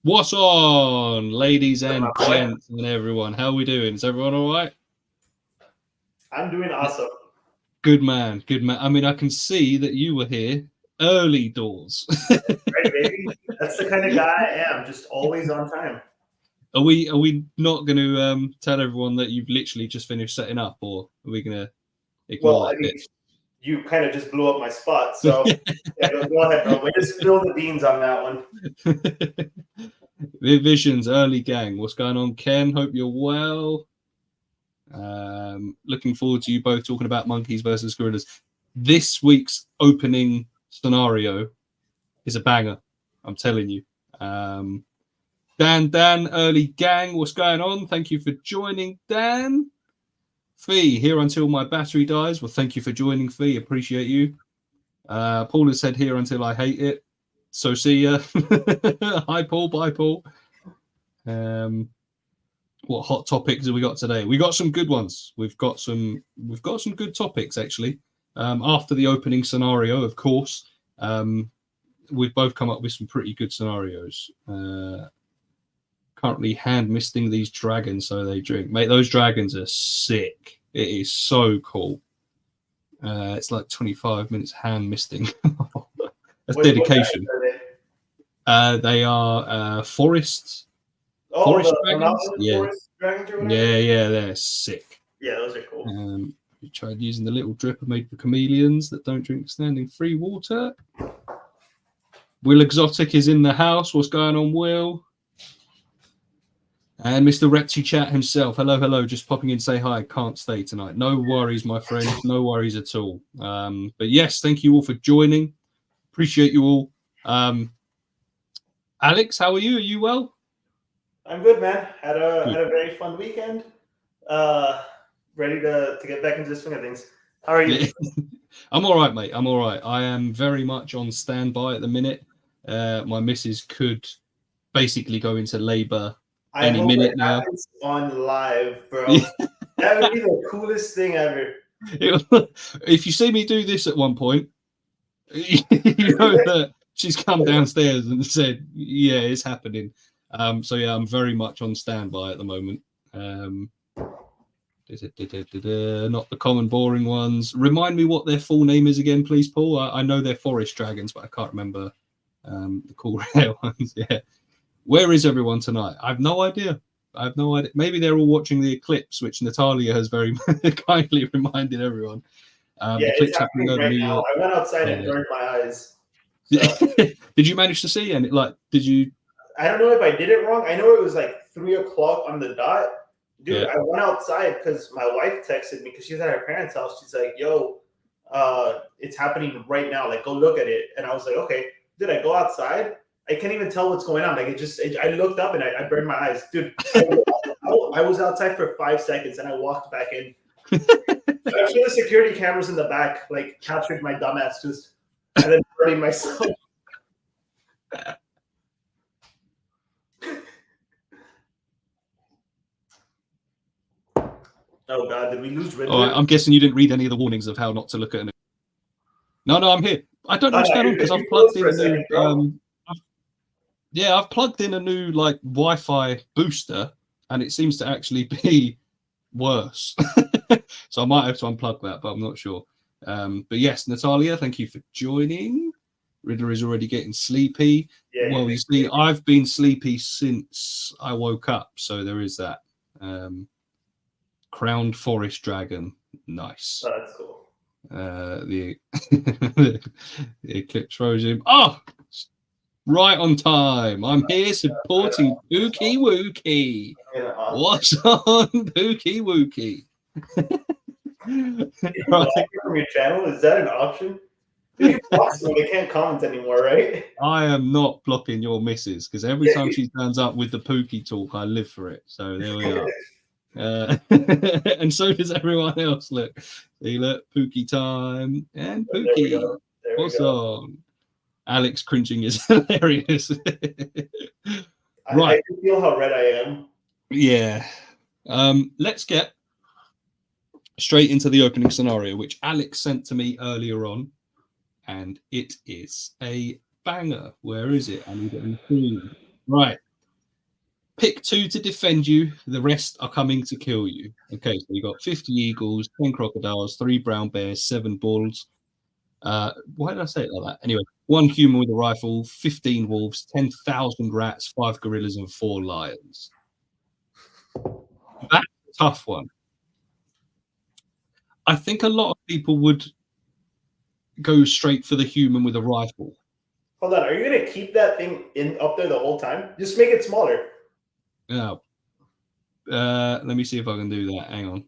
What's on, ladies and gents and everyone? How are we doing? Is everyone all right? I'm doing awesome. Good man, good man. I mean, I can see that you were here early doors. Right, baby? That's the kind of guy I am, just always on time. Are we not going to tell everyone that you've literally just finished setting up, or are we going to ignore that bit? You kind of just blew up my spot, so yeah, go ahead, bro. We just spill the beans on that one. Visions, early gang. What's going on, Ken? Hope you're well. Looking forward to you both talking about monkeys versus gorillas. This week's opening scenario is a banger, I'm telling you. Dan, early gang, what's going on? Thank you for joining, Dan. Fee, here until my battery dies. Well, thank you for joining, Fee. Appreciate you. Paul has said here until I hate it. So see ya. Hi, Paul. Bye, Paul. What hot topics have we got today? We got some good ones. We've got some good topics actually. After the opening scenario, of course, we've both come up with some pretty good scenarios. Currently hand misting these dragons so they drink. Mate, those dragons are sick. It is so cool. It's like 25 minutes hand misting. That's dedication. They are forest. Forest dragons? Yeah. Forest dragons or whatever? Yeah, they're sick. Yeah, those are cool. We tried using the little dripper made for chameleons that don't drink standing free water. Will Exotic is in the house. What's going on, Will? And Mr. Reptile Chat himself. Hello. Just popping in, say hi. Can't stay tonight. No worries, my friend. No worries at all. But yes, thank you all for joining. Appreciate you all. Alex, how are you? Are you well? I'm good, man. Had a very fun weekend. Ready to get back into the swing of things. How are you? I'm all right, mate. I'm all right. I am very much on standby at the minute. My missus could basically go into labor any minute now. On live, bro. That would be the coolest thing ever. If you see me do this at one point, you know that she's come downstairs and said, "Yeah, it's happening." So yeah, I'm very much on standby at the moment. Not the common boring ones. Remind me what their full name is again, please, Paul. I know they're forest dragons, but I can't remember the cool rare ones. Yeah. Where is everyone tonight? I have no idea. Maybe they're all watching the eclipse, which Natalia has very kindly reminded everyone. Yeah, it's happening right now. I went outside and burned my eyes. So. Did you manage to see any? Did you? I don't know if I did it wrong. I know it was like 3 o'clock on the dot. Dude, yeah. I went outside because my wife texted me because she's at her parents' house. She's like, "Yo, it's happening right now. Like, go look at it." And I was like, "Okay." Did I go outside? I can't even tell what's going on. Like, I looked up and I burned my eyes. Dude, I was outside for 5 seconds and I walked back in. I'm sure the security cameras in the back like captured my dumbass just and then burning myself. Oh God, did we lose Red? Oh, I'm guessing you didn't read any of the warnings of how not to look at an. No, I'm here. I don't know what's going on because I've plugged in a new. I've plugged in a new Wi-Fi booster, and it seems to actually be worse. So I might have to unplug that, but I'm not sure. But yes, Natalia, thank you for joining. Riddler is already getting sleepy. Yeah, well, you see, I've been sleepy since I woke up, so there is that. Crowned forest dragon, nice. Oh, that's cool. The eclipse throws him. Oh, right on time. I'm here supporting Pookie Wookie. What's on Pookie Wookie? Right. From your channel, is that an option? You block them, they can't comment anymore, right? I am not blocking your missus because every time she turns up with the Pookie talk, I live for it. So there we are. And so does everyone else. Look, Pookie time and Pookie. What's on? Alex cringing is hilarious. Right. I feel how red I am. Yeah. Let's get straight into the opening scenario, which Alex sent to me earlier on, and it is a banger. Where is it? I need it on the screen. Right. Pick 2 to defend you. The rest are coming to kill you. Okay, so you got 50 eagles, 10 crocodiles, 3 brown bears, 7 bulls. Why did I say it like that? Anyway, 1 human with a rifle, 15 wolves, 10,000 rats, 5 gorillas, and 4 lions. That's a tough one. I think a lot of people would go straight for the human with a rifle. Hold on, are you gonna keep that thing up there the whole time? Just make it smaller. Yeah. Let me see if I can do that. Hang on.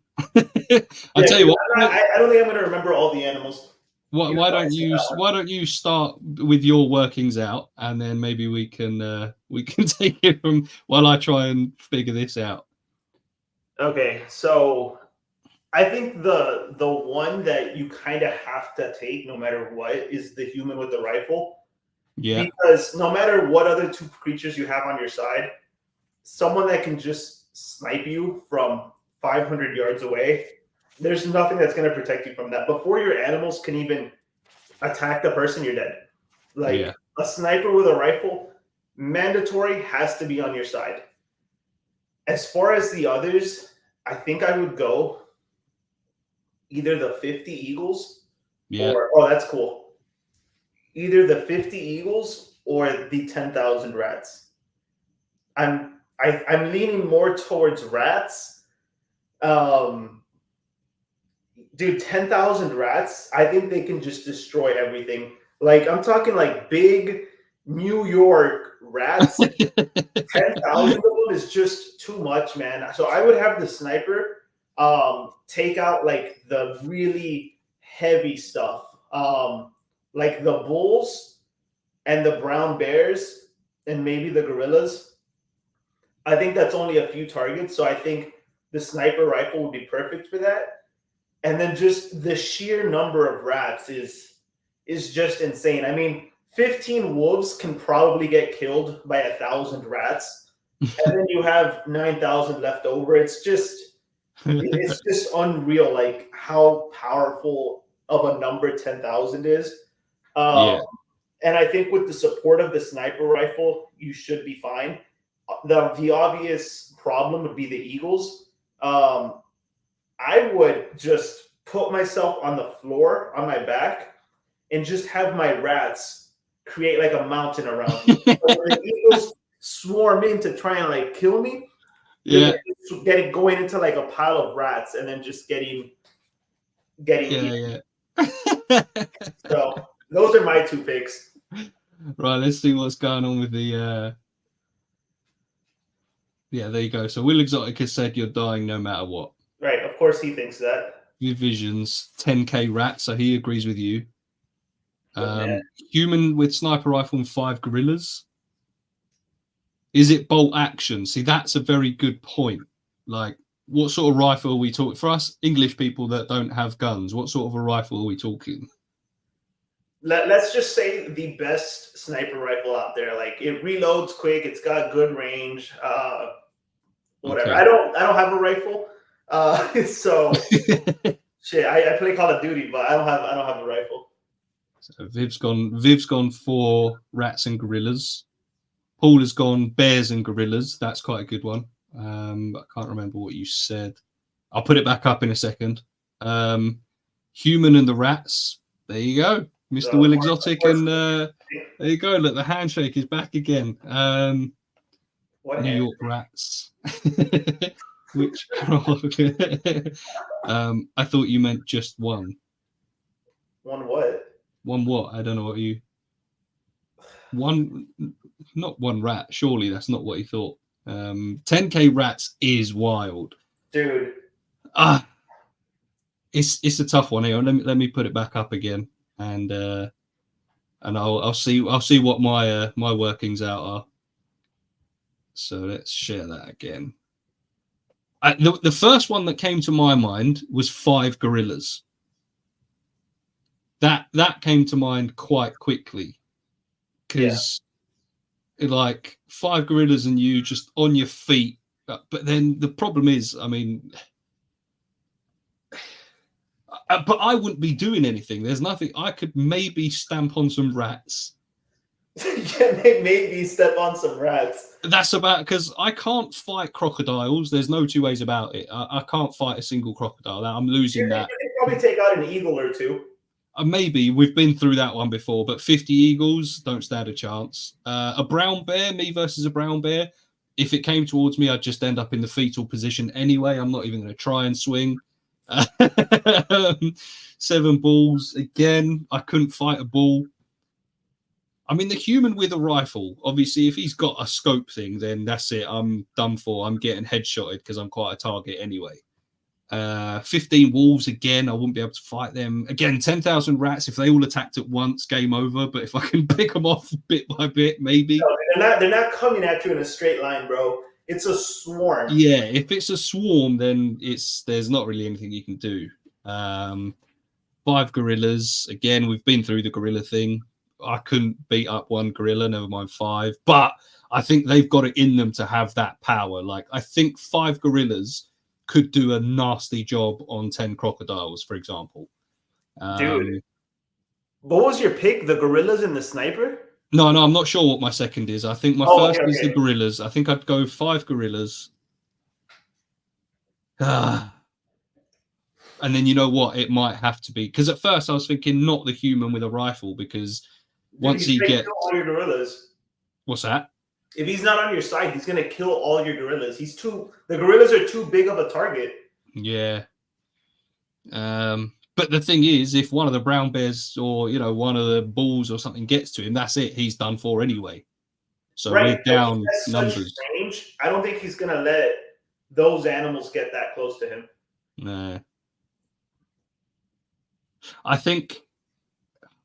I tell you what. I don't think I'm gonna remember all the animals. Why don't you start with your workings out, and then maybe we can take it from while I try and figure this out. Okay, so I think the one that you kind of have to take no matter what is the human with the rifle. Yeah. Because no matter what other 2 creatures you have on your side, someone that can just snipe you from 500 yards away, there's nothing that's going to protect you from that. Before your animals can even attack the person, you're dead. Like a sniper with a rifle, mandatory, has to be on your side. As far as the others, I think I would go either the 50 eagles or, oh, that's cool. Either the 50 eagles or the 10,000 rats. I'm leaning more towards rats. Dude, 10,000 rats, I think they can just destroy everything. Like, I'm talking like big New York rats. 10,000 of them is just too much, man. So I would have the sniper take out like the really heavy stuff. Like the bulls and the brown bears and maybe the gorillas. I think that's only a few targets. So I think the sniper rifle would be perfect for that. And then just the sheer number of rats is just insane. I mean, 15 wolves can probably get killed by 1,000 rats. And then you have 9,000 left over. It's just unreal, like how powerful of a number 10,000 is. And I think with the support of the sniper rifle, you should be fine. The obvious problem would be the eagles. I would just put myself on the floor on my back and just have my rats create like a mountain around me. So when the eagles swarm in to try and like kill me, getting going into like a pile of rats and then just getting eaten. So those are my 2 picks. Right, let's see what's going on with the there you go. So Will Exotica said you're dying no matter what. Right, of course he thinks that. Visions, 10k rats, so he agrees with you. Human with sniper rifle and 5 gorillas. Is it bolt action? See, that's a very good point. Like, what sort of rifle are we talking? For us English people that don't have guns, what sort of a rifle are we talking? Let's just say the best sniper rifle out there. Like, it reloads quick, it's got good range. Whatever. Okay. I don't have a rifle. So shit. I play Call of Duty, but I don't have a rifle. So Viv's gone for rats and gorillas. Paul has gone bears and gorillas. That's quite a good one. I can't remember what you said. I'll put it back up in a second. Human and the rats. There you go, Mr. Will Exotic, and there you go. Look, the handshake is back again. New York rats. Which I thought you meant just one. One what? One what? I don't know what you. One, not one rat. Surely that's not what he thought. 10k rats is wild, dude. It's a tough one here. Let me put it back up again, and I'll see what my workings out are. So let's share that again. The first one that came to my mind was 5 gorillas. That came to mind quite quickly, because like 5 gorillas and you just on your feet. But then the problem is, I mean, but I wouldn't be doing anything. There's nothing. I could maybe stamp on some rats Yeah, they made me step on some rats. That's about because I can't fight crocodiles. There's no two ways about it. I can't fight a single crocodile. I'm losing that. You can probably take out an eagle or two. Maybe we've been through that one before, but 50 eagles don't stand a chance. A brown bear, me versus a brown bear. If it came towards me, I'd just end up in the fetal position anyway. I'm not even going to try and swing. 7 bulls again. I couldn't fight a bull. I mean, the human with a rifle, obviously, if he's got a scope thing, then that's it. I'm done for. I'm getting headshotted because I'm quite a target anyway. 15 wolves again. I wouldn't be able to fight them. Again, 10,000 rats. If they all attacked at once, game over. But if I can pick them off bit by bit, maybe. No, they're not coming at you in a straight line, bro. It's a swarm. Yeah, if it's a swarm, then there's not really anything you can do. 5 gorillas. Again, we've been through the gorilla thing. I couldn't beat up 1 gorilla, never mind 5. But I think they've got it in them to have that power. Like, I think 5 gorillas could do a nasty job on 10 crocodiles, for example. Dude, what was your pick? The gorillas and the sniper? No, I'm not sure what my second is. I think my first is the gorillas. I think I'd go 5 gorillas. And then you know what? It might have to be, because at first I was thinking not the human with a rifle, because once he gets all your gorillas. What's that? If he's not on your side, he's gonna kill all your gorillas. The gorillas are too big of a target. Yeah. But the thing is, if one of the brown bears or one of the bulls or something gets to him, that's it. He's done for anyway. So we're down numbers. Range. I don't think he's gonna let those animals get that close to him. No. I think,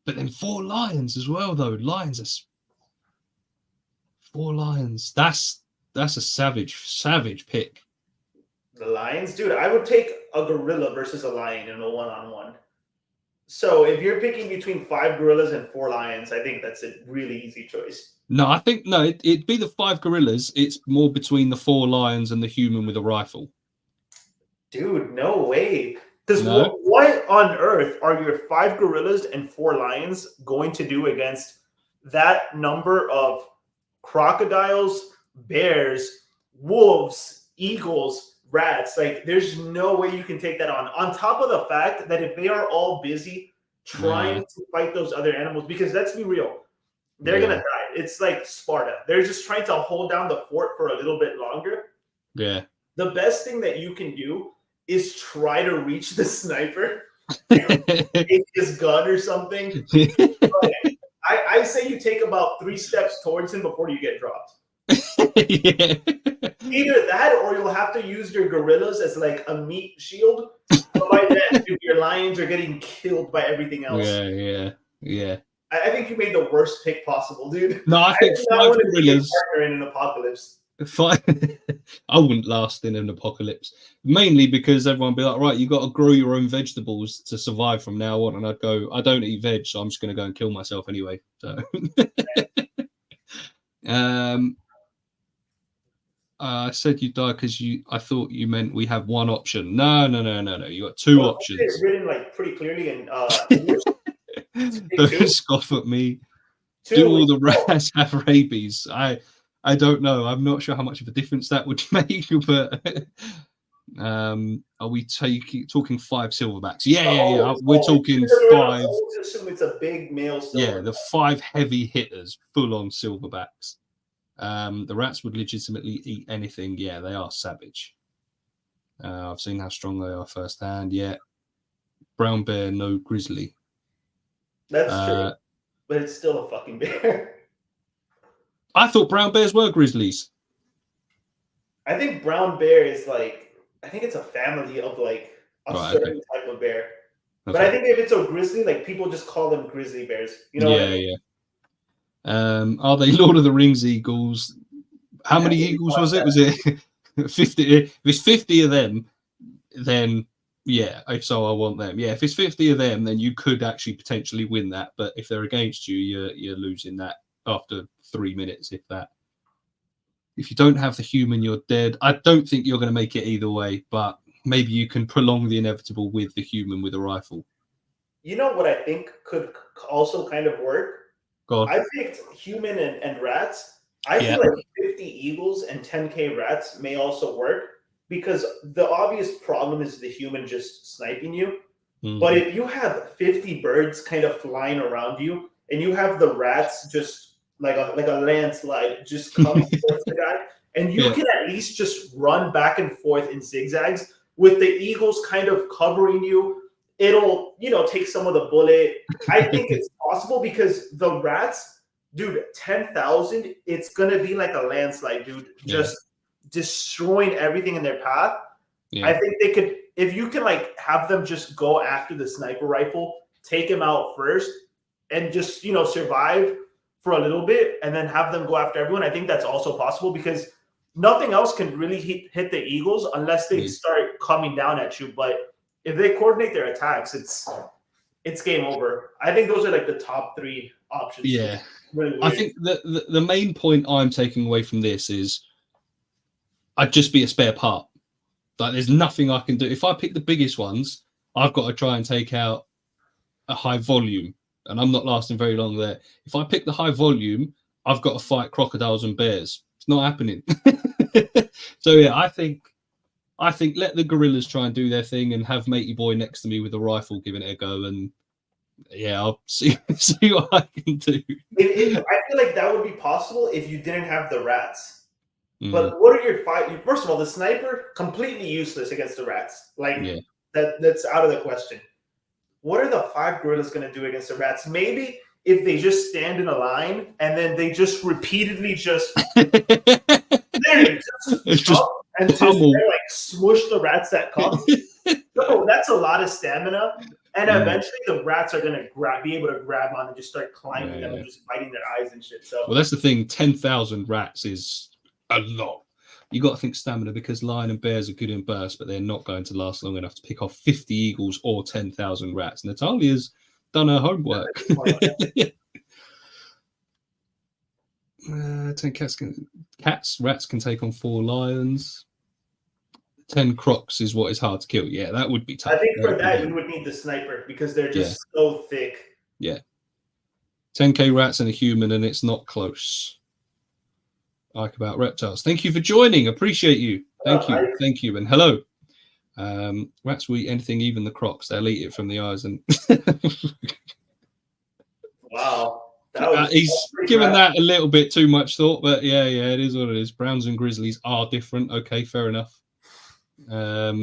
but then 4 lions as well, though. 4 lions. That's a savage pick. The lions, dude. I would take a gorilla versus a lion in a 1-on-1. So if you're picking between 5 gorillas and 4 lions, I think that's a really easy choice. No, I think it'd be the 5 gorillas. It's more between the 4 lions and the human with a rifle. Dude, no way. Because what on earth are your 5 gorillas and 4 lions going to do against that number of crocodiles, bears, wolves, eagles, rats? Like, there's no way you can take that on. On top of the fact that if they are all busy trying to fight those other animals, because let's be real, they're going to die. It's like Sparta. They're just trying to hold down the fort for a little bit longer. Yeah. The best thing that you can do is try to reach the sniper, take his gun or something. I say you take about 3 steps towards him before you get dropped. Yeah. Either that, or you'll have to use your gorillas as like a meat shield. But by then, your lions are getting killed by everything else. Yeah. I think you made the worst pick possible, dude. No, I think 5 gorillas in an apocalypse. I wouldn't last in an apocalypse, mainly because everyone would be like, right, you got to grow your own vegetables to survive from now on. And I'd go, I don't eat veg, so I'm just going to go and kill myself anyway. So, I said you die because I thought you meant we have one option. No. You got 2 options. It's written like pretty clearly in Don't scoff at me. Do all the rats have rabies? I don't know. I'm not sure how much of a difference that would make, but are we talking 5 silverbacks? Yeah. We're talking 5. Let's assume it's a big male silverback. Yeah, the 5 heavy hitters, full-on silverbacks. The rats would legitimately eat anything. Yeah, they are savage. I've seen how strong they are firsthand. Yeah. Brown bear, no grizzly. That's true. But it's still a fucking bear. I thought brown bears were grizzlies. I think brown bear is like, I think it's a family of like a certain type of bear. But I think if it's a grizzly, like people just call them grizzly bears. You know? Yeah. Are they Lord of the Rings eagles? How many eagles was it? Was it 50? If it's 50 of them, then yeah. If so, I want them. Yeah, if it's 50 of them, then you could actually potentially win that. But if they're against you, you're losing that after 3 minutes, if that. If you don't have the human, you're dead. I don't think you're going to make it either way, but maybe you can prolong the inevitable with the human with a rifle. You know what I think could also kind of work? Go on. I picked human and rats. I feel like 50 eagles and 10K rats may also work because the obvious problem is the human just sniping you. But if you have 50 birds kind of flying around you and you have the rats just like a landslide just coming towards the guy, and you can at least just run back and forth in zigzags with the eagles kind of covering you, it'll, take some of the bullet. I think it's possible because the rats, dude, 10,000, it's going to be like a landslide, dude, just destroying everything in their path. I think they could, if you can like have them just go after the sniper rifle, take him out first and just, survive for a little bit and then have them go after everyone. I think that's also possible because nothing else can really hit the eagles unless they start coming down at you. But if they coordinate their attacks, it's game over. I think those are like the top 3 options. Yeah. Really I think the main point I'm taking away from this is I'd just be a spare part. Like there's nothing I can do. If I pick the biggest ones, I've got to try and take out a high volume, and I'm not lasting very long there. If I pick the high volume, I've got to fight crocodiles and bears. It's not happening. So yeah, I think let the gorillas try and do their thing and have matey boy next to me with a rifle giving it a go, and yeah, I'll see what I can do. I feel like that would be possible if you didn't have the rats. But what are your 5? First of all, the sniper completely useless against the rats. Like that's out of the question. What are the 5 gorillas going to do against the rats? Maybe if they just stand in a line and then they just repeatedly just like smush the rats that come. So that's a lot of stamina, and eventually the rats are gonna be able to grab on and just start climbing them and just biting their eyes and shit. So well, that's the thing. 10,000 rats is a lot. You got to think stamina because lion and bears are good in bursts, but they're not going to last long enough to pick off 50 eagles or 10,000 rats. Natalia's done her homework. 10 rats can take on 4 lions. 10 crocs is what is hard to kill. Yeah, that would be tough. I think for that you would need the sniper because they're just so thick. Yeah. 10k rats and a human, and it's not close. Like about reptiles. Thank you for joining. Appreciate you. Thank you. And hello. Rats will eat anything, even the crocs. They'll eat it from the eyes. And wow. He's given that a little bit too much thought, but yeah, it is what it is. Browns and grizzlies are different. Okay, fair enough. A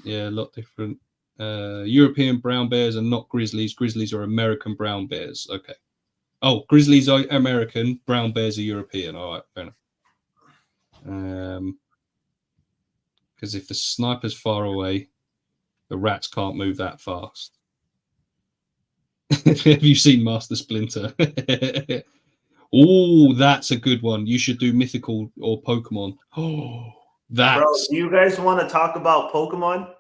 lot different. European brown bears are not grizzlies. Grizzlies are American brown bears. Okay. Oh, grizzlies are American. Brown bears are European. All right, fair enough. Because if the sniper's far away, the rats can't move that fast. Have you seen Master Splinter? Oh, that's a good one. You should do mythical or Pokemon. Oh, that's. Bro, do you guys want to talk about Pokemon?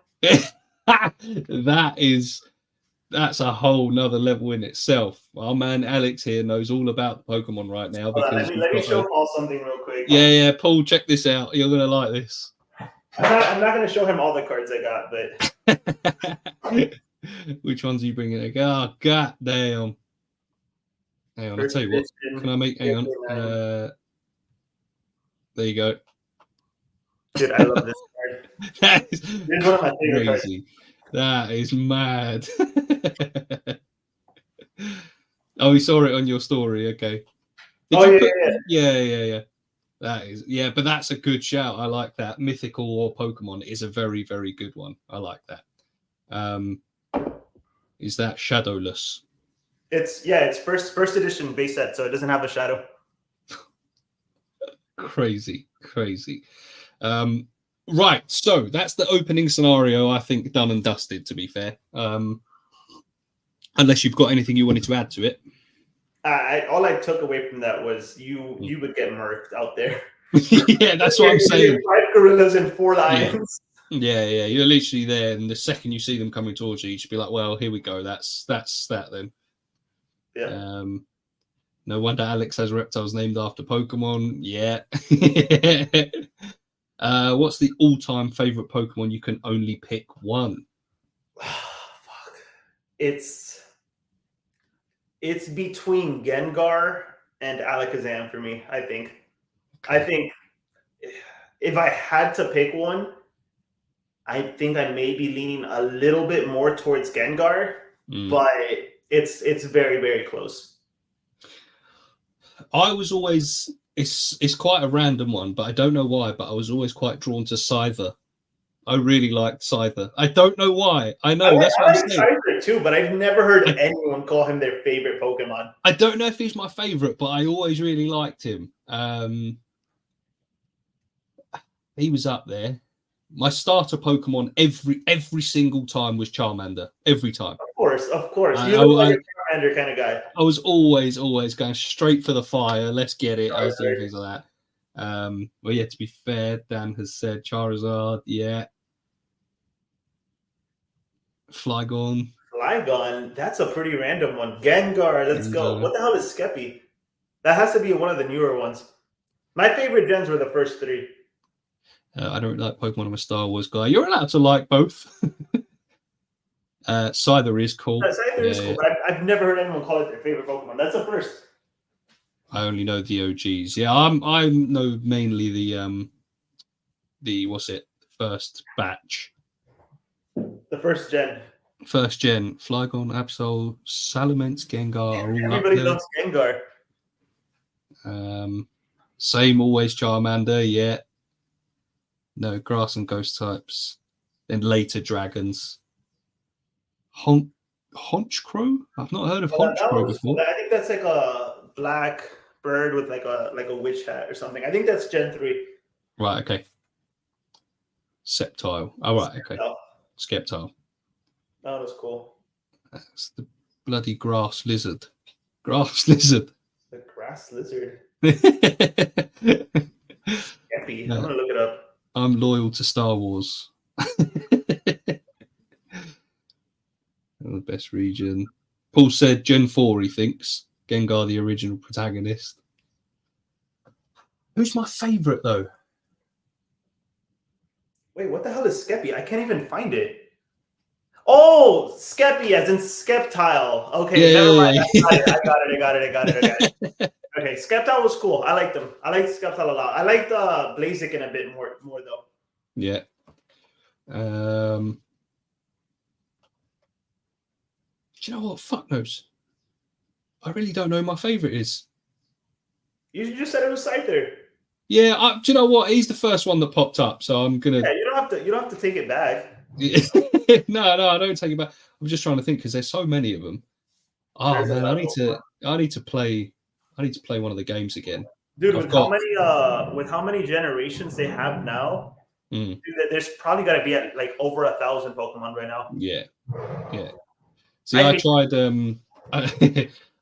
That's a whole nother level in itself. Our man Alex here knows all about Pokemon right now. Because let me show Paul something real quick. Yeah, Paul, check this out. You're gonna like this. I'm not gonna show him all the cards I got, but which ones are you bringing? Oh, god damn. Hang on, I'll tell you what. Can I make? Hang on. There you go. Dude, I love this card. That is one of my favorite crazy. Cards. That is mad. Oh, we saw it on your story. Okay. Yeah. That is, but that's a good shout. I like that. Mythical or Pokemon is a very, very good one. I like that. Is that shadowless? It's first edition base set, so it doesn't have a shadow. Crazy. Right, so that's the opening scenario, I think, done and dusted, to be fair. Unless you've got anything you wanted to add to it. All I took away from that was you would get murked out there. Yeah, that's what I'm saying. 5 gorillas and 4 lions. Yeah, you're literally there, and the second you see them coming towards you, you should be like, well, here we go. That's that then. Yeah. No wonder Alex has reptiles named after Pokemon. Yeah. What's the all-time favorite Pokemon? You can only pick one. Fuck. It's It's between Gengar and Alakazam for me, I think. I think if I had to pick one, I think I may be leaning a little bit more towards Gengar, but it's very, very close. I was always it's quite a random one, but I don't know why, but I was always quite drawn to Scyther. I really liked Scyther. I don't know why. I know that's what I'm saying. Scyther too, but I've never heard anyone call him their favorite Pokemon. I don't know if he's my favorite, but I always really liked him. He was up there. My starter Pokemon every single time was Charmander. Every time. Of course. You look like a Charmander kind of guy. I was always going straight for the fire. Let's get it. I was doing things like that. Well, yeah, to be fair, Dan has said Charizard. Yeah. Flygon. That's a pretty random one. Gengar, let's go. What the hell is Skeppy? That has to be one of the newer ones. My favorite gens were the first three. I don't like Pokemon. I'm a Star Wars guy. You're allowed to like both. Scyther is cool. Scyther is cool, but I've never heard anyone call it their favorite Pokemon. That's a first. I only know the OGs. Yeah, I know mainly the first batch. The first gen. First gen. Flygon, Absol, Salamence, Gengar are all Everybody up there. loves Gengar. Same always Charmander, yeah. No, grass and ghost types. Then later dragons. Honchcrow? I've not heard of Honchcrow before. I think that's like a black bird with like a witch hat or something. I think that's Gen 3. Right, okay. Sceptile. Oh, right, okay. Skeptile. That was cool. That's the bloody grass lizard. Grass lizard. The grass lizard. Epi. I'm going to look it up. I'm loyal to Star Wars. The best region. Paul said Gen 4, he thinks. Gengar, the original protagonist. Who's my favourite, though? Wait, what the hell is Skeppy? I can't even find it. Oh, Skeppy, as in Skeptile. Okay, yeah, never mind. I got it. Okay, Skeptile was cool. I liked him. I liked Skeptile a lot. I liked Blaziken a bit more though. Yeah. Do you know what? Fuck knows. I really don't know who my favourite is. You just said it was Scyther. Yeah, do you know what? He's the first one that popped up, so I'm gonna. Yeah, you don't have to take it back. No, I don't take it back. I'm just trying to think because there's so many of them. Oh man, I need to play one of the games again. Dude, with how many generations they have now, dude, there's probably got to be at like over 1,000 Pokemon right now. Yeah. See, I tried.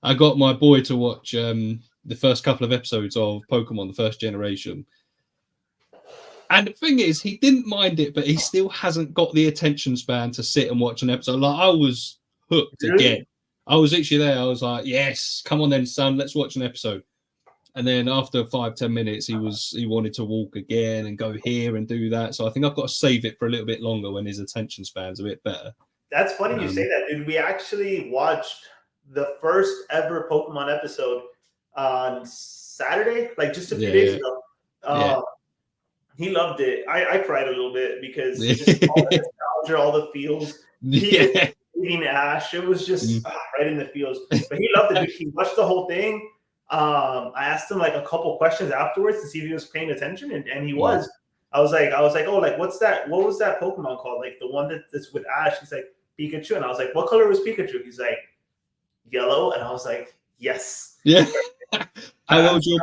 I got my boy to watch the first couple of episodes of Pokemon, the first generation. And the thing is, he didn't mind it, but he still hasn't got the attention span to sit and watch an episode. Like, I was hooked again. I was literally there. I was like, yes, come on then, son, let's watch an episode. And then after 5-10 minutes, he wanted to walk again and go here and do that. So I think I've got to save it for a little bit longer when his attention span's a bit better. That's funny you say that, dude. We actually watched the first ever Pokemon episode on Saturday, like just a few days ago. He loved it. I cried a little bit because just all the nostalgia, all the feels. Eating Ash, it was just right in the feels. But he loved it. He watched the whole thing. I asked him like a couple questions afterwards to see if he was paying attention, and he was. I was like, oh, like what's that? What was that Pokemon called? Like the one that's with Ash. He's like Pikachu, and I was like, what color was Pikachu? He's like yellow, and I was like, yes. Yeah. How old's your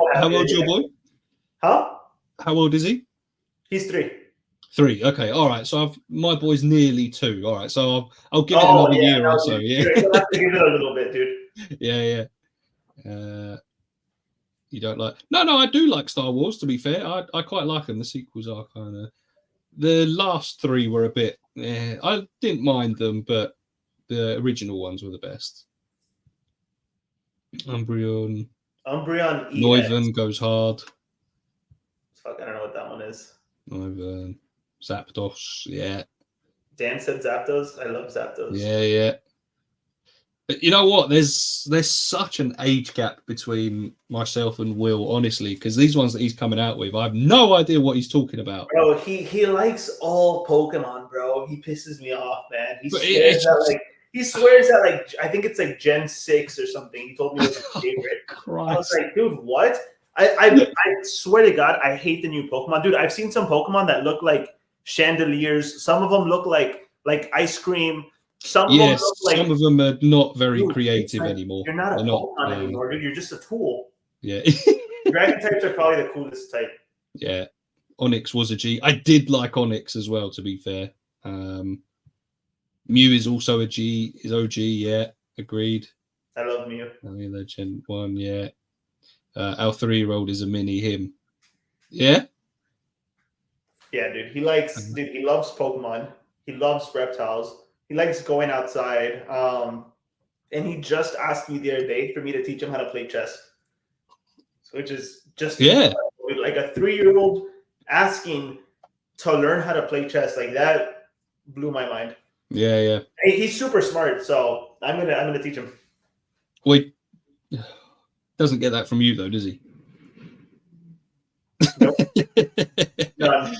boy? Huh? How old is he? He's 3. 3. Okay. All right. So my boy's nearly 2. All right. So I'll give it another year or so. Yeah. You'll have to give it a little bit, dude. Yeah. You don't like? No. I do like Star Wars. To be fair, I quite like them. The sequels are kind of. The last 3 were a bit. I didn't mind them, but the original ones were the best. Umbreon. Noivern goes hard. Fuck, I don't know what that one is. Noivern. Zapdos. Yeah. Dan said Zapdos. I love Zapdos. Yeah. You know what? There's such an age gap between myself and Will, honestly, because these ones that he's coming out with, I have no idea what he's talking about. Bro, he likes all Pokemon, bro. He pisses me off, man. He swears that like I think it's like Gen 6 or something. He told me it was his favorite. I was like, dude, what? I swear to God, I hate the new Pokemon. Dude, I've seen some Pokemon that look like chandeliers. Some of them look like ice cream. Some of them look like, some of them are not very creative anymore. You're not a Pokemon anymore, dude. You're just a tool. Yeah. Dragon types are probably the coolest type. Yeah. Onyx was a G. I did like Onyx as well, to be fair. Mew is also a G, is OG, yeah. Agreed. I love Mew. Legend 1, yeah. Our 3-year-old is a mini him. Yeah? Yeah, dude. He loves Pokemon. He loves reptiles. He likes going outside. And he just asked me the other day for me to teach him how to play chess. Which is just like a 3-year-old asking to learn how to play chess. Like that blew my mind. Yeah. He's super smart, so I'm gonna teach him. Wait. Doesn't get that from you though, does he? Nope. None.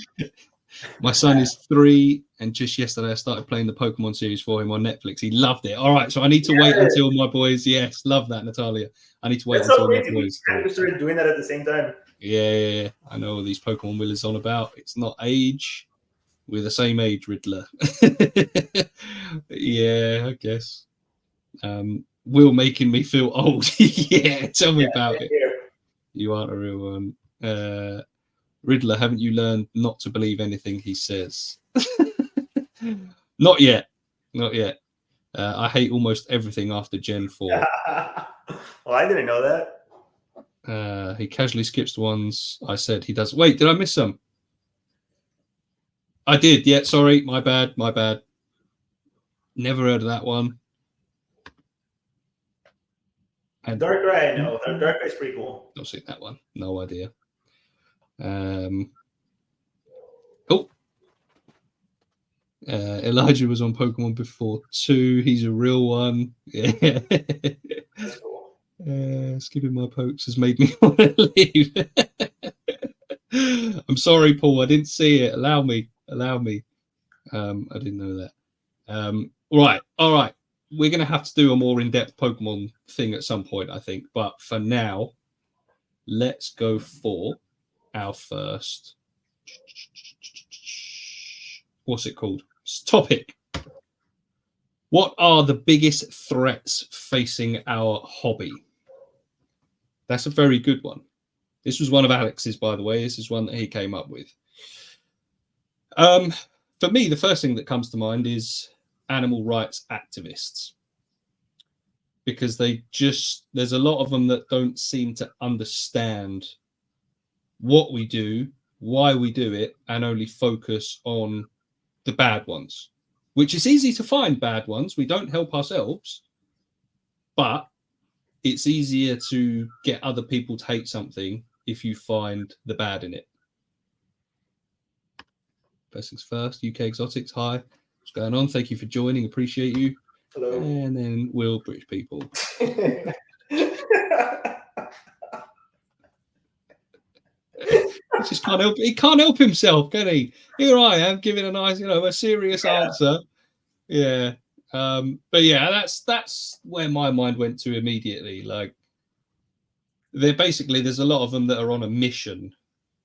My son is 3, and just yesterday I started playing the Pokemon series for him on Netflix. He loved it. All right, so I need to wait until my boys. Yes, love that, Natalia. I need to wait until my boys. We started doing that at the same time. Yeah. I know what these Pokemon Will is on about. It's not age. We're the same age, Riddler. Yeah, I guess. Will making me feel old. Yeah, tell me about it. You aren't a real one. Riddler, haven't you learned not to believe anything he says? Not yet. I hate almost everything after Gen 4. Well, I didn't know that. He casually skips the ones I said he does. Wait, did I miss some? I did. Yeah, sorry. My bad. Never heard of that one. And Darkrai, I know. Darkrai's pretty cool. Don't see that one. No idea. Elijah was on Pokemon before too. He's a real one. Yeah. That's cool. Skipping my pokes has made me want to leave. I'm sorry, Paul. I didn't see it. Allow me. I didn't know that. All right. We're going to have to do a more in-depth Pokemon thing at some point, I think. But for now, let's go for our first. What's it called? Topic. What are the biggest threats facing our hobby? That's a very good one. This was one of Alex's, by the way. This is one that he came up with. For me, the first thing that comes to mind is animal rights activists, because there's a lot of them that don't seem to understand what we do, why we do it, and only focus on the bad ones, which is easy to find bad ones. We don't help ourselves, but it's easier to get other people to hate something if you find the bad in it. First things first, UK Exotics, hi. What's going on? Thank you for joining. Appreciate you. Hello. And then Will, British people. Just can't help. He can't help himself, can he? Here I am giving a nice, a serious answer. Yeah. But yeah, that's where my mind went to immediately. Like, there's a lot of them that are on a mission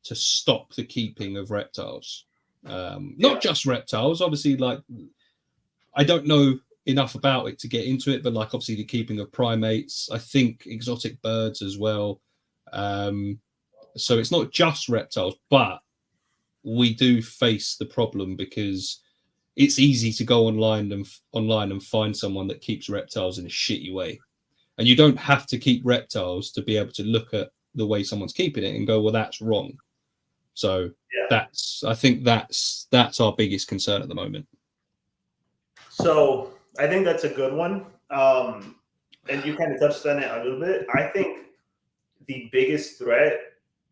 to stop the keeping of reptiles. Not just reptiles, obviously. Like, I don't know enough about it to get into it, but like obviously the keeping of primates. I think exotic birds as well. So it's not just reptiles, but we do face the problem because it's easy to go online and find someone that keeps reptiles in a shitty way. And you don't have to keep reptiles to be able to look at the way someone's keeping it and go, well, that's wrong. So I think that's our biggest concern at the moment. So I think that's a good one. And you kind of touched on it a little bit. I think the biggest threat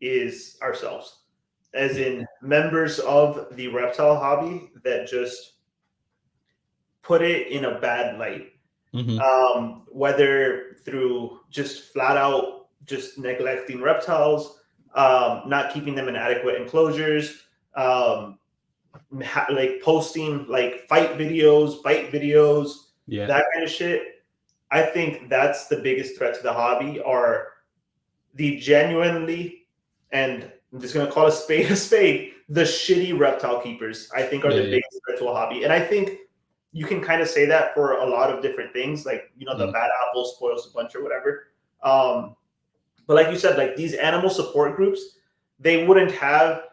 is ourselves, as in members of the reptile hobby that just put it in a bad light. whether through just flat out just neglecting reptiles, not keeping them in adequate enclosures, like posting like fight videos, bite videos, that kind of shit. I think that's the biggest threat to the hobby, are the genuinely, and I'm just going to call a spade, the shitty reptile keepers, I think are the biggest threat to a hobby. And I think you can kind of say that for a lot of different things, like, you know, the bad apple spoils the bunch or whatever. But like you said, like these animal support groups, they wouldn't have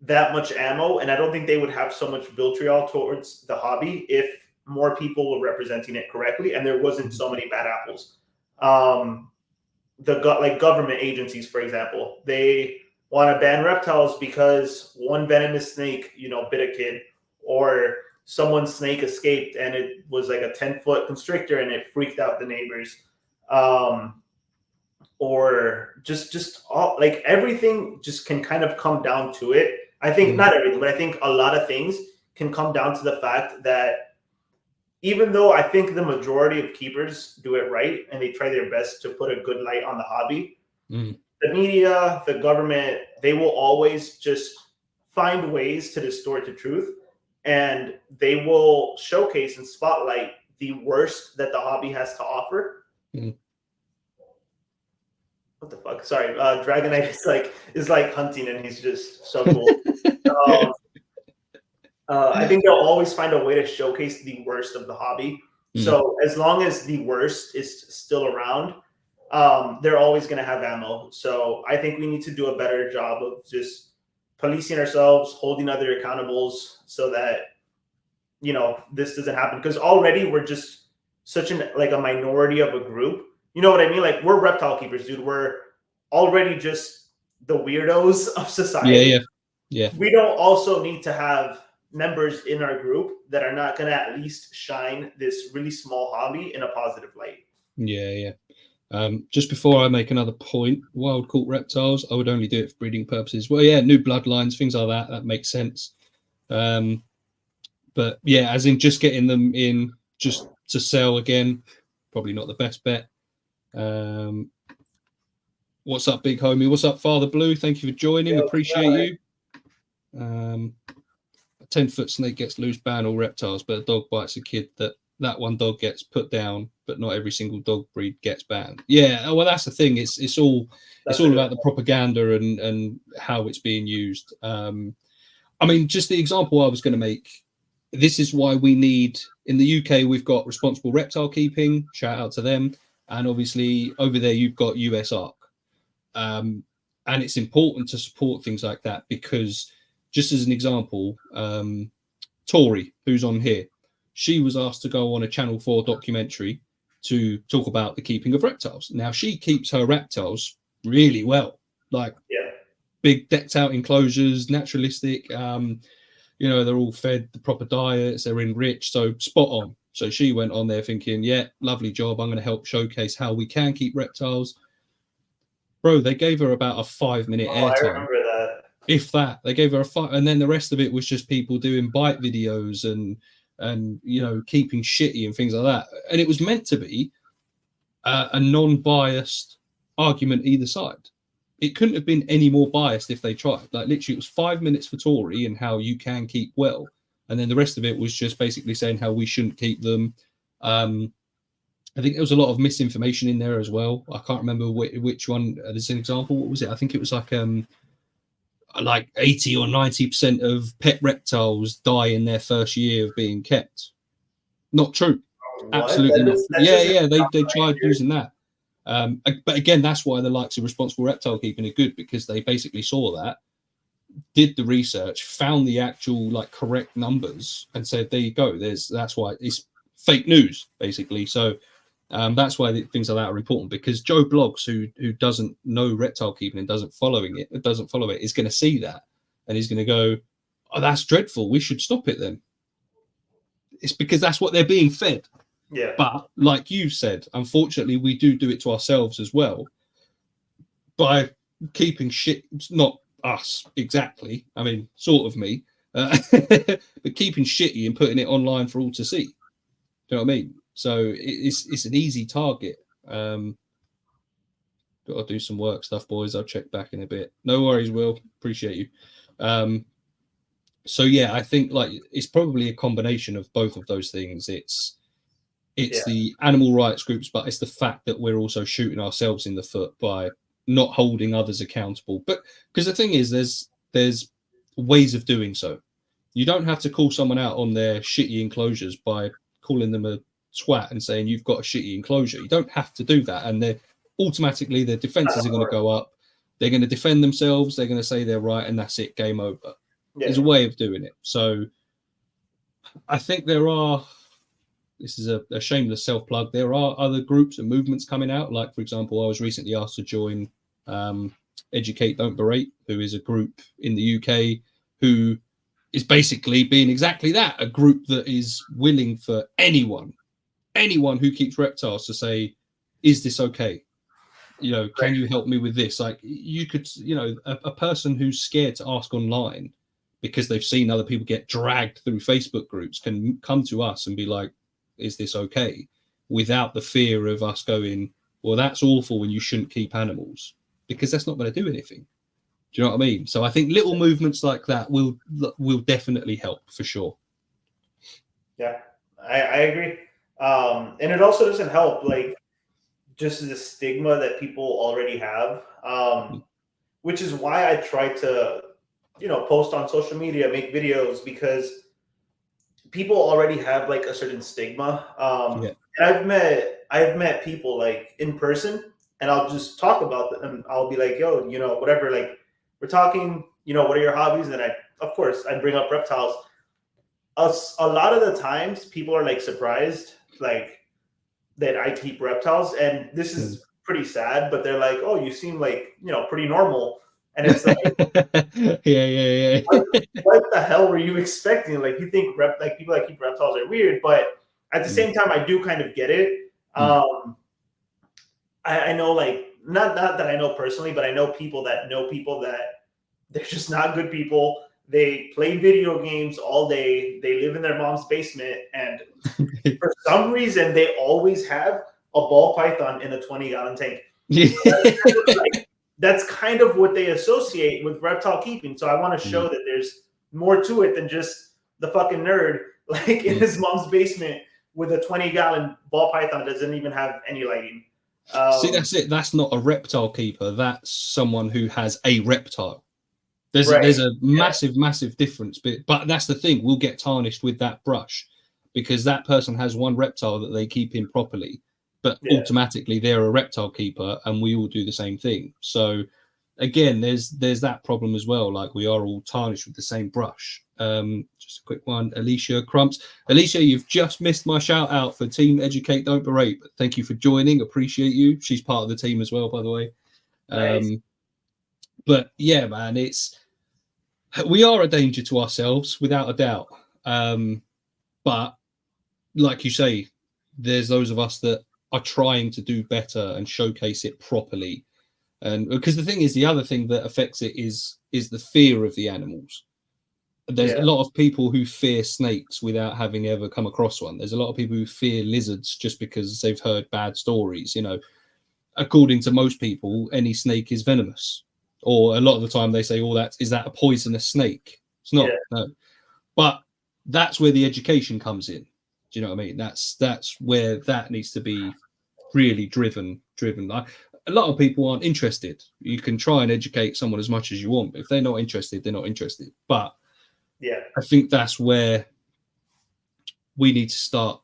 that much ammo, and I don't think they would have so much vitriol towards the hobby if more people were representing it correctly and there wasn't so many bad apples. Like government agencies, for example, they want to ban reptiles because one venomous snake, you know, bit a kid, or someone's snake escaped and it was like a 10-foot constrictor and it freaked out the neighbors. Or just all, like everything just can kind of come down to it. I think not everything, but I think a lot of things can come down to the fact that even though I think the majority of keepers do it right and they try their best to put a good light on the hobby, the media, the government, they will always just find ways to distort the truth, and they will showcase and spotlight the worst that the hobby has to offer. What the fuck? Sorry, Dragonite is like hunting, and he's just so cool. I think they'll always find a way to showcase the worst of the hobby. So as long as the worst is still around, they're always going to have ammo. So I think we need to do a better job of just policing ourselves, holding other accountables, so that, you know, this doesn't happen. Because already we're just such a minority of a group. You know what I mean? Like, we're reptile keepers, dude. We're already just the weirdos of society. Yeah. We don't also need to have members in our group that are not going to at least shine this really small hobby in a positive light. Just before I make another point, wild caught reptiles, I would only do it for breeding purposes. Well, new bloodlines, things like that. That makes sense. But yeah, as in just getting them in just to sell again, probably not the best bet. What's up, big homie? What's up, Father Blue? Thank you for joining. Appreciate you. A 10-foot snake gets loose, ban all reptiles, but a dog bites a kid, that one dog gets put down, but not every single dog breed gets banned. Yeah, well, that's the thing. It's all about the propaganda and how it's being used. I mean, just the example I was going to make. This is why we need, in the UK, we've got responsible reptile keeping. Shout out to them. And obviously over there, you've got US ARC. And it's important to support things like that, because just as an example, Tori, who's on here, she was asked to go on a Channel 4 documentary to talk about the keeping of reptiles. Now, she keeps her reptiles really well, like big decked out enclosures, naturalistic, you know, they're all fed the proper diets, they're enriched, so spot on. So she went on there thinking, yeah, lovely job. I'm going to help showcase how we can keep reptiles. Bro, they gave her about a 5-minute airtime. I remember that. If that. They gave her a 5, and then the rest of it was just people doing bite videos and you know, keeping shitty and things like that. And it was meant to be a non-biased argument either side. It couldn't have been any more biased if they tried. Like, literally, it was 5 minutes for Tori and how you can keep well. And then the rest of it was just basically saying how we shouldn't keep them. I think there was a lot of misinformation in there as well. I can't remember which one. There's an example. What was it? I think it was like 80 or 90% of pet reptiles die in their first year of being kept. Not true. What? Absolutely not. They tried using that. But again, that's why the likes of responsible reptile keeping are good, because they basically saw that, did the research, found the actual correct numbers, and said, there you go. That's why it's fake news, basically. So that's why things like that are important, because Joe Blogs, who doesn't know reptile keeping and doesn't follow it, is going to see that and he's going to go, oh, that's dreadful. We should stop it then. It's because that's what they're being fed. Yeah. But like you said, unfortunately, we do it to ourselves as well by keeping shit. Not us exactly. I mean, sort of me, but keeping shitty and putting it online for all to see. Do you know what I mean? So it's an easy target. Got to do some work stuff, boys. I'll check back in a bit. No worries, Will. Appreciate you. So yeah, I think like it's probably a combination of both of those things. It's the animal rights groups, but it's the fact that we're also shooting ourselves in the foot by not holding others accountable. But because the thing is, there's ways of doing so. You don't have to call someone out on their shitty enclosures by calling them a twat and saying you've got a shitty enclosure. You don't have to do that, and they're automatically their defenses are going to go up. They're going to defend themselves. They're going to say they're right, and that's it. Game over. Yeah. There's a way of doing it. So I think there are. This is a shameless self-plug. There are other groups and movements coming out. Like, for example, I was recently asked to join Educate, Don't Berate, who is a group in the UK who is basically being exactly that, a group that is willing for anyone who keeps reptiles to say, is this okay? You know, can you help me with this? Like, you could, you know, a person who's scared to ask online because they've seen other people get dragged through Facebook groups can come to us and be like, is this okay? Without the fear of us going, well, that's awful and you shouldn't keep animals, because that's not going to do anything. Do you know what I mean? So I think little movements like that will definitely help for sure. Yeah, I agree. And it also doesn't help, like, just the stigma that people already have, which is why I try to, you know, post on social media, make videos, because people already have like a certain stigma. And I've met people like in person, and I'll just talk about them, and I'll be like, yo, you know, whatever, like we're talking, you know, what are your hobbies? And of course I bring up reptiles. A lot of the times people are like surprised, like, that I keep reptiles, and this is pretty sad, but they're like, oh, you seem like, you know, pretty normal. And it's like, yeah. What the hell were you expecting? Like, you think people that keep reptiles are weird, but at the same time, I do kind of get it. I know, like, not that I know personally, but I know people that they're just not good people. They play video games all day. They live in their mom's basement, and for some reason, they always have a ball python in a 20-gallon tank. That's kind of what they associate with reptile keeping. So I want to show that there's more to it than just the fucking nerd, like, in his mom's basement with a 20-gallon ball python that doesn't even have any lighting. See, that's it. That's not a reptile keeper. That's someone who has a reptile. There's a massive difference. But that's the thing. We'll get tarnished with that brush because that person has one reptile that they keep in properly. But automatically they're a reptile keeper, and we all do the same thing. So again, there's that problem as well. Like, we are all tarnished with the same brush. Just a quick one, Alicia Crumps. Alicia, you've just missed my shout out for Team Educate Don't Berate. But thank you for joining. Appreciate you. She's part of the team as well, by the way. Nice. But yeah, man, we are a danger to ourselves without a doubt. But like you say, there's those of us that are trying to do better and showcase it properly. And because the thing is, the other thing that affects it is the fear of the animals. There's a lot of people who fear snakes without having ever come across one. There's a lot of people who fear lizards just because they've heard bad stories. You know, according to most people, any snake is venomous. Or a lot of the time they say, oh, is that a poisonous snake? It's not. No. But that's where the education comes in. Do you know what I mean? That's where that needs to be really driven. Like, a lot of people aren't interested. You can try and educate someone as much as you want, but if they're not interested, they're not interested. But I think that's where we need to start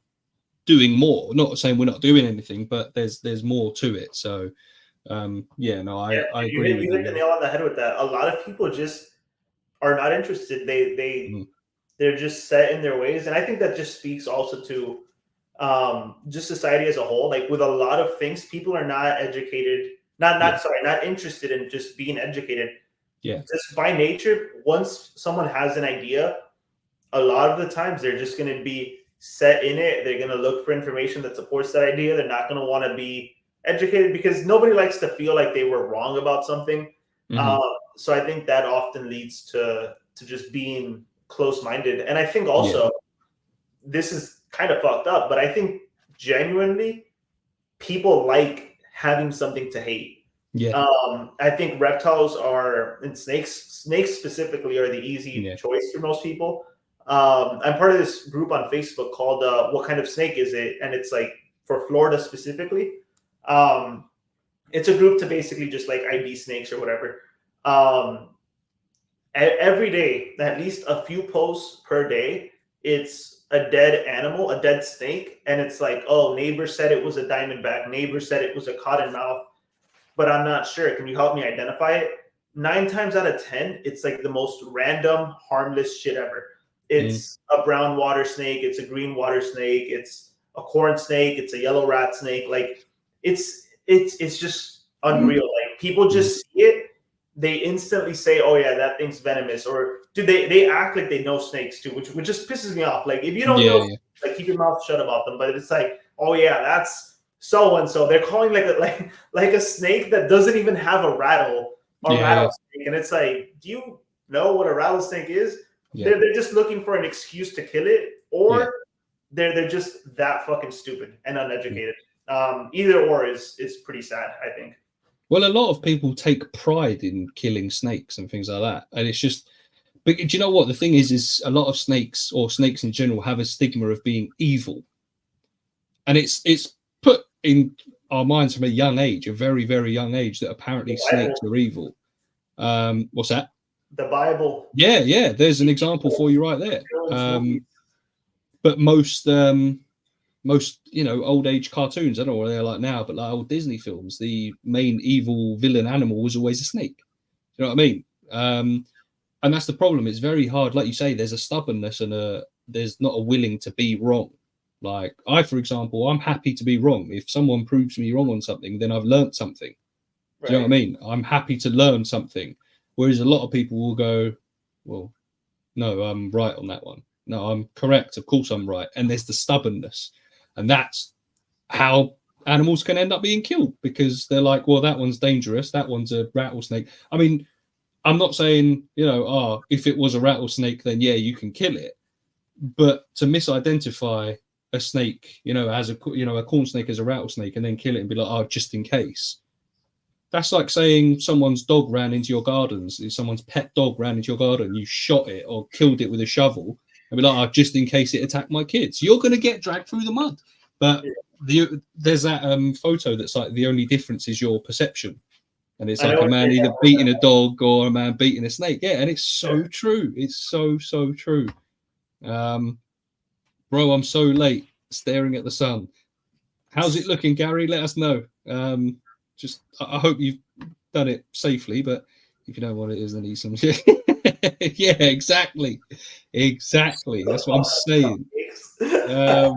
doing more. Not saying we're not doing anything, but there's more to it. So I agree with you. You hit the nail on the head with that. A lot of people just are not interested. They're just set in their ways. And I think that just speaks also to just society as a whole. Like, with a lot of things, people are not educated, not interested in just being educated. Yeah. Just by nature, once someone has an idea, a lot of the times they're just going to be set in it. They're going to look for information that supports that idea. They're not going to want to be educated because nobody likes to feel like they were wrong about something. So I think that often leads to just being close-minded. And I think also this is kind of fucked up, but I think genuinely people like having something to hate. Yeah. I think reptiles are, and snakes specifically are the easy choice for most people. I'm part of this group on Facebook called "What Kind of Snake Is It?" and it's like for Florida specifically. It's a group to basically just like ID snakes or whatever. Every day, at least a few posts per day, it's a dead animal, a dead snake, and it's like, oh, neighbor said it was a diamondback, neighbor said it was a cottonmouth, but I'm not sure. Can you help me identify it? 9 times out of 10, it's like the most random, harmless shit ever. It's a brown water snake, it's a green water snake, it's a corn snake, it's a yellow rat snake. Like it's just unreal. Like people just see it, they instantly say, "Oh yeah, that thing's venomous," or they act like they know snakes too, which just pisses me off. Like if you don't know, like keep your mouth shut about them. But it's like, "Oh yeah, that's so and so." They're calling like a snake that doesn't even have a rattle or rattlesnake, and it's like, do you know what a rattlesnake is? They're just looking for an excuse to kill it, or they're just that fucking stupid and uneducated. Either or is pretty sad, I think. Well, a lot of people take pride in killing snakes and things like that, and it's just. But do you know what the thing is a lot of snakes or snakes in general have a stigma of being evil, and it's put in our minds from a young age, a very very young age, that apparently snakes are evil. What's that? The Bible. Yeah. There's an example for you right there. But most old age cartoons, I don't know what they're like now, but like old Disney films, the main evil villain animal was always a snake. You know what I mean? And that's the problem. It's very hard, like you say. There's a stubbornness and there's not a willing to be wrong. Like I, for example, I'm happy to be wrong. If someone proves me wrong on something, then I've learned something. Do you know what I mean? I'm happy to learn something. Whereas a lot of people will go, well, no, I'm right on that one. No, I'm correct. Of course I'm right. And there's the stubbornness. And that's how animals can end up being killed, because they're like, well, that one's dangerous. That one's a rattlesnake. I mean, I'm not saying, if it was a rattlesnake, then yeah, you can kill it. But to misidentify a snake, as a corn snake as a rattlesnake and then kill it and be like, oh, just in case. That's like saying someone's dog ran into your gardens, someone's pet dog ran into your garden, you shot it or killed it with a shovel and be like, oh, just in case it attacked my kids. You're going to get dragged through the mud. But there's that photo that's like the only difference is your perception. And it's like a man either beating a dog or a man beating a snake. Yeah, and it's so true. It's so true. Bro, I'm so late staring at the sun. How's it looking, Gary? Let us know. I hope you've done it safely, but if you don't know what it is, then eat some shit. Yeah, exactly. That's what I'm saying. That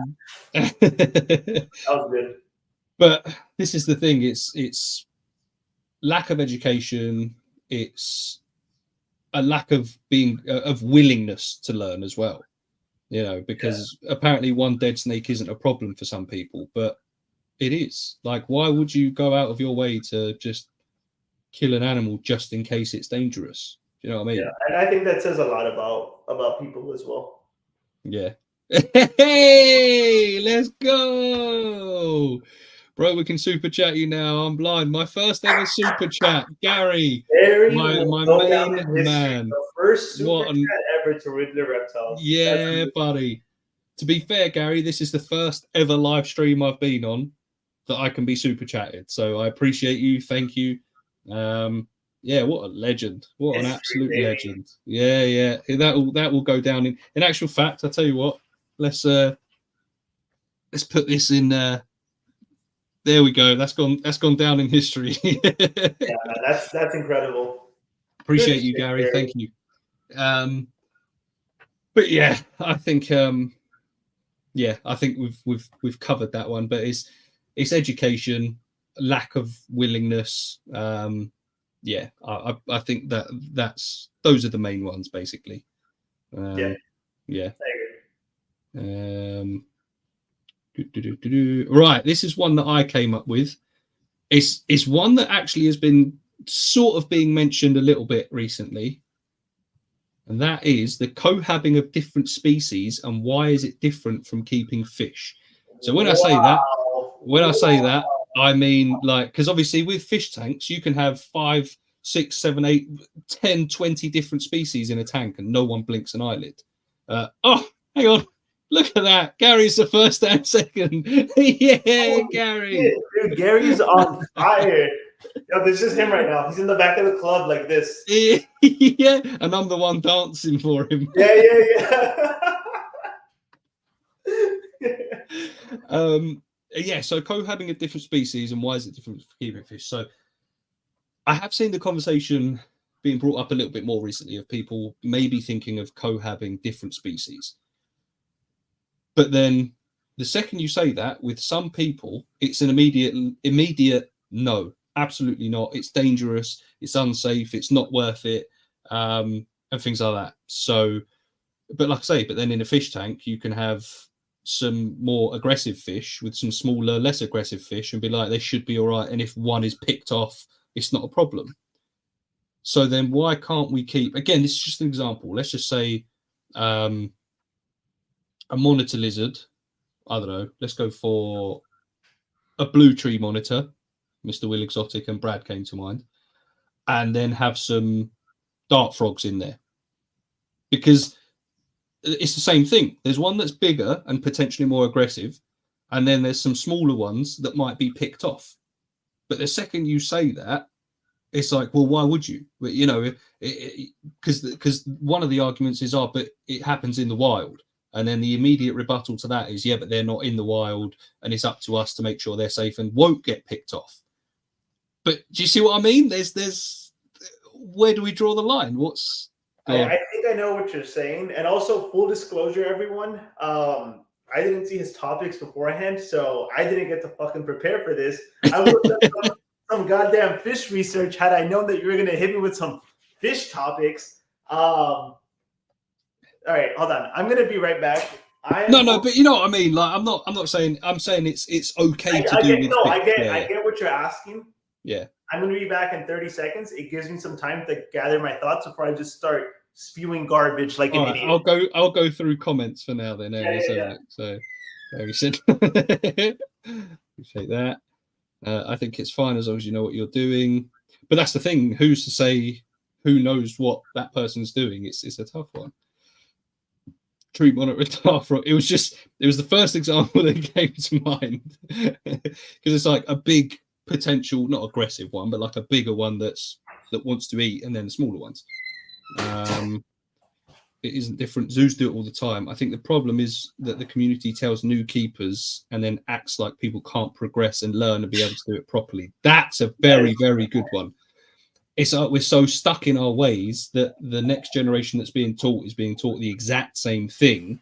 was good. But this is the thing. It's lack of education. It's a lack of willingness to learn as well. Because apparently one dead snake isn't a problem for some people, but it is. Like, why would you go out of your way to just kill an animal just in case it's dangerous? Do you know what I mean? Yeah, and I think that says a lot about people as well. Yeah. Hey, let's go. Bro, we can super chat you now. I'm blind. My first ever super chat, Gary. My main man. The first super chat ever to Ridley Reptiles. Yeah, buddy. To be fair, Gary, this is the first ever live stream I've been on that I can be super chatted. So I appreciate you. Thank you. Yeah, what a legend. What an absolute legend. Yeah. That will go down in actual fact. I'll tell you what. Let's put this in there we go. That's gone down in history. Yeah, that's incredible. Appreciate you, Gary. Thank you. But yeah, I think we've covered that one. But it's education, lack of willingness. Yeah, I think those are the main ones basically. Yeah. Right, this is one that I came up with. It's one that actually has been sort of being mentioned a little bit recently, and that is the cohabbing of different species and why is it different from keeping fish. So when I say that, I mean like, because obviously with fish tanks, you can have 5, 6, 7, 8, 10, 20 different species in a tank and no one blinks an eyelid. Oh, hang on. Look at that. Gary's the first and second. Yeah, Gary. Dude, Gary's on fire. Yo, this is him right now. He's in the back of the club like this. Yeah, and I'm the one dancing for him. Yeah. Yeah, so cohabiting a different species, and why is it different for keeping fish? So I have seen the conversation being brought up a little bit more recently of people maybe thinking of cohabiting different species. But then the second you say that, with some people, it's an immediate no, absolutely not. It's dangerous, it's unsafe, it's not worth it, and things like that. So, but like I say, but then in a fish tank, you can have some more aggressive fish with some smaller, less aggressive fish and be like, they should be all right. And if one is picked off, it's not a problem. So then why can't we keep, again, this is just an example. Let's just say a monitor lizard, I don't know, let's go for a blue tree monitor, Mr. Will Exotic and Brad came to mind, and then have some dart frogs in there. Because it's the same thing. There's one that's bigger and potentially more aggressive, and then there's some smaller ones that might be picked off. But the second you say that, it's like, well, why would you? But, you know, because one of the arguments is, but it happens in the wild. And then the immediate rebuttal to that is, yeah, but they're not in the wild, and it's up to us to make sure they're safe and won't get picked off. But do you see what I mean? There's where do we draw the line? I think I know what you're saying. And also, full disclosure, everyone, I didn't see his topics beforehand, so I didn't get to fucking prepare for this. I would have done some goddamn fish research had I known that you were going to hit me with some fish topics. All right, hold on. I'm going to be right back. No, but you know what I mean. Like, I'm not saying. I'm saying it's okay to do. I get what you're asking. Yeah. I'm going to be back in 30 seconds. It gives me some time to gather my thoughts before I just start spewing garbage like an idiot. I'll go through comments for now then. So very simple. Appreciate that. I think it's fine as long as you know what you're doing. But that's the thing. Who's to say who knows what that person's doing? It's a tough one. Tree monitor dart frog. It was the first example that came to mind. Because it's like a big potential, not aggressive one, but like a bigger one that wants to eat, and then the smaller ones. It isn't different. Zoos do it all the time. I think the problem is that the community tells new keepers and then acts like people can't progress and learn and be able to do it properly. That's a very, very good one. It's like we're so stuck in our ways that the next generation that's being taught is being taught the exact same thing,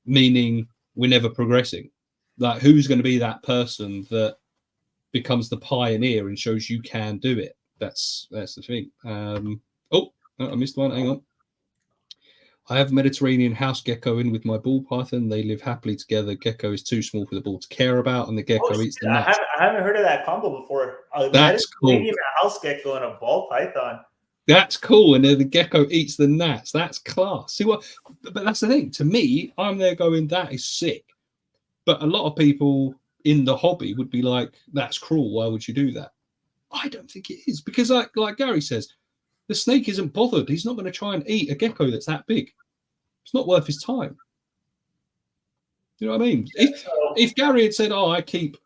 meaning we're never progressing. Like, who's going to be that person that becomes the pioneer and shows you can do it? That's the thing. I missed one. Hang on. I have Mediterranean house gecko in with my ball python. They live happily together. Gecko is too small for the ball to care about, and the gecko eats the nuts. I haven't heard of that combo before. That's cool. A house gecko and a ball python. That's cool, and the gecko eats the gnats. That's class. See what? But that's the thing. To me, I'm there going, that is sick. But a lot of people in the hobby would be like, that's cruel. Why would you do that? I don't think it is, because like Gary says, the snake isn't bothered. He's not going to try and eat a gecko that's that big. It's not worth his time. You know what I mean? If Gary had said, I keep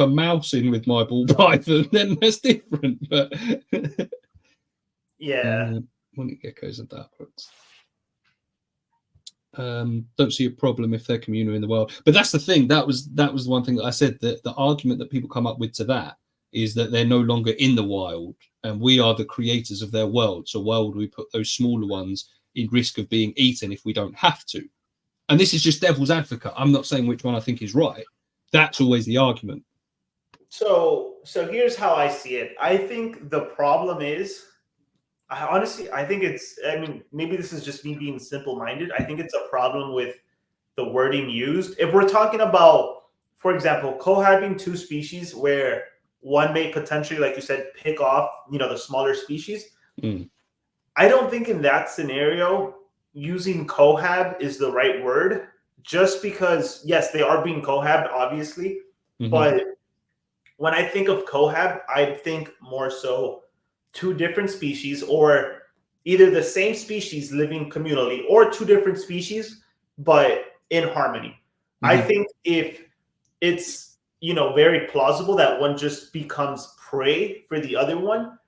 a mouse in with my ball python, then that's different. But yeah, morning geckos and dark roots. Don't see a problem if they're communal in the wild. But that's the thing. That was the one thing that I said, that the argument that people come up with to that is that they're no longer in the wild and we are the creators of their world. So why would we put those smaller ones in risk of being eaten if we don't have to? And this is just devil's advocate. I'm not saying which one I think is right. That's always the argument. So here's how I see it. I think the problem is, I think it's, maybe this is just me being simple-minded. I think it's a problem with the wording used. If we're talking about, for example, cohabiting two species where one may potentially, like you said, pick off, the smaller species. I don't think in that scenario, using cohab is the right word, just because, yes, they are being cohabbed, obviously, but when I think of cohab, I think more so two different species, or either the same species living communally, or two different species but in harmony. I think if it's, you know, very plausible that one just becomes prey for the other one,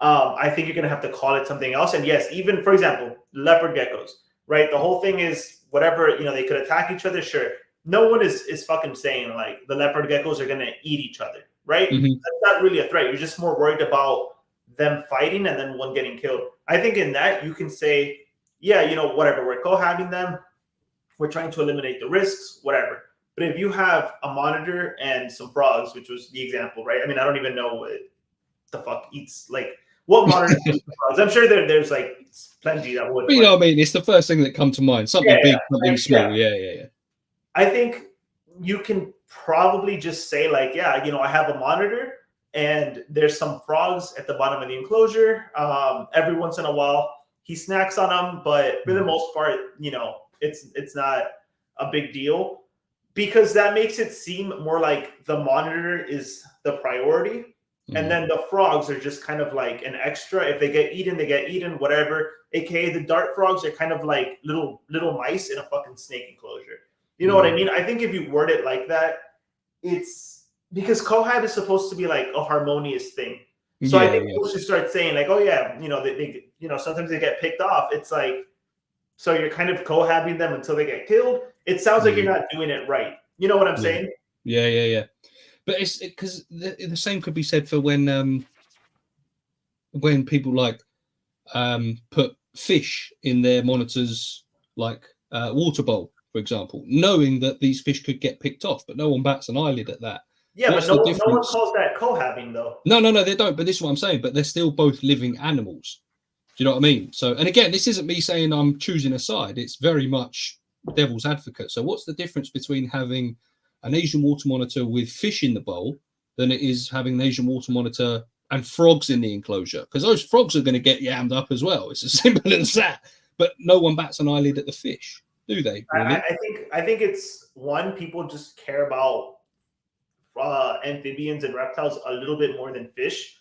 I think you're going to have to call it something else. And yes, even, for example, leopard geckos, right? The whole thing is whatever, you know, they could attack each other, sure. No one is fucking saying like the leopard geckos are going to eat each other, right? That's not really a threat. You're just more worried about them fighting and then one getting killed. I think in that you can say, yeah, you know, whatever, we're cohabbing them. We're trying to eliminate the risks, whatever. But if you have a monitor and some frogs, which was the example, right? I mean, I don't even know what the fuck eats, like, what monitor eats frogs. I'm sure there's like plenty that would. But you know what I mean? It's the first thing that comes to mind. Something big, something small. Yeah. I think you can probably just say like, yeah, you know, I have a monitor and there's some frogs at the bottom of the enclosure. Every once in a while, he snacks on them, but for the most part, you know, it's not a big deal, because that makes it seem more like the monitor is the priority. And then the frogs are just kind of like an extra. If they get eaten, they get eaten, whatever. AKA the dart frogs are kind of like little mice in a fucking snake enclosure. You know what I mean? I think if you word it like that, it's because cohab is supposed to be like a harmonious thing. So I think people should start saying like, oh yeah, you know, they you know, sometimes they get picked off. It's like, so you're kind of cohabbing them until they get killed. It sounds like you're not doing it right. You know what I'm saying? Yeah. But it's because the same could be said for when people like put fish in their monitors, like water bowl, for example, knowing that these fish could get picked off, but no one bats an eyelid at that. Yeah, but no one calls that cohabbing though. No, they don't. But this is what I'm saying. But they're still both living animals. Do you know what I mean? So, and again, this isn't me saying I'm choosing a side. It's very much devil's advocate. So what's the difference between having an Asian water monitor with fish in the bowl than it is having an Asian water monitor and frogs in the enclosure? Because those frogs are going to get yammed up as well. It's as simple as that. But no one bats an eyelid at the fish, do they? Really? I think it's one, people just care about amphibians and reptiles a little bit more than fish.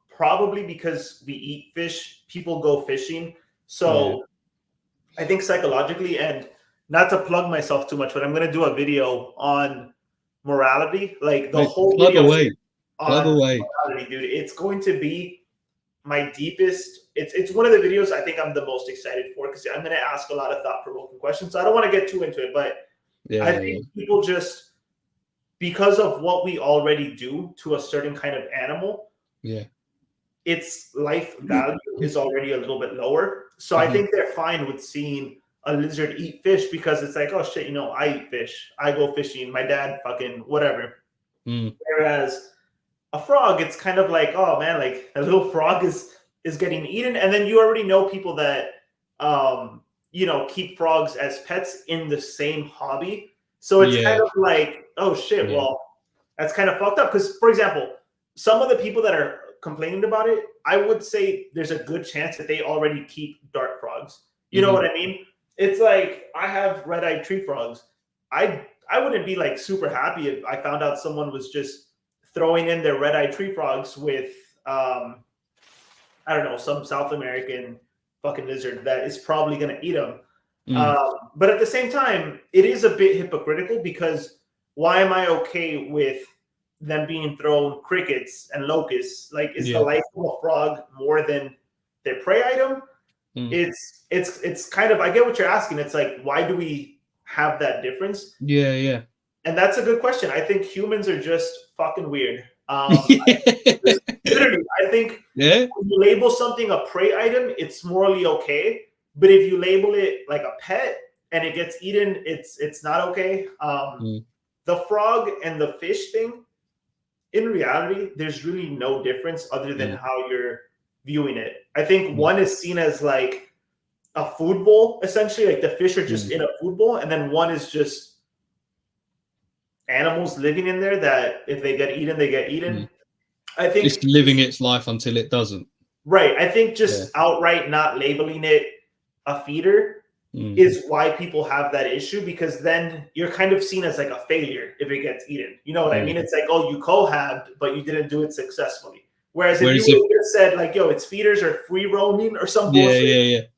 Probably because we eat fish, people go fishing. So I think psychologically, and not to plug myself too much, but I'm going to do a video on morality, like the whole video on morality, dude. It's going to be my deepest. It's one of the videos I think I'm the most excited for, because I'm going to ask a lot of thought-provoking questions. So I don't want to get too into it, but I think people just, because of what we already do to a certain kind of animal, its life value is already a little bit lower. So I think they're fine with seeing a lizard eat fish, because it's like, oh shit, you know, I eat fish, I go fishing, my dad fucking whatever. Whereas a frog, it's kind of like, oh man, like a little frog is getting eaten. And then you already know people that you know, keep frogs as pets in the same hobby. So it's kind of like, oh shit, well, that's kind of fucked up. Because, for example, some of the people that are complaining about it, I would say there's a good chance that they already keep dart frogs. You know what I mean? It's like, I have red-eyed tree frogs. I wouldn't be like super happy if I found out someone was just throwing in their red-eyed tree frogs with, I don't know, some South American fucking lizard that is probably going to eat them. But at the same time, it is a bit hypocritical, because why am I okay with them being thrown crickets and locusts? Like, is the life of a frog more than their prey item? It's kind of, I get what you're asking. It's like, why do we have that difference? Yeah. And that's a good question. I think humans are just fucking weird. Literally, I think when you label something a prey item, it's morally okay. But if you label it like a pet and it gets eaten, it's not okay. The frog and the fish thing, in reality, there's really no difference other than how you're viewing it. I think one is seen as like a food bowl, essentially, like the fish are just in a food bowl, and then one is just animals living in there that if they get eaten, they get eaten. I think it's living its life until it doesn't. Right. I think just outright not labeling it a feeder is why people have that issue, because then you're kind of seen as like a failure if it gets eaten. You know what I mean? It's like, oh, you cohabbed, but you didn't do it successfully. Whereas if you would have said like, yo, its feeders are free roaming or some bullshit,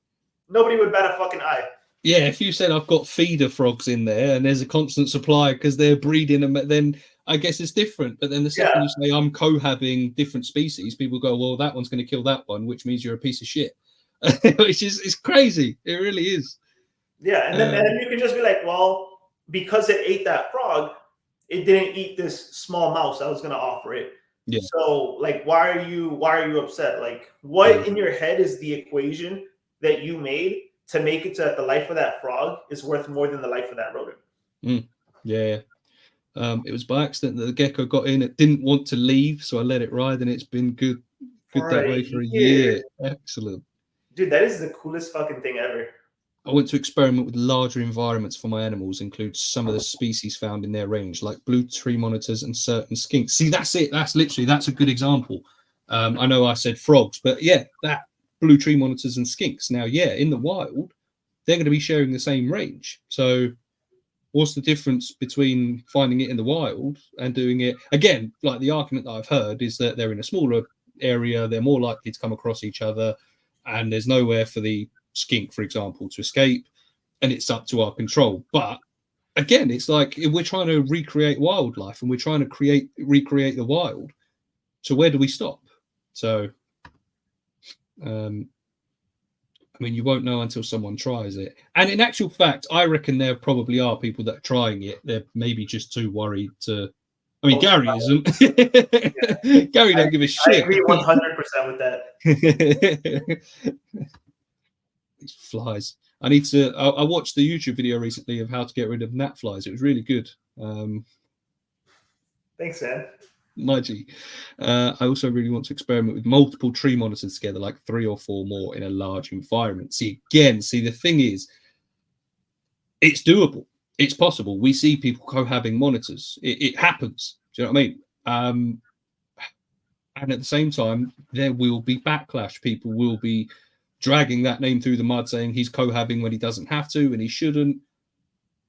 nobody would bat a fucking eye. Yeah, if you said I've got feeder frogs in there and there's a constant supply because they're breeding them, then I guess it's different. But then the second you say I'm cohabbing different species, people go, well, that one's going to kill that one, which means you're a piece of shit. Which is it's crazy. It really is. Yeah, and then you can just be like, well, because it ate that frog, it didn't eat this small mouse that was going to offer it. Yeah. So, like, why are you upset? Like, what in your head is the equation that you made to make it so that the life of that frog is worth more than the life of that rodent? Yeah. It was by accident that the gecko got in. It didn't want to leave, so I let it ride, and it's been good that way for a year. Excellent. Dude, that is the coolest fucking thing ever. I went to experiment with larger environments for my animals, include some of the species found in their range, like blue tree monitors and certain skinks. See, that's it. That's a good example. I know I said frogs, but yeah, that blue tree monitors and skinks. Now, in the wild, they're going to be sharing the same range. So what's the difference between finding it in the wild and doing it? Again, like the argument that I've heard is that they're in a smaller area, they're more likely to come across each other, and there's nowhere for the skink, for example, to escape, and it's up to our control. But again, it's like we're trying to recreate wildlife and we're trying to recreate the wild. So where do we stop? So I mean, you won't know until someone tries it. And in actual fact, I reckon there probably are people that are trying it. They're maybe just too worried to. I mean, Gary isn't. Gary don't give a shit. I agree 100% with that. These flies. I watched the YouTube video recently of how to get rid of gnat flies. It was really good. Thanks, man. Nigel. I also really want to experiment with multiple tree monitors together, like 3 or 4 more in a large environment. See, the thing is, it's doable. It's possible. We see people cohabbing monitors. It happens. Do you know what I mean? And at the same time, there will be backlash. People will be dragging that name through the mud, saying he's cohabbing when he doesn't have to and he shouldn't.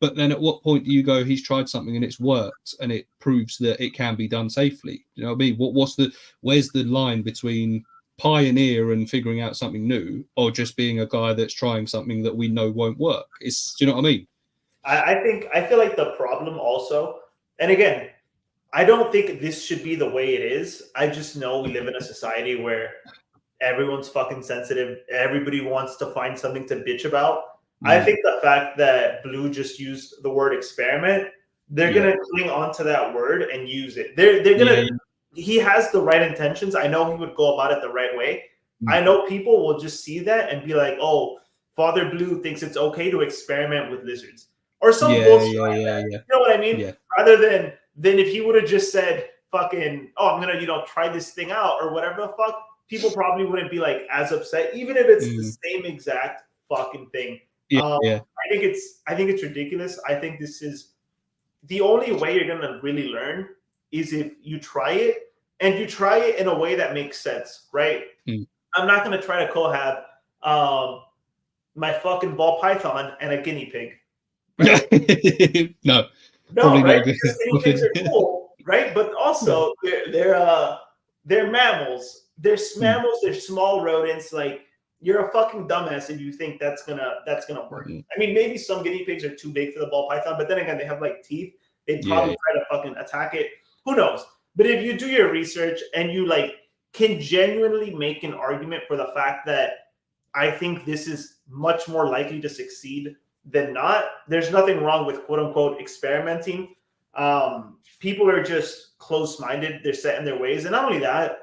But then at what point do you go, he's tried something and it's worked and it proves that it can be done safely? You know what I mean? Where's the line between pioneer and figuring out something new, or just being a guy that's trying something that we know won't work? Do you know what I mean? I feel like the problem also, and again, I don't think this should be the way it is. I just know we live in a society where everyone's fucking sensitive. Everybody wants to find something to bitch about. I think the fact that Blue just used the word experiment, they're going to cling onto that word and use it. They're going to, he has the right intentions. I know he would go about it the right way. I know people will just see that and be like, oh, Father Blue thinks it's okay to experiment with lizards or some bullshit like that. You know what I mean? Yeah. Rather than if he would have just said fucking, oh, I'm going to, try this thing out or whatever the fuck, people probably wouldn't be like as upset, even if it's the same exact fucking thing. I think it's ridiculous. I think this is the only way you're gonna really learn is if you try it, and you try it in a way that makes sense, right? I'm not gonna try to cohab my fucking ball python and a guinea pig. Right? No, right? Because guinea pigs are cool, right? But also they're mammals. They're mammals. They're small rodents. Like, you're a fucking dumbass if you think that's gonna work. I mean, maybe some guinea pigs are too big for the ball python, but then again, they have like teeth. They'd probably try to fucking attack it. Who knows? But if you do your research and you like can genuinely make an argument for the fact that I think this is much more likely to succeed than not, there's nothing wrong with quote unquote experimenting. People are just close-minded. They're set in their ways. And not only that,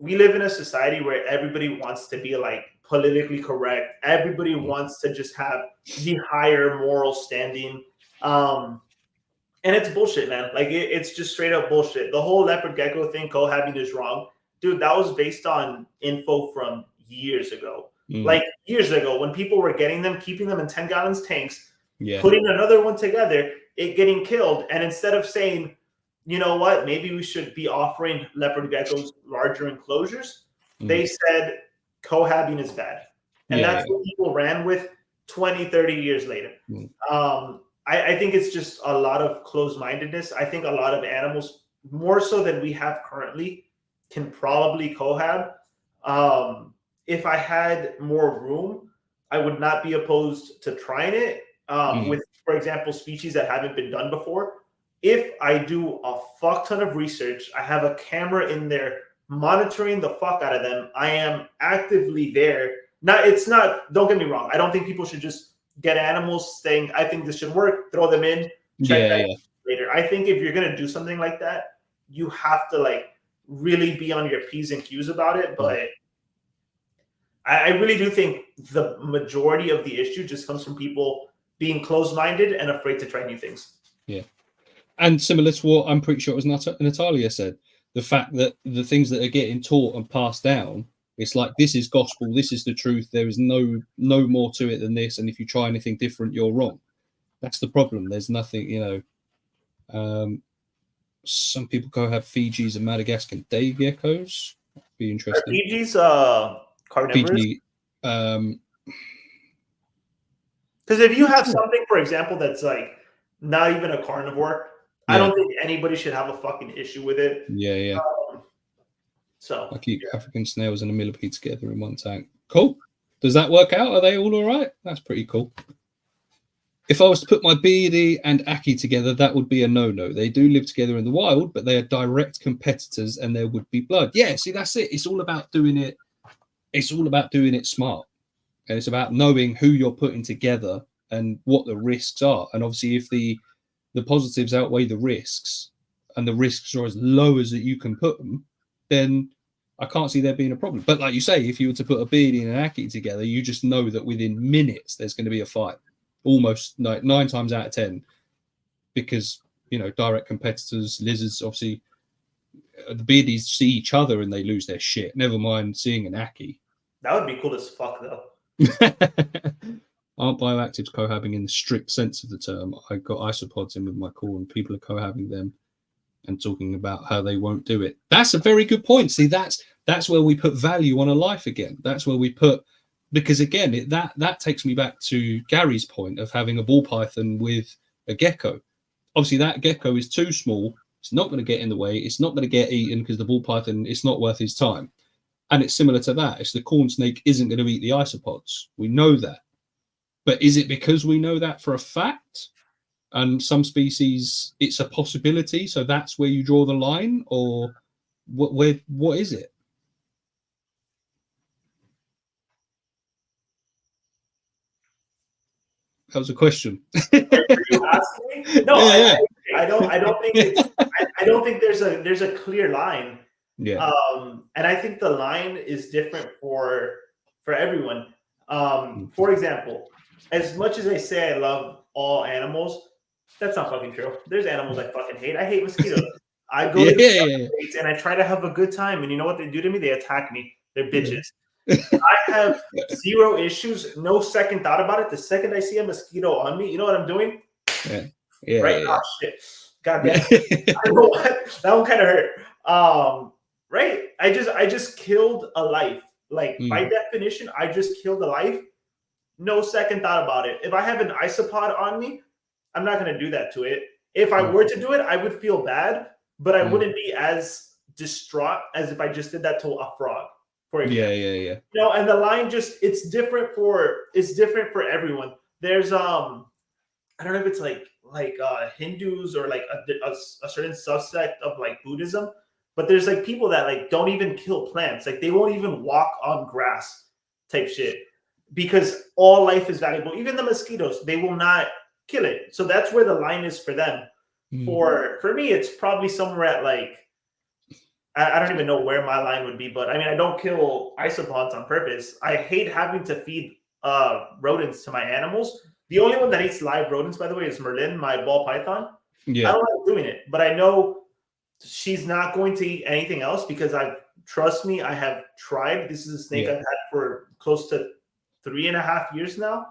we live in a society where everybody wants to be like politically correct. Everybody wants to just have the higher moral standing. And it's bullshit, man. Like it's just straight up bullshit. The whole leopard gecko thing, cohabbing is wrong. Dude, that was based on info from years ago. Like years ago when people were getting them, keeping them in 10 gallons tanks, putting another one together, it getting killed. And instead of saying, you know what, maybe we should be offering leopard geckos larger enclosures, they said cohabbing is bad. And that's what people ran with 20, 30 years later. I think it's just a lot of closed-mindedness. I think a lot of animals, more so than we have currently, can probably cohab. If I had more room, I would not be opposed to trying it with, for example, species that haven't been done before. If I do a fuck ton of research, I have a camera in there monitoring the fuck out of them. I am actively there. Don't get me wrong. I don't think people should just get animals saying, I think this should work, throw them in, check that later. I think if you're going to do something like that, you have to like really be on your P's and Q's about it. But I really do think the majority of the issue just comes from people being closed-minded and afraid to try new things. Yeah. And similar to what I'm pretty sure it was Natalia said, the fact that the things that are getting taught and passed down, it's like, this is gospel, this is the truth. There is no more to it than this. And if you try anything different, you're wrong. That's the problem. There's nothing, you know. Some people go have Fijis and Madagascar day geckos. Be interesting. Fijis carnivorous? Fiji, because if you have something, for example, that's like not even a carnivore, I don't think anybody should have a fucking issue with it. Yeah. So I keep African snails and a millipede together in one tank. Cool. Does that work out? Are they all right? That's pretty cool. If I was to put my beardie and Aki together, that would be a no-no. They do live together in the wild, but they are direct competitors and there would be blood. Yeah, see, that's it. It's all about doing it. It's all about doing it smart. And it's about knowing who you're putting together and what the risks are. And obviously, if the positives outweigh the risks and the risks are as low as that you can put them, then I can't see there being a problem. But like you say, if you were to put a beardie and an Aki together, you just know that within minutes there's going to be a fight. Almost like 9 times out of 10, because, you know, direct competitors, lizards, obviously, the beardies see each other and they lose their shit. Never mind seeing an Aki. That would be cool as fuck, though. Aren't bioactives cohabbing in the strict sense of the term? I got isopods in with my core and people are cohabbing them and talking about how they won't do it. That's a very good point. See, that's where we put value on a life again. That's where we put, because again, that takes me back to Gary's point of having a ball python with a gecko. Obviously, that gecko is too small. It's not going to get in the way. It's not going to get eaten because the ball python, it's not worth his time. And it's similar to that. It's the corn snake isn't going to eat the isopods. We know that. But is it because we know that for a fact? And some species, it's a possibility. So that's where you draw the line, or what is it? That was a question. Are you asking me? No, yeah. I don't think it's. I don't think there's a clear line. Yeah. And I think the line is different for everyone. For example, as much as I say I love all animals, that's not fucking true. There's animals I fucking hate. I hate mosquitoes. I go to the states and I try to have a good time, and you know what they do to me? They attack me. They're bitches. I have zero issues, no second thought about it. The second I see a mosquito on me, you know what I'm doing? Oh shit. God damn. I know what? That one kind of hurt. Right? I just killed a life. Like by definition, I just killed a life. No second thought about it. If I have an isopod on me, I'm not going to do that to it. If I were to do it, I would feel bad, but I wouldn't be as distraught as if I just did that to a frog. For example. Yeah. You know, and the line it's different for everyone. There's I don't know if it's like Hindus or like a certain subsect of like Buddhism, but there's like people that like don't even kill plants. Like they won't even walk on grass type shit because all life is valuable. Even the mosquitoes, they will not kill it. So that's where the line is for them. For me, it's probably somewhere at like, I don't even know where my line would be, but I mean, I don't kill isopods on purpose. I hate having to feed rodents to my animals. The only one that eats live rodents, by the way, is Merlin, my ball python. Yeah. I don't like doing it, but I know she's not going to eat anything else because trust me, I have tried. This is a snake I've had for close to 3.5 years now.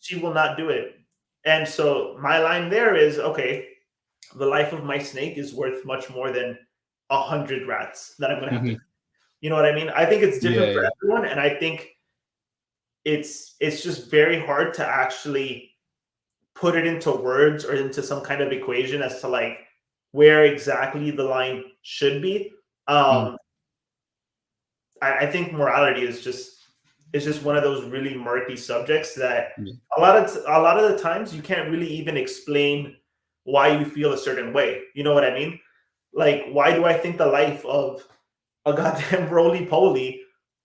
She will not do it. And so my line there is, okay, the life of my snake is worth much more than 100 rats that I'm going to have to, you know what I mean? I think it's different for everyone. And I think it's just very hard to actually put it into words or into some kind of equation as to like where exactly the line should be. I think morality is just one of those really murky subjects that a lot of the times you can't really even explain why you feel a certain way. You know what I mean? Like, why do I think the life of a goddamn roly-poly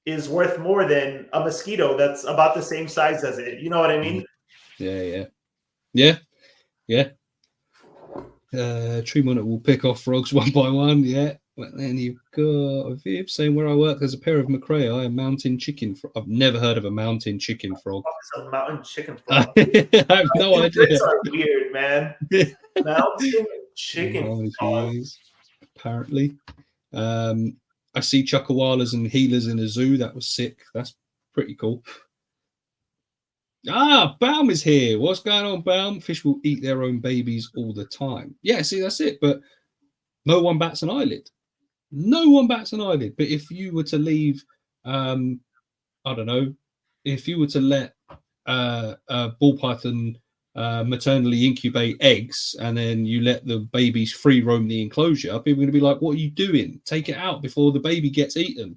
is worth more than a mosquito that's about the same size as it? You know what I mean? Yeah. Tree monitor will pick off frogs one by one. Yeah. But then you've got a Viv saying, where I work, there's a pair of McRae, a mountain chicken frog. I've never heard of a mountain chicken frog. What's a mountain chicken frog? I have no idea. These are weird, man. Mountain chicken frog. Apparently. I see chuckawalas and healers in a zoo. That was sick. That's pretty cool. Baum is here. What's going on, Baum? Fish will eat their own babies all the time. Yeah, see, that's it. But no one bats an eyelid. No one bats an eyelid. But if you were to leave, I don't know, if you were to let a ball python maternally incubate eggs and then you let the babies free roam the enclosure, people are going to be like, what are you doing? Take it out before the baby gets eaten.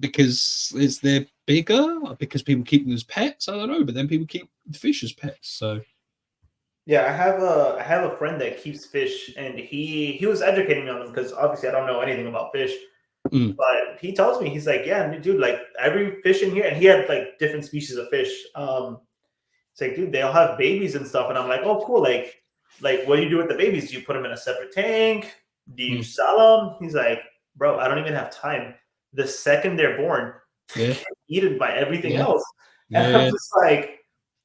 Because they're bigger? Because people keep them as pets? I don't know. But then people keep fish as pets. So yeah, I have a friend that keeps fish, and he was educating me on them because obviously I don't know anything about fish. But he tells me, he's like, yeah, dude, like every fish in here, and he had like different species of fish. It's like, dude, they all have babies and stuff, and I'm like, oh, cool. Like what do you do with the babies? Do you put them in a separate tank? Do you sell them? He's like, bro, I don't even have time. The second they're born, they're eaten by everything else. And I'm just like,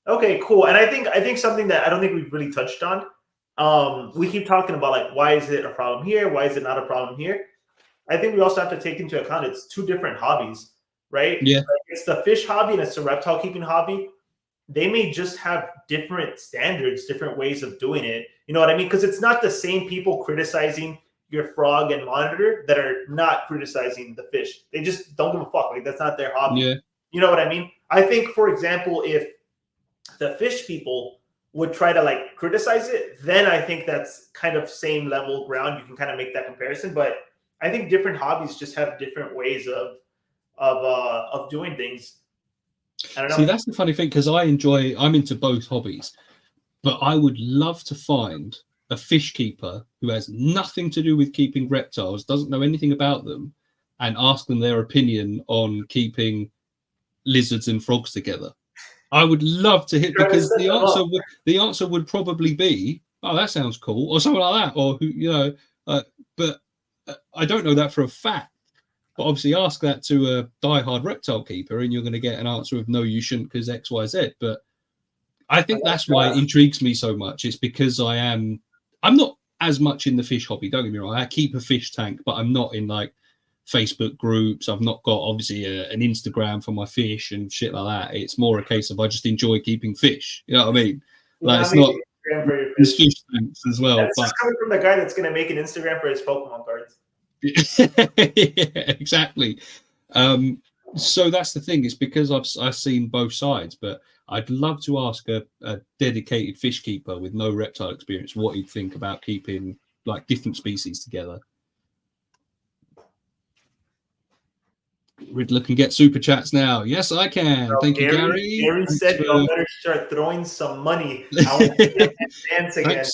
okay, cool. And I think something that I don't think we've really touched on. We keep talking about like, why is it a problem here? Why is it not a problem here? I think we also have to take into account it's two different hobbies, right? Yeah. Like, it's the fish hobby and it's the reptile keeping hobby. They may just have different standards, different ways of doing it. You know what I mean? Because it's not the same people criticizing your frog and monitor that are not criticizing the fish. They just don't give a fuck. Like, that's not their hobby. Yeah. You know what I mean? I think, for example, if the fish people would try to like criticize it, then I think that's kind of same level ground. You can kind of make that comparison. But I think different hobbies just have different ways of doing things. I don't know. See, that's the funny thing, because I'm into both hobbies, but I would love to find a fish keeper who has nothing to do with keeping reptiles, doesn't know anything about them, and ask them their opinion on keeping lizards and frogs together. I would love to hit, because the answer would probably be, oh, that sounds cool, or something like that, or who, but I don't know that for a fact. But obviously ask that to a diehard reptile keeper and you're going to get an answer of no, you shouldn't because X, Y, Z. But I think that's why it intrigues me so much. It's because I'm not as much in the fish hobby. Don't get me wrong. I keep a fish tank, but I'm not in like Facebook groups. I've not got obviously an Instagram for my fish and shit like that. It's more a case of I just enjoy keeping fish. You know what I mean? Like it's not fish tanks as well. That's just coming from the guy that's going to make an Instagram for his Pokemon cards. Yeah, exactly. So that's the thing. It's because I've seen both sides, but I'd love to ask a dedicated fish keeper with no reptile experience what he'd think about keeping like different species together. Riddler can get super chats now. Yes, I can. Bro, thank you, Gary. Gary said y'all better start throwing some money. I want to get that dance again.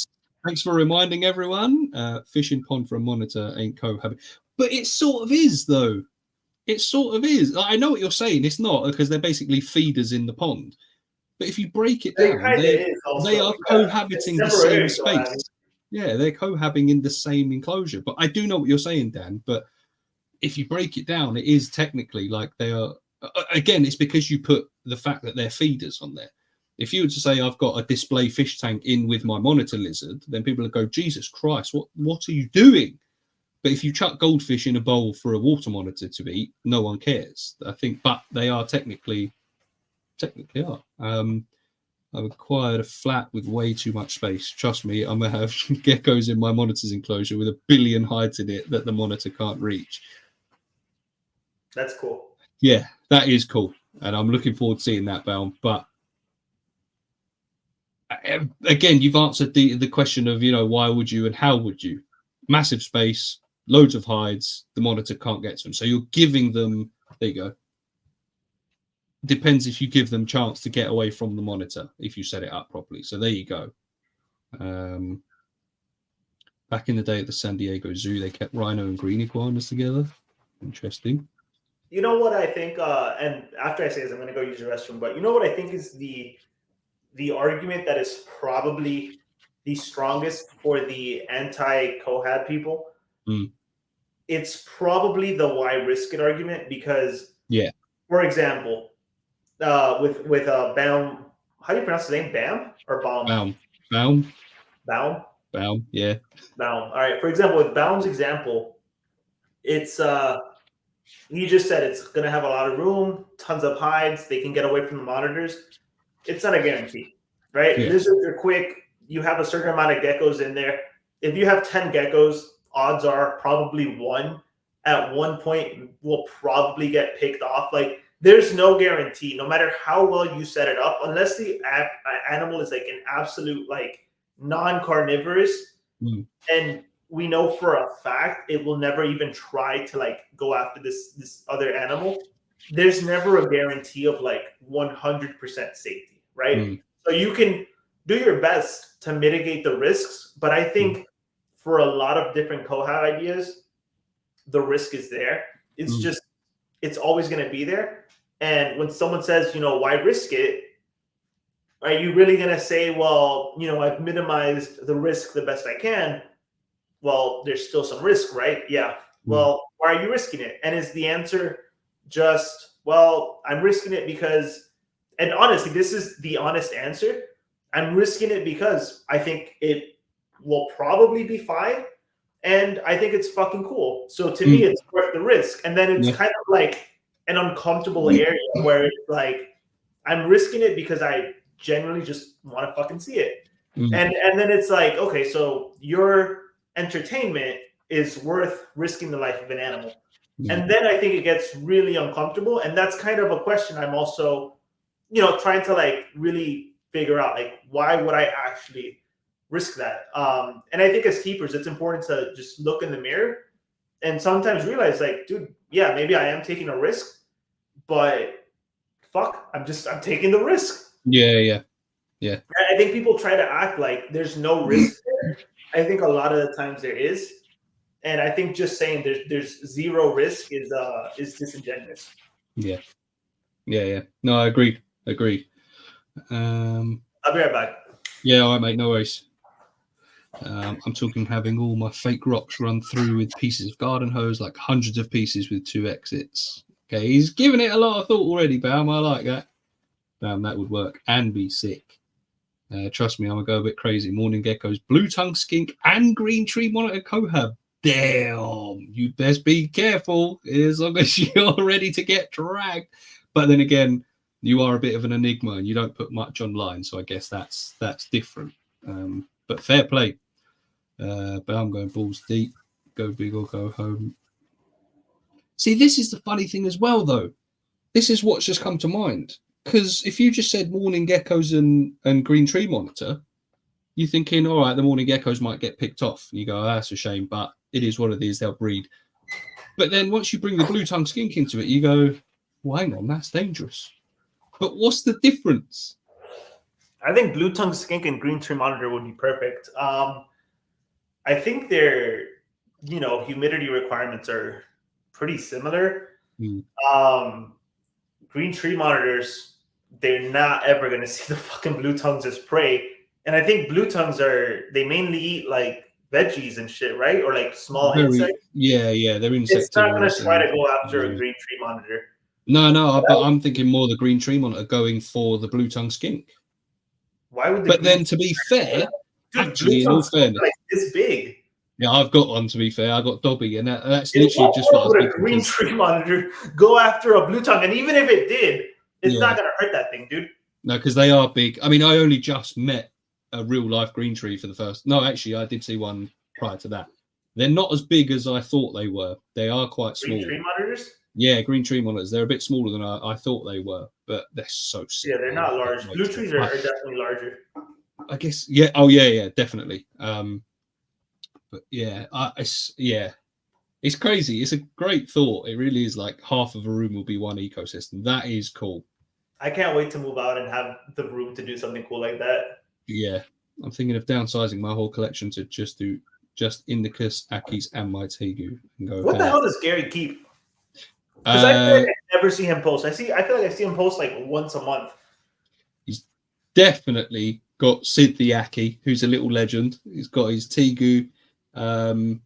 Thanks for reminding everyone. Fishing pond for a monitor ain't cohabiting. But it sort of is, though. It sort of is. I know what you're saying. It's not, because they're basically feeders in the pond. But if you break it down, they are cohabiting the same space. Yeah, they're cohabiting in the same enclosure. But I do know what you're saying, Dan. But if you break it down, it is technically like they are. Again, it's because you put the fact that they're feeders on there. If you were to say I've got a display fish tank in with my monitor lizard, then people would go, Jesus Christ, what are you doing? But if you chuck goldfish in a bowl for a water monitor to eat, no one cares. I think, but they are technically are. I've acquired a flat with way too much space. Trust me, I'm gonna have geckos in my monitor's enclosure with 1 billion hides in it that the monitor can't reach. That's cool. Yeah, that is cool. and I'm looking forward to seeing that bound. But again, you've answered the question of, you know, why would you and how would you? Massive space, loads of hides, the monitor can't get to them. So you're giving them, there you go. Depends if you give them chance to get away from the monitor, if you set it up properly. So there you go. Back in the day at the San Diego Zoo, they kept rhino and green iguanas together. Interesting. You know what I think, and after I say this, I'm going to go use the restroom, but you know what I think is the argument that is probably the strongest for the anti-cohab people? It's probably the why risk it argument, because, for example, with Baum, how do you pronounce his name? Bam or Baum? Baum. Yeah. Baum. All right. For example, with Baum's example, it's he just said it's going to have a lot of room, tons of hides. They can get away from the monitors. It's not a guarantee, right? Yeah. Lizards are quick. You have a certain amount of geckos in there. If you have 10 geckos, odds are probably one at one point will probably get picked off. Like, there's no guarantee, no matter how well you set it up, unless the animal is like an absolute like non-carnivorous, and we know for a fact it will never even try to like go after this other animal. There's never a guarantee of like 100% safety, right? So you can do your best to mitigate the risks, but I think for a lot of different cohab ideas, the risk is there. It's just, it's always going to be there. And when someone says, you know, why risk it? Are you really going to say, well, you know, I've minimized the risk the best I can? Well, there's still some risk, right? Yeah. Well, why are you risking it? And is the answer just, well, I'm risking it because, and honestly, this is the honest answer. I'm risking it because I think it will probably be fine. And I think it's fucking cool. So to me, it's worth the risk. And then it's kind of like an uncomfortable area where it's like, I'm risking it because I genuinely just want to fucking see it. And then it's like, okay, so your entertainment is worth risking the life of an animal. And then I think it gets really uncomfortable. And that's kind of a question I'm also, you know, trying to like really figure out, like, why would I actually risk that? And I think as keepers, it's important to just look in the mirror and sometimes realize, like, dude, yeah, maybe I am taking a risk, but fuck, I'm taking the risk. Yeah. I think people try to act like there's no risk there. I think a lot of the times there is. And I think just saying there's zero risk is disingenuous. Yeah. No, I agree. I'll be right back. Yeah, all right, mate. No worries. I'm talking having all my fake rocks run through with pieces of garden hose, like hundreds of pieces with 2 exits. Okay, he's given it a lot of thought already, Bam. I like that. Bam, that would work and be sick. Trust me, I'm going to go a bit crazy. Morning geckos, blue tongue skink, and green tree monitor cohab. Damn, you best be careful as long as you're ready to get dragged. But then again, you are a bit of an enigma and you don't put much online, so I guess that's different. But fair play. But I'm going balls deep. Go big or go home. See, this is the funny thing as well, though. This is what's just come to mind. Because if you just said morning geckos and green tree monitor, you're thinking, all right, the morning geckos might get picked off. You go, oh, that's a shame, but it is what it is. They'll breed. But then once you bring the blue tongue skink into it, you go, well, hang on, that's dangerous. But what's the difference? I think blue tongue skink and green tree monitor would be perfect. I think their, you know, humidity requirements are pretty similar. Green tree monitors, they're not ever going to see the fucking blue tongues as prey. And I think blue tongues they mainly eat like veggies and shit, right? Or like small insects. Yeah, they're insects. It's not going to try to go after a green tree monitor. No, but I'm thinking more the green tree monitor going for the blue tongue skink. Why would? But then, to be fair, dude, actually, in all fairness, like this big. Yeah, I've got one. To be fair, I got Dobby, and that's literally just what I was thinking. A green tree monitor go after a blue tongue, and even if it did, it's not going to hurt that thing, dude. No, because they are big. I mean, I only just met a real life green tree for the first. No, actually, I did see one prior to that. They're not as big as I thought they were. They are quite small. Green tree monitors? Yeah, green tree monitors. They're a bit smaller than I thought they were, but they're so sick. Yeah, they're not large. Blue trees are definitely larger. I guess. Yeah. Oh yeah, definitely. But yeah, it's crazy. It's a great thought. It really is. Like half of a room will be one ecosystem. That is cool. I can't wait to move out and have the room to do something cool like that. Yeah, I'm thinking of downsizing my whole collection to just do Indicus, Akis, and my Tegu. And go. What the hell does Gary keep? Because I feel like I never see him post. I feel like I see him post like once a month. He's definitely got Sid the Aki, who's a little legend. He's got his Tegu. I know.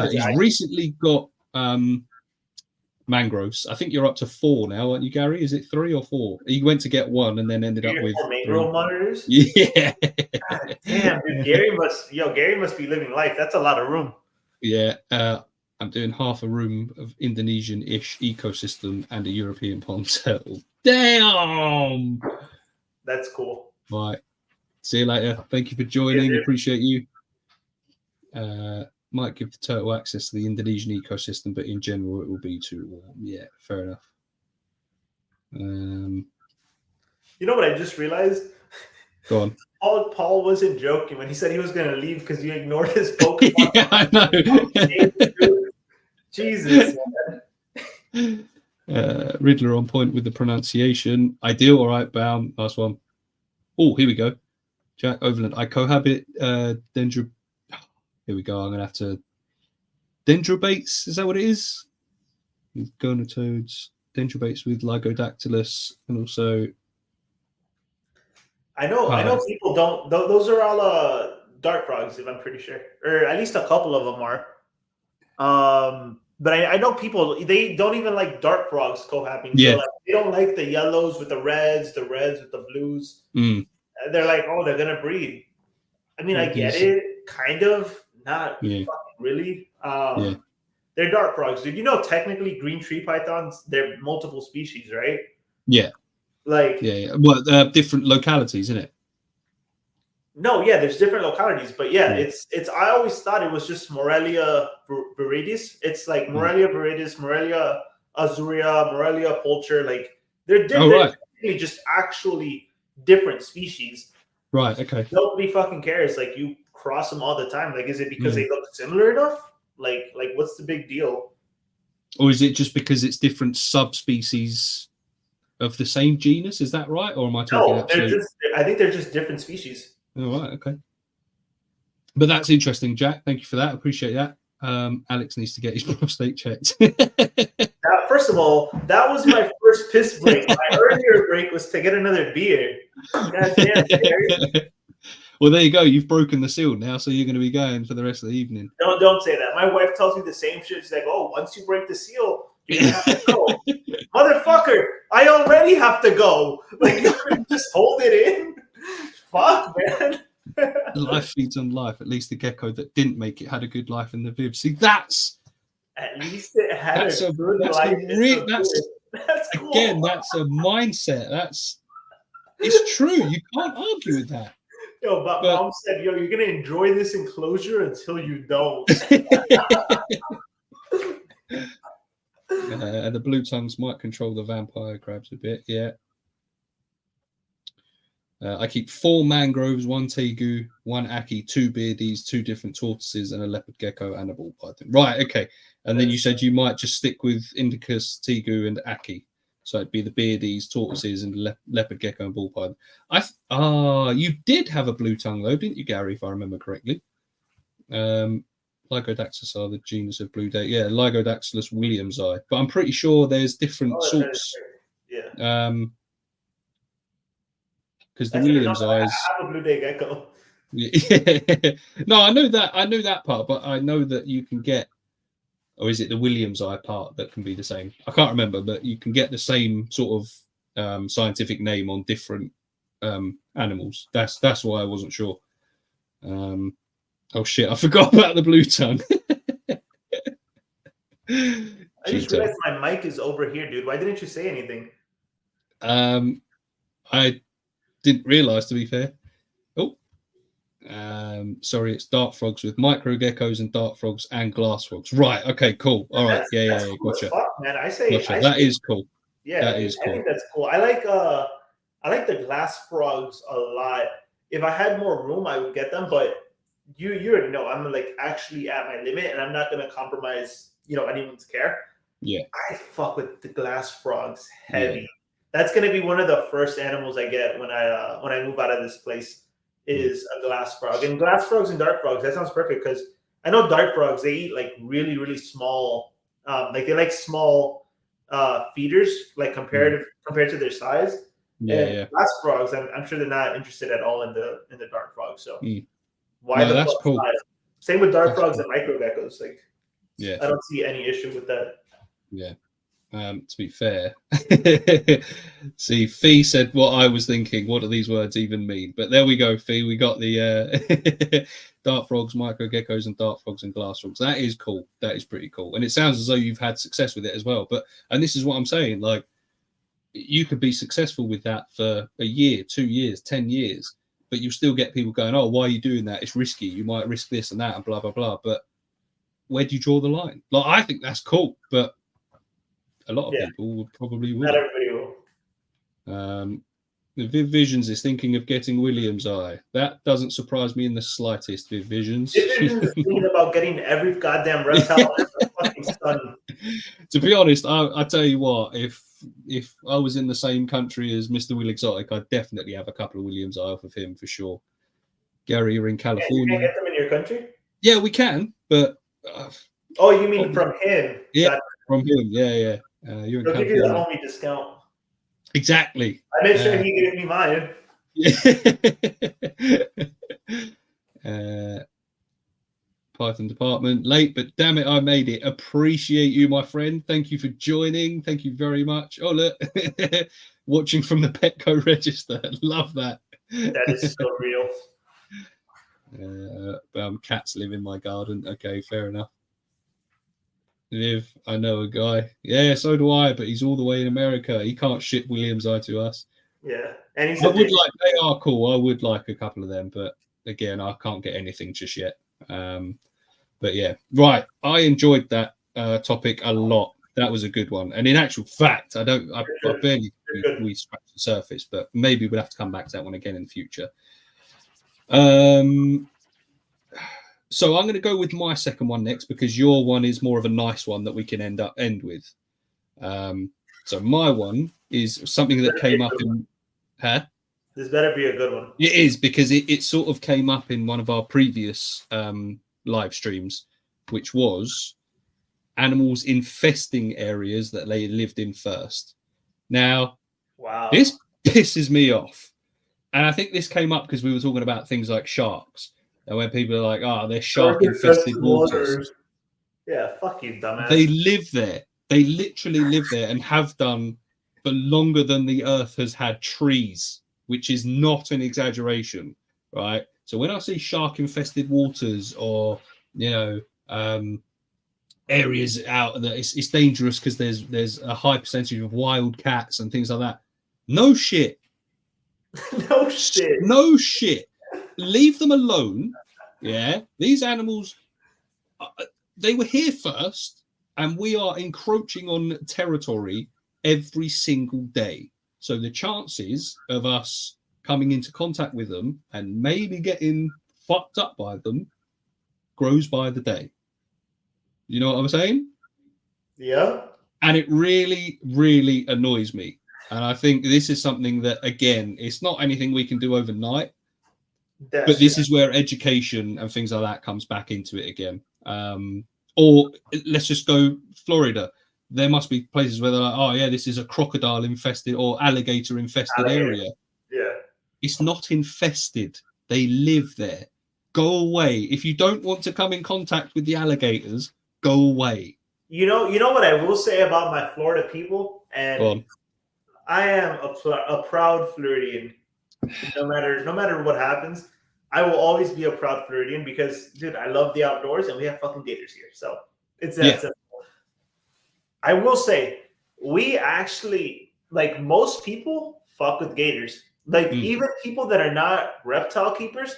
He's recently got mangroves. I think you're up to 4 now, aren't you, Gary? Is it 3 or 4? He went to get 1 and then ended up with mangrove monitors. Yeah. God damn, dude. Gary must be living life. That's a lot of room. Yeah. I'm doing half a room of Indonesian-ish ecosystem and a European pond turtle. Damn. That's cool. Right. See you later. Thank you for joining. Appreciate you. Might give the turtle access to the Indonesian ecosystem, but in general, it will be too warm. Yeah, fair enough. You know what I just realized? Go on. Paul wasn't joking when he said he was going to leave because you ignored his Pokemon. Yeah, I know. Jesus. Riddler on point with the pronunciation. Ideal. All right, Baum. Last one. Oh, here we go. Jack Overland. I cohabit Dendro. Here we go. I'm gonna have to. Dendrobates. Is that what it is? Gonatodes. Dendrobates with Lygodactylus, and also. I know people don't. Those are all dart frogs, if I'm pretty sure, or at least a couple of them are. But I know people, they don't even like dart frogs cohabiting. Yeah. So like, they don't like the yellows with the reds with the blues. They're like, oh, they're gonna breed. I mean, I get it, kind of, not fucking really. They're dart frogs, dude. You know, technically, green tree pythons, they're multiple species, right? Yeah. Like, Well, different localities, isn't it? No, yeah, there's different localities, but it's. I always thought it was just Morelia viridis. It's like Morelia viridis, Morelia azurea, Morelia pulcher. Like they're different. They're just actually different species. Right. Okay. Nobody fucking cares. Like you cross them all the time. Like, is it because they look similar enough? Like what's the big deal? Or is it just because it's different subspecies of the same genus? Is that right? Or am I talking? No, I think they're just different species. All right, okay. But that's interesting, Jack. Thank you for that. I appreciate that. Alex needs to get his prostate checked. First of all, that was my first piss break. My earlier break was to get another beer. God damn, Gary. Well, there you go. You've broken the seal now, so you're going to be going for the rest of the evening. Don't say that. My wife tells me the same shit. She's like, oh, once you break the seal, you have to go. Motherfucker, I already have to go. Like, just hold it in. Fuck, man. Life feeds on life. At least the gecko that didn't make it had a good life in the Viv. See, that's at least it had a good life. That's cool. Again, that's a mindset. It's true. You can't argue with that. Yo, but Mom said, yo, you're gonna enjoy this enclosure until you don't. And the blue tongues might control the vampire crabs a bit, yeah. I keep 4 mangroves, 1 tegu, 1 aki, 2 beardies, 2 different tortoises, and a leopard gecko and a ball python. Right, okay. And then you said you might just stick with indicus, tegu, and aki. So it'd be the beardies, tortoises, and leopard gecko and ball python. You did have a blue tongue though, didn't you, Gary? If I remember correctly. Lygodactylus are the genus of blue day. Yeah, Lygodactylus williamsi. But I'm pretty sure there's different sorts. Yeah. Because the Williams eyes. I have a blue day gecko. Yeah. No, I know that part, but I know that you can get, or is it the Williams eye part that can be the same? I can't remember, but you can get the same sort of scientific name on different animals. That's why I wasn't sure. Oh shit, I forgot about the blue tongue. I just realized my mic is over here, dude. Why didn't you say anything? I didn't realize, to be fair. Oh, Sorry, it's dart frogs with micro geckos and dart frogs and glass frogs. Right. Okay. Cool. All right. Yeah. Cool Gotcha. fuck, man. I say Gotcha. That is cool. Yeah, that is cool. I think that's cool. I like the glass frogs a lot. If I had more room, I would get them. But you already know I'm like actually at my limit, and I'm not gonna compromise, anyone's care. Yeah. I fuck with the glass frogs heavy. Yeah. That's gonna be one of the first animals I get when I move out of this place. Is a glass frog. And glass frogs and dart frogs, that sounds perfect, because I know dart frogs, they eat like really, really small, they like small feeders, like compared to their size. Yeah. Glass frogs, I'm sure they're not interested at all in the dart frogs. So why no, that's cool. Same with dart frogs and micro geckos. Like, yeah, I don't see any issue with that. Yeah. To be fair, see, Fee said what I was thinking. What do these words even mean? But there we go, Fee. We got the dart frogs, micro geckos, and dart frogs and glass frogs. That is cool. That is pretty cool. And it sounds as though you've had success with it as well. And this is what I'm saying. Like, you could be successful with that for a year, 2 years, 10 years, but you still get people going, "Oh, why are you doing that? It's risky. You might risk this and that, and blah blah blah." But where do you draw the line? Like, I think that's cool, but a lot of people would probably not everybody will. Viv Visions is thinking of getting William's eye. That doesn't surprise me in the slightest. Viv Visions. Viv Visions is thinking about getting every goddamn reptile ever fucking sun. To be honest, I tell you what, if I was in the same country as Mr. Will Exotic, I'd definitely have a couple of William's eye off of him for sure. Gary, you're in California. You can't get them in your country? Yeah, we can, but. Oh, you mean from him? Yeah, from him. Yeah. You're in He'll California. give you the homie discount. Exactly. I made sure he gave me mine. Python department late, but damn it, I made it. Appreciate you, my friend. Thank you for joining. Thank you very much. Oh, look, watching from the Petco register. Love that. That is so real. Cats live in my garden. Okay, fair enough. Liv, I know a guy. Yeah, so do I, but he's all the way in America. He can't ship William's eye to us. Yeah, and they are cool. I would like a couple of them, but again, I can't get anything just yet. But yeah, right. I enjoyed that topic a lot. That was a good one. And in actual fact, I barely we scratched the surface, but maybe we'll have to come back to that one again in the future. So I'm going to go with my second one next, because your one is more of a nice one that we can end with. So my one is something that came up in. Huh? This better be a good one. It is, because it sort of came up in one of our previous live streams, which was animals infesting areas that they lived in first. Now, wow, this pisses me off. And I think this came up because we were talking about things like sharks. And when people are like, "Oh, they're shark-infested waters." Yeah, fuck you, dumbass. They live there. They literally live there and have done for longer than the Earth has had trees, which is not an exaggeration, right? So when I see shark-infested waters, or areas out that it's dangerous because there's a high percentage of wild cats and things like that. No shit. No shit. Leave them alone. Yeah, these animals, they were here first, and we are encroaching on territory every single day. So the chances of us coming into contact with them and maybe getting fucked up by them grows by the day. You know what I'm saying? Yeah. And it really, really annoys me. And I think this is something that, again, it's not anything we can do overnight. But this is where education and things like that comes back into it again. Or let's just go Florida. There must be places where they're like, "Oh yeah, this is a crocodile infested or alligator infested area." Yeah. It's not infested. They live there. Go away. If you don't want to come in contact with the alligators, go away. You know what I will say about my Florida people, and I am a proud Floridian. No matter what happens, I will always be a proud Floridian, because, dude, I love the outdoors, and we have fucking gators here. So it's that simple. I will say, we actually, like, most people fuck with gators. Like, even people that are not reptile keepers,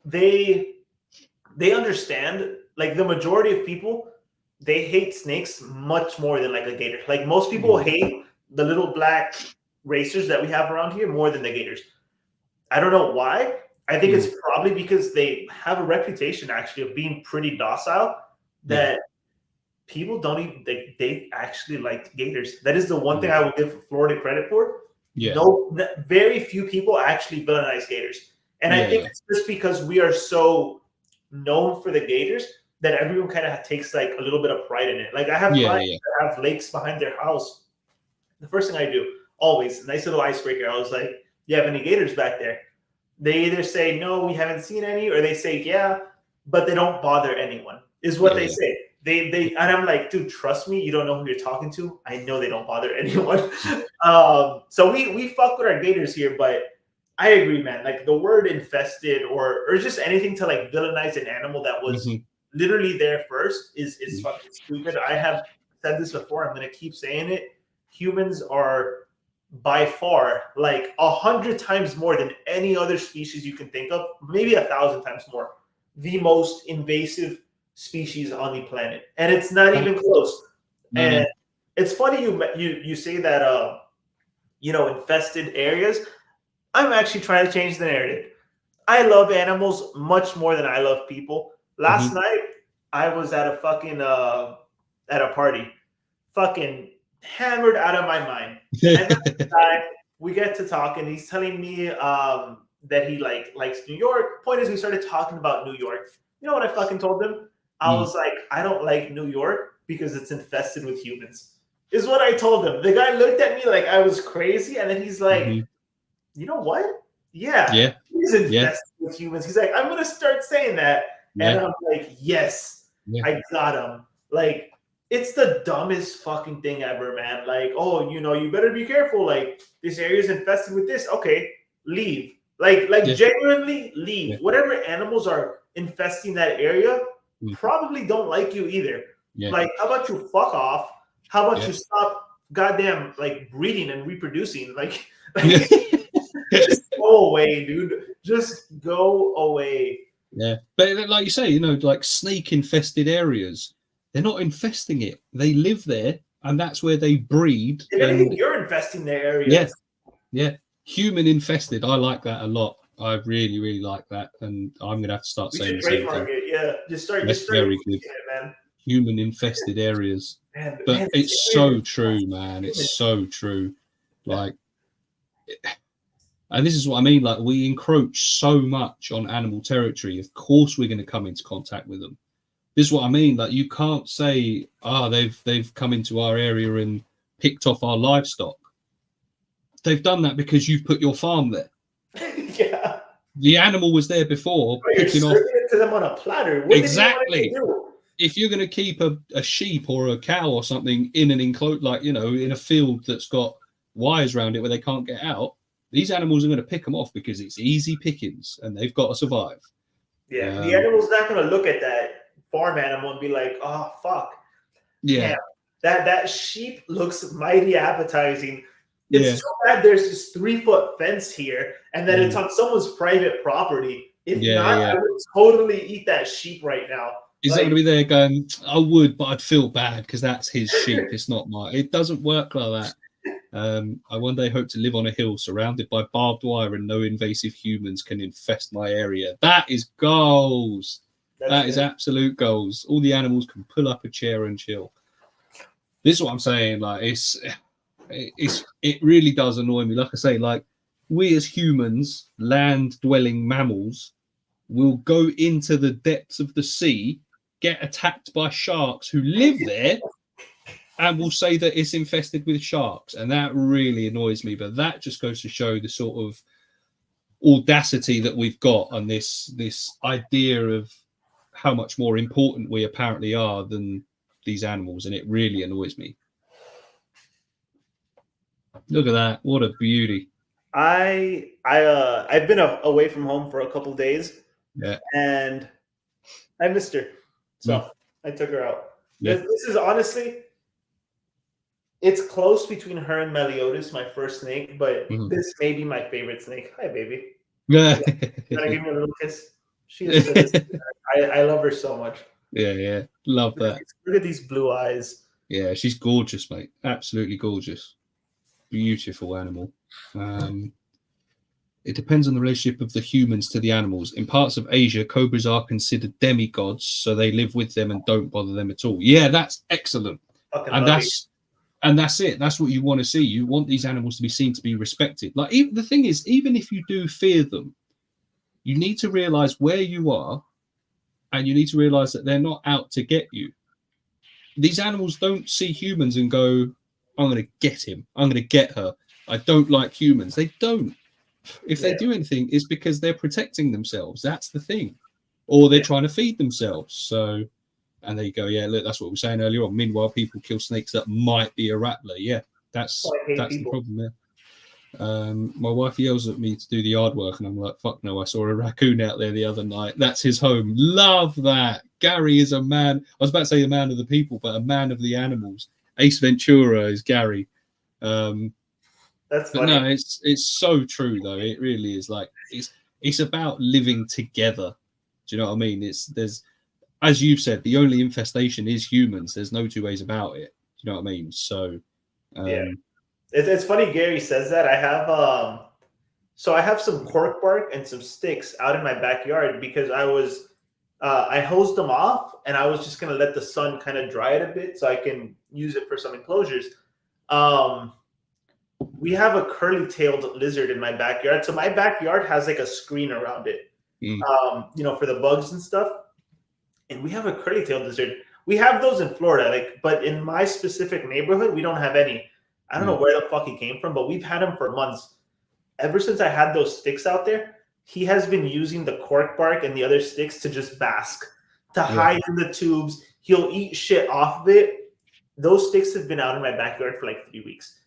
they understand, like the majority of people, they hate snakes much more than like a gator. Like most people hate the little black racers that we have around here more than the gators. I don't know why. I think it's probably because they have a reputation actually of being pretty docile, that people don't even, they actually like gators. That is the one thing I will give Florida credit for. No, very few people actually villainize gators. And I think it's just because we are so known for the gators that everyone kind of takes like a little bit of pride in it. Like I have clients that have lakes behind their house. The first thing I do, always, nice little icebreaker, I was like, you have any gators back there? They either say, no, we haven't seen any, or they say, yeah, but they don't bother anyone, is what they say. They and I'm like, dude, trust me, you don't know who you're talking to. I know they don't bother anyone. So we fuck with our gators here, but I agree, man. Like the word infested or just anything to like villainize an animal that was literally there first is fucking stupid. I have said this before. I'm gonna keep saying it. Humans are by far like 100 times more than any other species you can think of, maybe 1,000 times more, the most invasive species on the planet, and it's not even close. And it's funny you say that infested areas. I'm actually trying to change the narrative. I love animals much more than I love people. Last night I was at a fucking at a party, fucking hammered out of my mind. And that guy, we get to talk, and he's telling me that he likes New York. Point is, we started talking about New York. You know what I fucking told him? I was like, I don't like New York because it's infested with humans, is what I told him. The guy looked at me like I was crazy, and then he's like, you know what? Yeah. He's infested with humans. He's like, I'm going to start saying that. And I'm like, yes, I got him. Like, it's the dumbest fucking thing ever, man. Like, oh, you better be careful. Like, this area is infested with this. Okay, leave. Like genuinely leave. Whatever animals are infesting that area probably don't like you either. Like, how about you fuck off? How about you stop goddamn like breeding and reproducing? Like just go away, dude. Just go away. Yeah, but like you say, like snake infested areas, they're not infesting it. They live there, and that's where they breed. If anything, you're infesting their area. Yeah. Human infested. I like that a lot. I really, really like that, and I'm gonna have to start saying the same thing. Just start. That's very good. Man. Human infested areas, but it's so true, man. It's so true. Like, and this is what I mean. Like, we encroach so much on animal territory. Of course, we're going to come into contact with them. This is what I mean. Like, you can't say, they've come into our area and picked off our livestock. They've done that because you've put your farm there. The animal was there before. Picking off it to them on a platter. Exactly. If you're going to keep a sheep or a cow or something in an enclosed, like, in a field that's got wires around it where they can't get out, these animals are going to pick them off because it's easy pickings and they've got to survive. The animal's not going to look at that farm animal and be like, oh, fuck. Damn, that sheep looks mighty appetizing. It's too bad there's this 3-foot fence here and that it's on someone's private property. If not, I would totally eat that sheep right now. Is that going to be there going, I would, but I'd feel bad because that's his sheep. It's not mine. It doesn't work like that. I one day hope to live on a hill surrounded by barbed wire and no invasive humans can infest my area. That is goals. That is absolute goals. All the animals can pull up a chair and chill. This is what I'm saying. Like, it really does annoy me. Like I say, like, we as humans, land-dwelling mammals, will go into the depths of the sea, get attacked by sharks who live there, and will say that it's infested with sharks. And that really annoys me. But that just goes to show the sort of audacity that we've got on this idea of how much more important we apparently are than these animals. And it really annoys me. Look at that. What a beauty. I've been away from home for a couple of days. Yeah. And I missed her. So I took her out. This is honestly, it's close between her and Meliodas, my first snake, but this may be my favorite snake. Hi, baby. Yeah. Can I give me a little kiss? She is. I love her so much. Yeah. Love that. Look at these blue eyes. Yeah, she's gorgeous, mate. Absolutely gorgeous. Beautiful animal. It depends on the relationship of the humans to the animals. In parts of Asia, cobras are considered demigods, so they live with them and don't bother them at all. Yeah, that's excellent. And that's it. That's what you want to see. You want these animals to be seen to be respected. Like, the thing is, even if you do fear them, you need to realize where you are, and you need to realize that they're not out to get you. These animals don't see humans and go, I'm going to get him. I'm going to get her. I don't like humans. They don't. If they do anything, it's because they're protecting themselves. That's the thing. Or they're trying to feed themselves. So, and there you go. Yeah, look, that's what we were saying earlier on. Meanwhile, people kill snakes that might be a rattler. Yeah, that's the problem there. My wife yells at me to do the yard work, and I'm like, fuck no, I saw a raccoon out there the other night. That's his home. Love that. Gary is a man. I was about to say a man of the people, but a man of the animals. Ace Ventura is Gary. That's but funny. No, it's so true though. It really is. Like, it's about living together. Do you know what I mean? There's, as you said, the only infestation is humans. There's no two ways about it. Do you know what I mean? So yeah. It's funny Gary says that. I have so I have some cork bark and some sticks out in my backyard because I hosed them off and I was just gonna let the sun kind of dry it a bit so I can use it for some enclosures. We have a curly-tailed lizard in my backyard. So my backyard has like a screen around it, for the bugs and stuff. And we have a curly-tailed lizard. We have those in Florida, but in my specific neighborhood, we don't have any. I don't know where the fuck he came from, but we've had him for months. Ever since I had those sticks out there, he has been using the cork bark and the other sticks to just bask, to hide in the tubes. He'll eat shit off of it. Those sticks have been out in my backyard for like 3 weeks.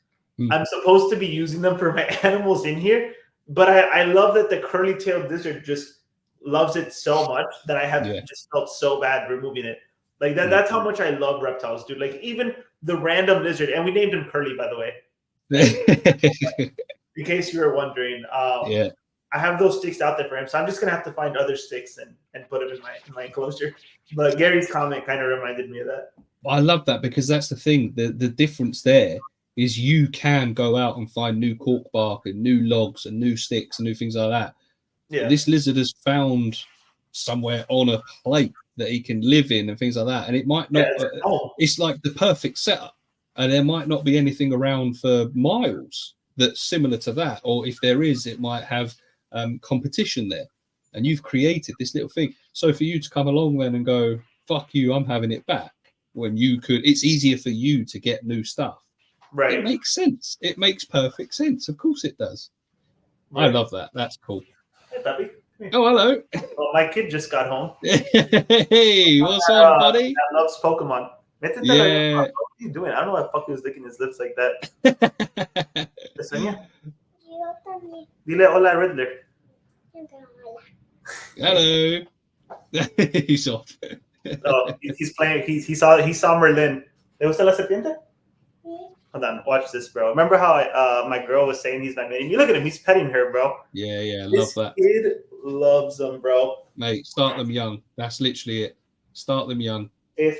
I'm supposed to be using them for my animals in here, but I love that the curly-tailed lizard just loves it so much that I have just felt so bad removing it. Like that. That's how much I love reptiles, dude. Like even the random lizard, and we named him Curly, by the way. In case you were wondering, I have those sticks out there for him, so I'm just gonna have to find other sticks and put them in my enclosure. But Gary's comment kind of reminded me of that. I love that because that's the thing. The difference there is you can go out and find new cork bark and new logs and new sticks and new things like that. Yeah. This lizard has found somewhere on a plate that he can live in and things like that. And it might not, it's like the perfect setup. And there might not be anything around for miles that's similar to that. Or if there is, it might have competition there. And you've created this little thing. So for you to come along then and go, fuck you, I'm having it back. When you could, it's easier for you to get new stuff. Right. It makes sense. It makes perfect sense. Of course it does. Right. I love that. That's cool. Hey, puppy. Oh, hello. Well, my kid just got home. Hey, what's on, buddy? That loves Pokemon. Yeah. What are you doing? I don't know why the fuck he was licking his lips like that. Sonia? Dile hola, Riddler. Hello. He's off. Oh, he's playing. He saw Merlin. ¿Le gusta la serpiente? Hold on, watch this, bro. Remember how my girl was saying he's my mate? You look at him; he's petting her, bro. Yeah, love that. Kid loves them, bro. Mate, start them young. That's literally it. Start them young. Yeah,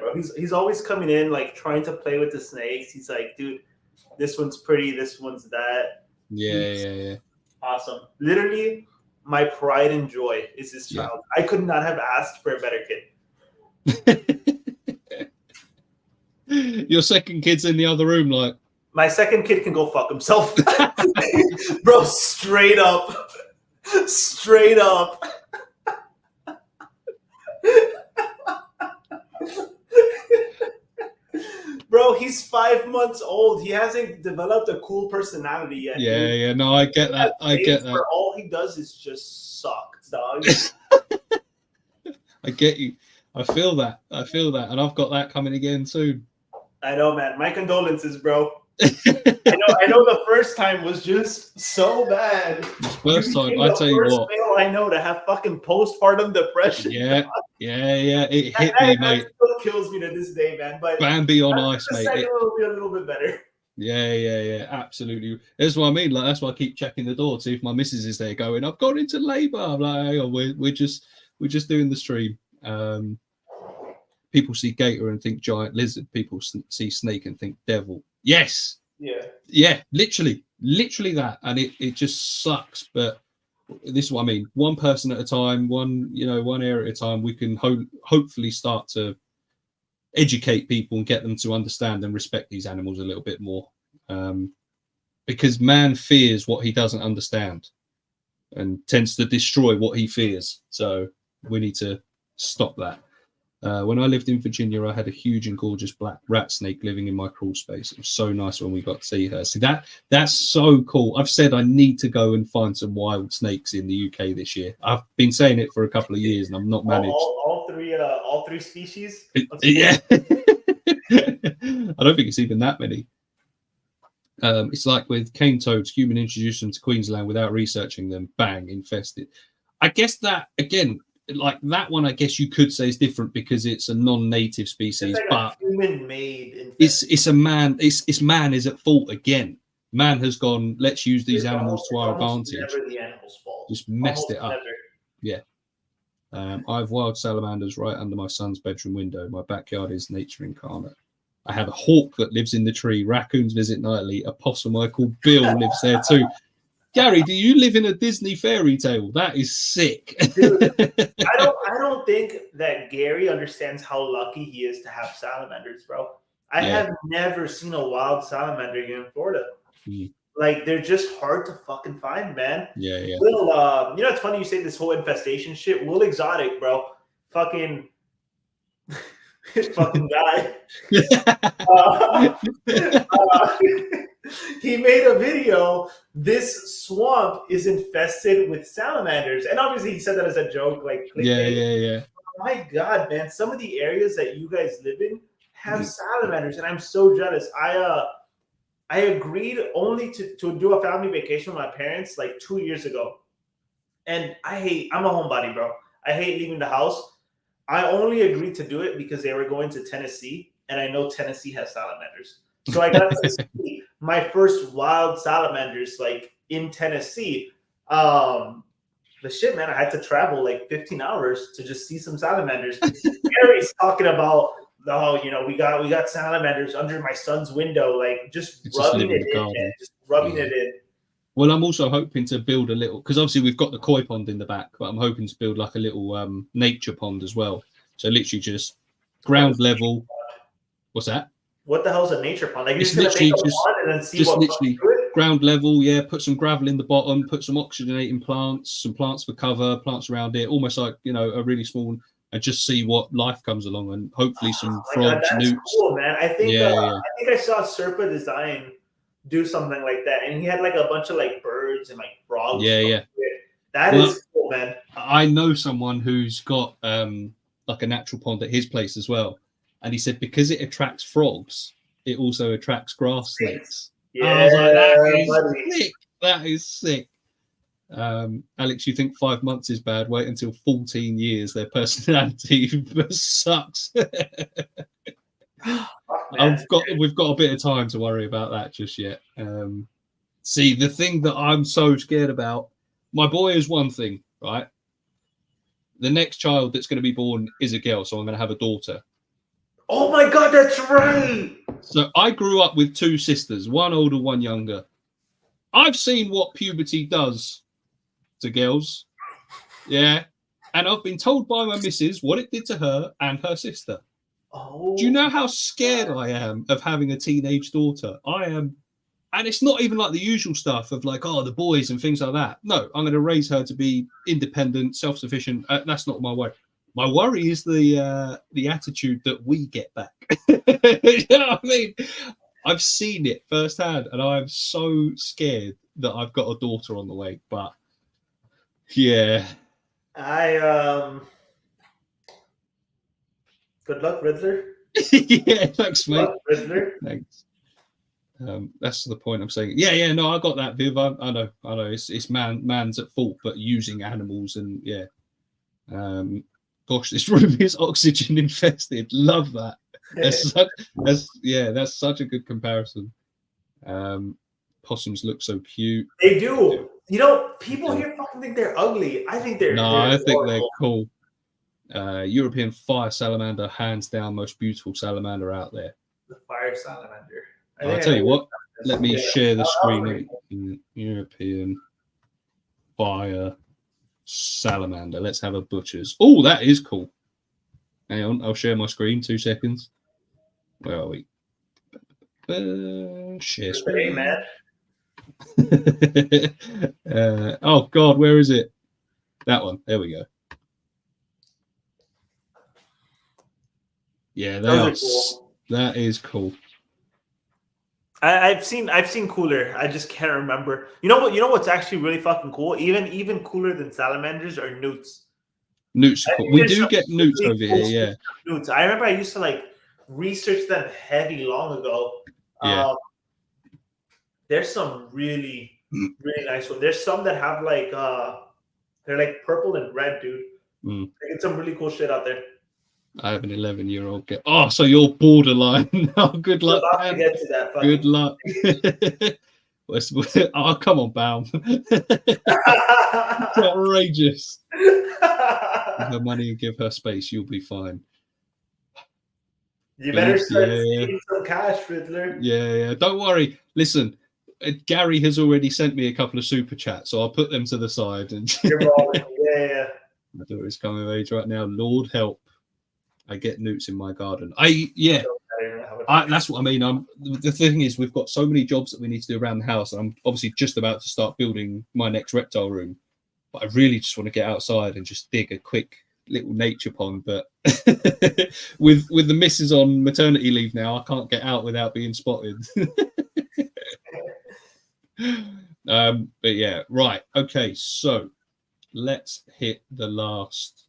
bro. He's always coming in like trying to play with the snakes. He's like, dude, this one's pretty, this one's that. Yeah. Awesome. Literally, my pride and joy is this child. I could not have asked for a better kid. Your second kid's in the other room, like. My second kid can go fuck himself. Bro, straight up. Bro, he's 5 months old. He hasn't developed a cool personality yet. Yeah. No, I get that. I get that. All he does is just suck, dog. I get you. I feel that. And I've got that coming again soon. I know, man. My condolences, bro. I know the first time was just so bad. First time, I tell you what. Male I know to have fucking postpartum depression. Yeah. It hit me, mate. Still kills me to this day, man. But Bambi on ice, mate. The second one will be a little bit better. Yeah. Absolutely. That's what I mean. Like that's why I keep checking the door to see if my missus is there. Going, I've gone into labour. I'm like, hang on, we're just doing the stream. People see gator and think giant lizard. People see snake and think devil. Yes. Yeah. Literally that, and it just sucks. But this is what I mean. One person at a time. One area at a time. We can hopefully start to educate people and get them to understand and respect these animals a little bit more, because man fears what he doesn't understand and tends to destroy what he fears. So we need to stop that. When I lived in Virginia, I had a huge and gorgeous black rat snake living in my crawl space. It was so nice when we got to see her. See, that's so cool. I've said I need to go and find some wild snakes in the UK this year. I've been saying it for a couple of years and I've not managed. All three species? Yeah. I don't think it's even that many. It's like with cane toads, human introduced them to Queensland without researching them, bang, infested. I guess that, again, like that one, I guess you could say is different because it's a non-native species, like but human-made. It's a man. It's man is at fault again. Man has gone. Let's use these animals to our advantage. Never the animal's fault. Just messed it up. Never. Yeah. I have wild salamanders right under my son's bedroom window. My backyard is nature incarnate. I have a hawk that lives in the tree. Raccoons visit nightly. A possum I call Bill lives there too. Gary, do you live in a Disney fairy tale? That is sick. Dude, I don't think that Gary understands how lucky he is to have salamanders, bro. I have never seen a wild salamander here in Florida. Like, they're just hard to fucking find, man. Yeah. Will, it's funny you say this whole infestation shit. Will Exotic, bro, fucking guy. He made a video. This swamp is infested with salamanders, and obviously he said that as a joke, like yeah. Oh my God, man! Some of the areas that you guys live in have salamanders, and I'm so jealous. I agreed only to do a family vacation with my parents like 2 years ago, and I'm a homebody, bro. I hate leaving the house. I only agreed to do it because they were going to Tennessee, and I know Tennessee has salamanders. So I got to see my first wild salamanders like in Tennessee. The shit, man, I had to travel like 15 hours to just see some salamanders. Gary's talking about, we got salamanders under my son's window, like just rubbing it in. Well, I'm also hoping to build a little, because obviously we've got the koi pond in the back, but I'm hoping to build like a little nature pond as well. So literally just ground level. What's that? What the hell's a nature pond? Like, it's literally just literally ground level, yeah. Put some gravel in the bottom, put some oxygenating plants, some plants for cover, plants around it, almost like a really small, and just see what life comes along, and hopefully some frogs, newts. Cool, man. I think I saw Serpa Design do something like that, and he had like a bunch of like birds and like frogs. Yeah. That is cool, man. I know someone who's got like a natural pond at his place as well. And he said because it attracts frogs, it also attracts grass snakes. Yeah, I was like, that is sick. That is sick. Alex, you think 5 months is bad? Wait until 14 years. Their personality sucks. We've got a bit of time to worry about that just yet. See, the thing that I'm so scared about, my boy is one thing, right? The next child that's going to be born is a girl, so I'm going to have a daughter. Oh my God, that's right. So I grew up with two sisters, one older, one younger. I've seen what puberty does to girls. Yeah. And I've been told by my missus what it did to her and her sister. Oh. Do you know how scared I am of having a teenage daughter? I am. And it's not even like the usual stuff of like, the boys and things like that. No, I'm going to raise her to be independent, self-sufficient. That's not my worry. My worry is the attitude that we get back. You know what I mean? I've seen it firsthand, and I'm so scared that I've got a daughter on the way. But yeah, good luck, Riddler. Yeah, thanks, mate. Good luck, Riddler. Thanks. That's the point I'm saying. Yeah. No, I got that, Viv. I know. It's man's at fault, but using animals and gosh, this room is oxygen infested. Love that. That's such a good comparison. Possums look so cute. They do. You know, people here fucking think they're ugly. I think they're. I think they're cool. European fire salamander, hands down, most beautiful salamander out there. The fire salamander. I'll tell you what. Let me share the screen. European fire salamander. Let's have a butcher's. Oh, that is cool. Hang on, I'll share my screen. 2 seconds. Where are we? Share screen. Man. Oh God, where is it? That one. There we go. Yeah, cool. That is cool. I've seen cooler. I just can't remember. You know what? You know what's actually really fucking cool? Even cooler than salamanders are newts. Newts are cool. We do get newts over here. Yeah. Newts. I remember I used to like research them heavy long ago. Yeah. There's some really nice ones. There's some that have like they're like purple and red, dude. They get some really cool shit out there. I have an 11-year-old girl. Oh, so you're borderline. Oh, good luck. To get to that, good luck. Oh, come on, Baum. It's outrageous. Give her money and give her space. You'll be fine. You better start saving some cash, Riddler. Yeah. Don't worry. Listen, Gary has already sent me a couple of super chats, so I'll put them to the side. And You're rolling. Yeah. My daughter's coming of age right now. Lord help. I get newts in my garden. That's what I mean. The thing is, we've got so many jobs that we need to do around the house, and I'm obviously just about to start building my next reptile room. But I really just want to get outside and just dig a quick little nature pond. But with the missus on maternity leave now, I can't get out without being spotted. But yeah, right. Okay, so let's hit the last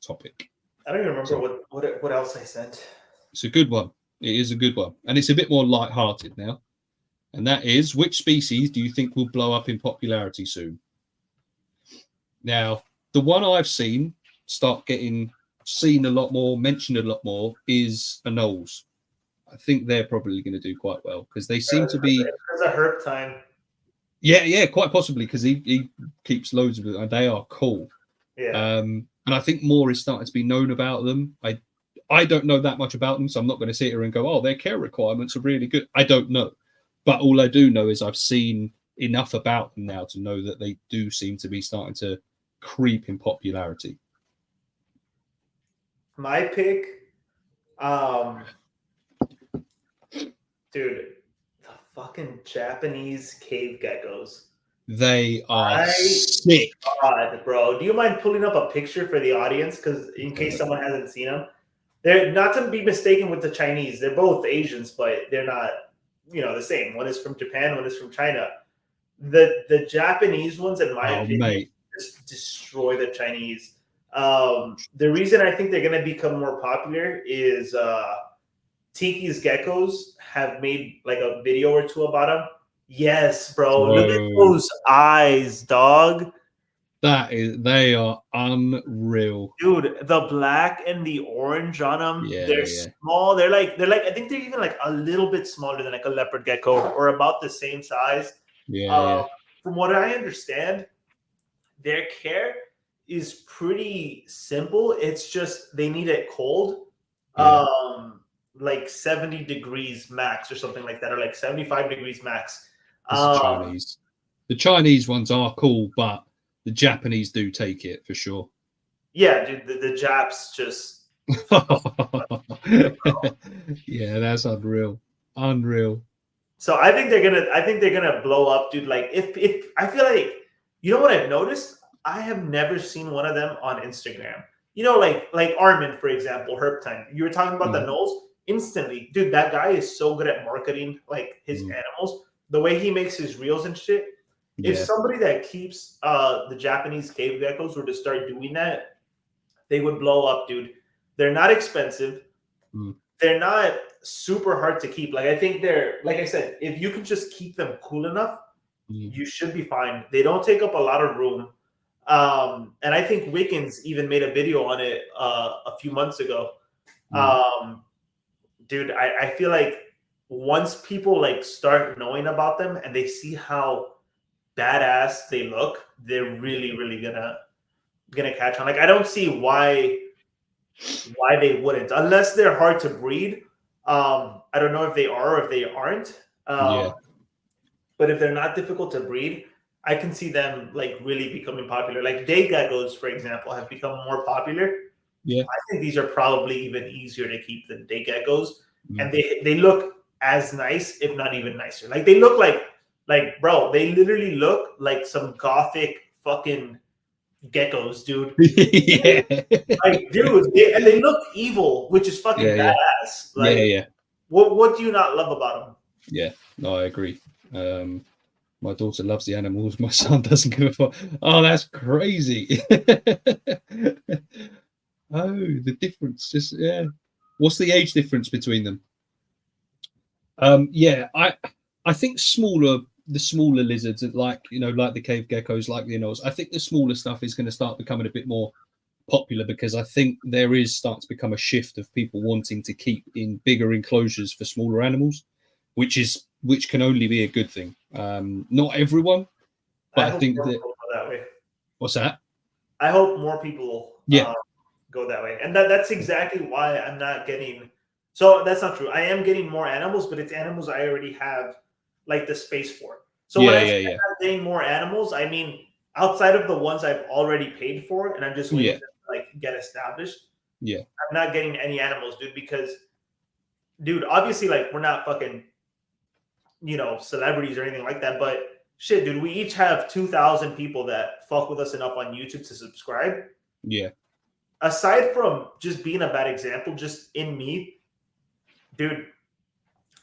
topic. I don't even remember what else I sent. It's a good one. It is a good one. And it's a bit more light-hearted now. And that is, which species do you think will blow up in popularity soon? Now, the one I've seen start getting seen a lot more, mentioned a lot more, is anoles. I think they're probably going to do quite well because they seem to be... There's a herp time. Yeah, quite possibly because he keeps loads of it and they are cool. Yeah. And I think more is starting to be known about them. I don't know that much about them, so I'm not going to sit here and go, oh, their care requirements are really good. I don't know. But all I do know is I've seen enough about them now to know that they do seem to be starting to creep in popularity. My pick, dude, the fucking Japanese cave geckos. They are sick. God, bro. Do you mind pulling up a picture for the audience? Because in case someone hasn't seen them, they're not to be mistaken with the Chinese. They're both Asians, but they're not, the same. One is from Japan, one is from China. The Japanese ones, in my opinion, just destroy the Chinese. The reason I think they're going to become more popular is Tiki's geckos have made like a video or two about them. Yes, bro. Whoa. Look at those eyes, dog. They are unreal, dude. The black and the orange on them. They're small. They're like. I think they're even like a little bit smaller than like a leopard gecko, or about the same size. From what I understand, their care is pretty simple. It's just they need it cold. Like 70 degrees max or something like that, or like 75 degrees max. Chinese. The Chinese ones are cool, but the Japanese do take it for sure. Yeah, dude, the Japs just. Yeah, that's unreal. So I think they're gonna blow up, dude. Like if I feel like, what I've noticed, I have never seen one of them on Instagram. Like Armin, for example, Herp Time. You were talking about the nose. Instantly, dude, that guy is so good at marketing like his animals. The way he makes his reels and shit. Yeah. If somebody that keeps the Japanese cave geckos were to start doing that, they would blow up, dude. They're not expensive. They're not super hard to keep. Like I think they're, like I said, if you can just keep them cool enough, you should be fine. They don't take up a lot of room. And I think Wickens even made a video on it a few months ago. Dude, I feel like once people like start knowing about them and they see how badass they look, they're really gonna catch on. Like I don't see why they wouldn't, unless they're hard to breed. I don't know if they are or if they aren't. Yeah. But if they're not difficult to breed, I can see them like really becoming popular. Like day geckos, for example, have become more popular. Yeah. I think these are probably even easier to keep than day geckos, and they look as nice, if not even nicer. Like they look like bro, they literally look like some gothic fucking geckos, dude. Yeah. Like, dude, they look evil, which is fucking badass. Like, yeah. What do you not love about them? Yeah, no, I agree. My daughter loves the animals. My son doesn't give a fuck. Oh, that's crazy. Oh, the difference. Just What's the age difference between them? Yeah, I think the smaller lizards, like like the cave geckos, like the anoles. I think the smaller stuff is going to start becoming a bit more popular because I think there is starting to become a shift of people wanting to keep in bigger enclosures for smaller animals, which can only be a good thing. Not everyone, but I think that. Go that way. What's that? I hope more people go that way, and that's exactly why I'm not getting. So that's not true. I am getting more animals, but it's animals I already have like the space for. So when I say I'm not getting more animals, I mean outside of the ones I've already paid for, and I'm just waiting to like get established. Yeah, I'm not getting any animals, dude, because, dude, obviously, like we're not fucking, celebrities or anything like that, but shit, dude, we each have 2,000 people that fuck with us enough on YouTube to subscribe. Yeah. Aside from just being a bad example, just in me, dude,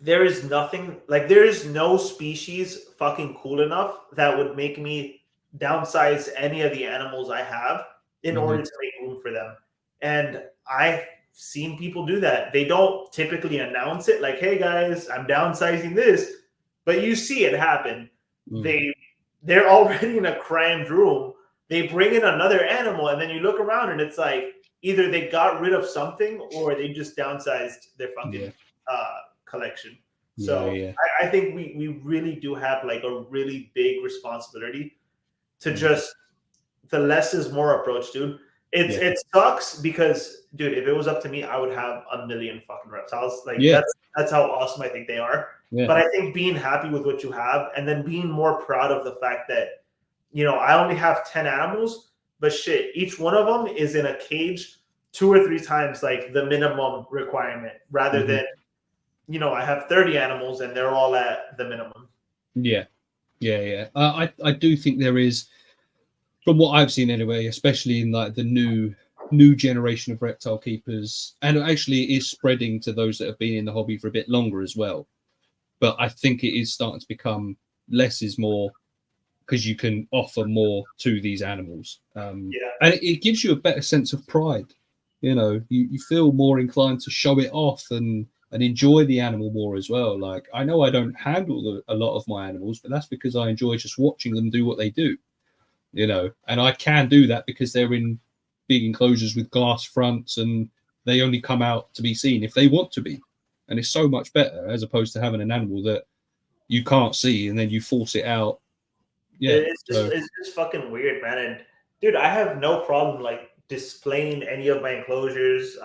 there is nothing like there is no species fucking cool enough that would make me downsize any of the animals I have in order to make room for them. And I've seen people do that. They don't typically announce it like, hey guys, I'm downsizing this, but you see it happen. They're already in a crammed room. They bring in another animal, and then you look around and it's like either they got rid of something or they just downsized their fucking collection. So I think we really do have like a really big responsibility to just the less is more approach, dude. It sucks because, dude, if it was up to me, I would have a million fucking reptiles. Like that's how awesome I think they are. Yeah. But I think being happy with what you have and then being more proud of the fact that, I only have 10 animals, but shit, each one of them is in a cage 2 or 3 times like the minimum requirement rather than, I have 30 animals and they're all at the minimum. Yeah. I do think there is, from what I've seen anyway, especially in like the new generation of reptile keepers, and actually it is spreading to those that have been in the hobby for a bit longer as well. But I think it is starting to become less is more because you can offer more to these animals. And it gives you a better sense of pride. You feel more inclined to show it off and enjoy the animal more as well. Like, I know I don't handle a lot of my animals, but that's because I enjoy just watching them do what they do. And I can do that because they're in big enclosures with glass fronts and they only come out to be seen if they want to be. And it's so much better as opposed to having an animal that you can't see and then you force it out. Yeah, it's just fucking weird, man. And dude, I have no problem like displaying any of my enclosures,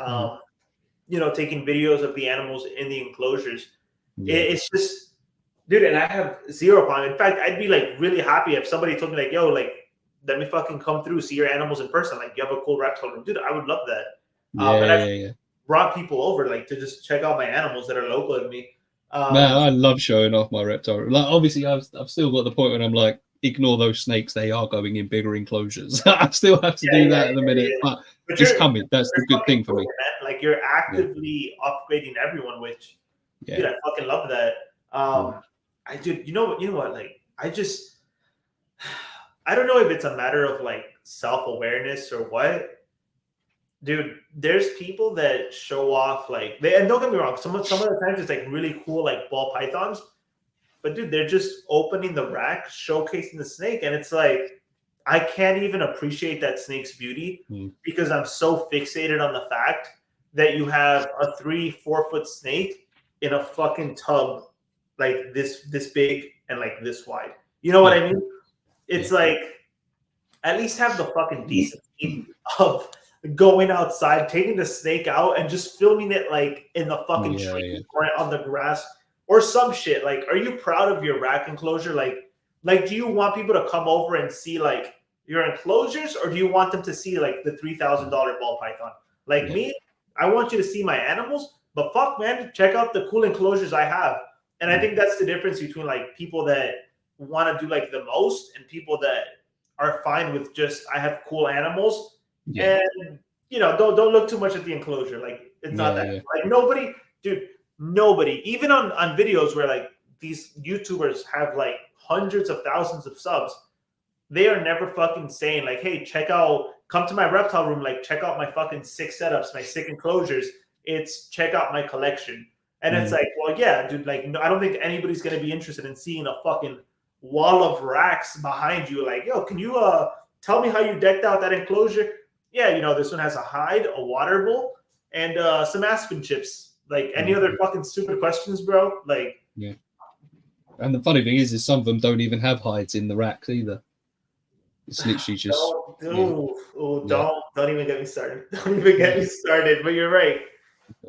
taking videos of the animals in the enclosures. It's just, dude, and I have zero problem. In fact, I'd be like really happy if somebody told me like, yo, like, let me fucking come through, see your animals in person. Like, you have a cool reptile room. Dude, I would love that. I've brought people over like to just check out my animals that are local to me. Man, I love showing off my reptile. Like, obviously, I've still got the point when I'm like, ignore those snakes. They are going in bigger enclosures. I still have to do that in a minute, but it's coming. That's the good thing for me. Man. Like, you're actively upgrading everyone, which, dude, I fucking love that. I do. You know what? Like, I don't know if it's a matter of like self-awareness or what. Dude, there's people that show off like and don't get me wrong, some of the times it's like really cool like ball pythons, but dude, they're just opening the rack, showcasing the snake, and it's like I can't even appreciate that snake's beauty because I'm so fixated on the fact that you have a 3-4 foot snake in a fucking tub like this big and like this wide. You know what I mean? It's like, at least have the fucking decency of going outside, taking the snake out, and just filming it like in the fucking tree or on the grass or some shit. Like, are you proud of your rack enclosure? Like, do you want people to come over and see like your enclosures, or do you want them to see like the $3,000 ball python? Like me, I want you to see my animals, but fuck, man, check out the cool enclosures I have. And I think that's the difference between like people that want to do like the most and people that are fine with just, I have cool animals. And you know, don't look too much at the enclosure. Like, it's not that like nobody, dude, nobody, even on videos where like these YouTubers have like hundreds of thousands of subs, they are never fucking saying like, hey, come to my reptile room, like check out my fucking sick setups, my sick enclosures. It's check out my collection. And it's like, well, yeah, dude, like, no, I don't think anybody's going to be interested in seeing a fucking wall of racks behind you. Like, yo, can you tell me how you decked out that enclosure? Yeah, you know, this one has a hide, a water bowl, and some aspen chips. Like, any other fucking stupid questions, bro? Like, and the funny thing is some of them don't even have hides in the racks either. It's literally just don't even get me started. Don't even get me started. But you're right.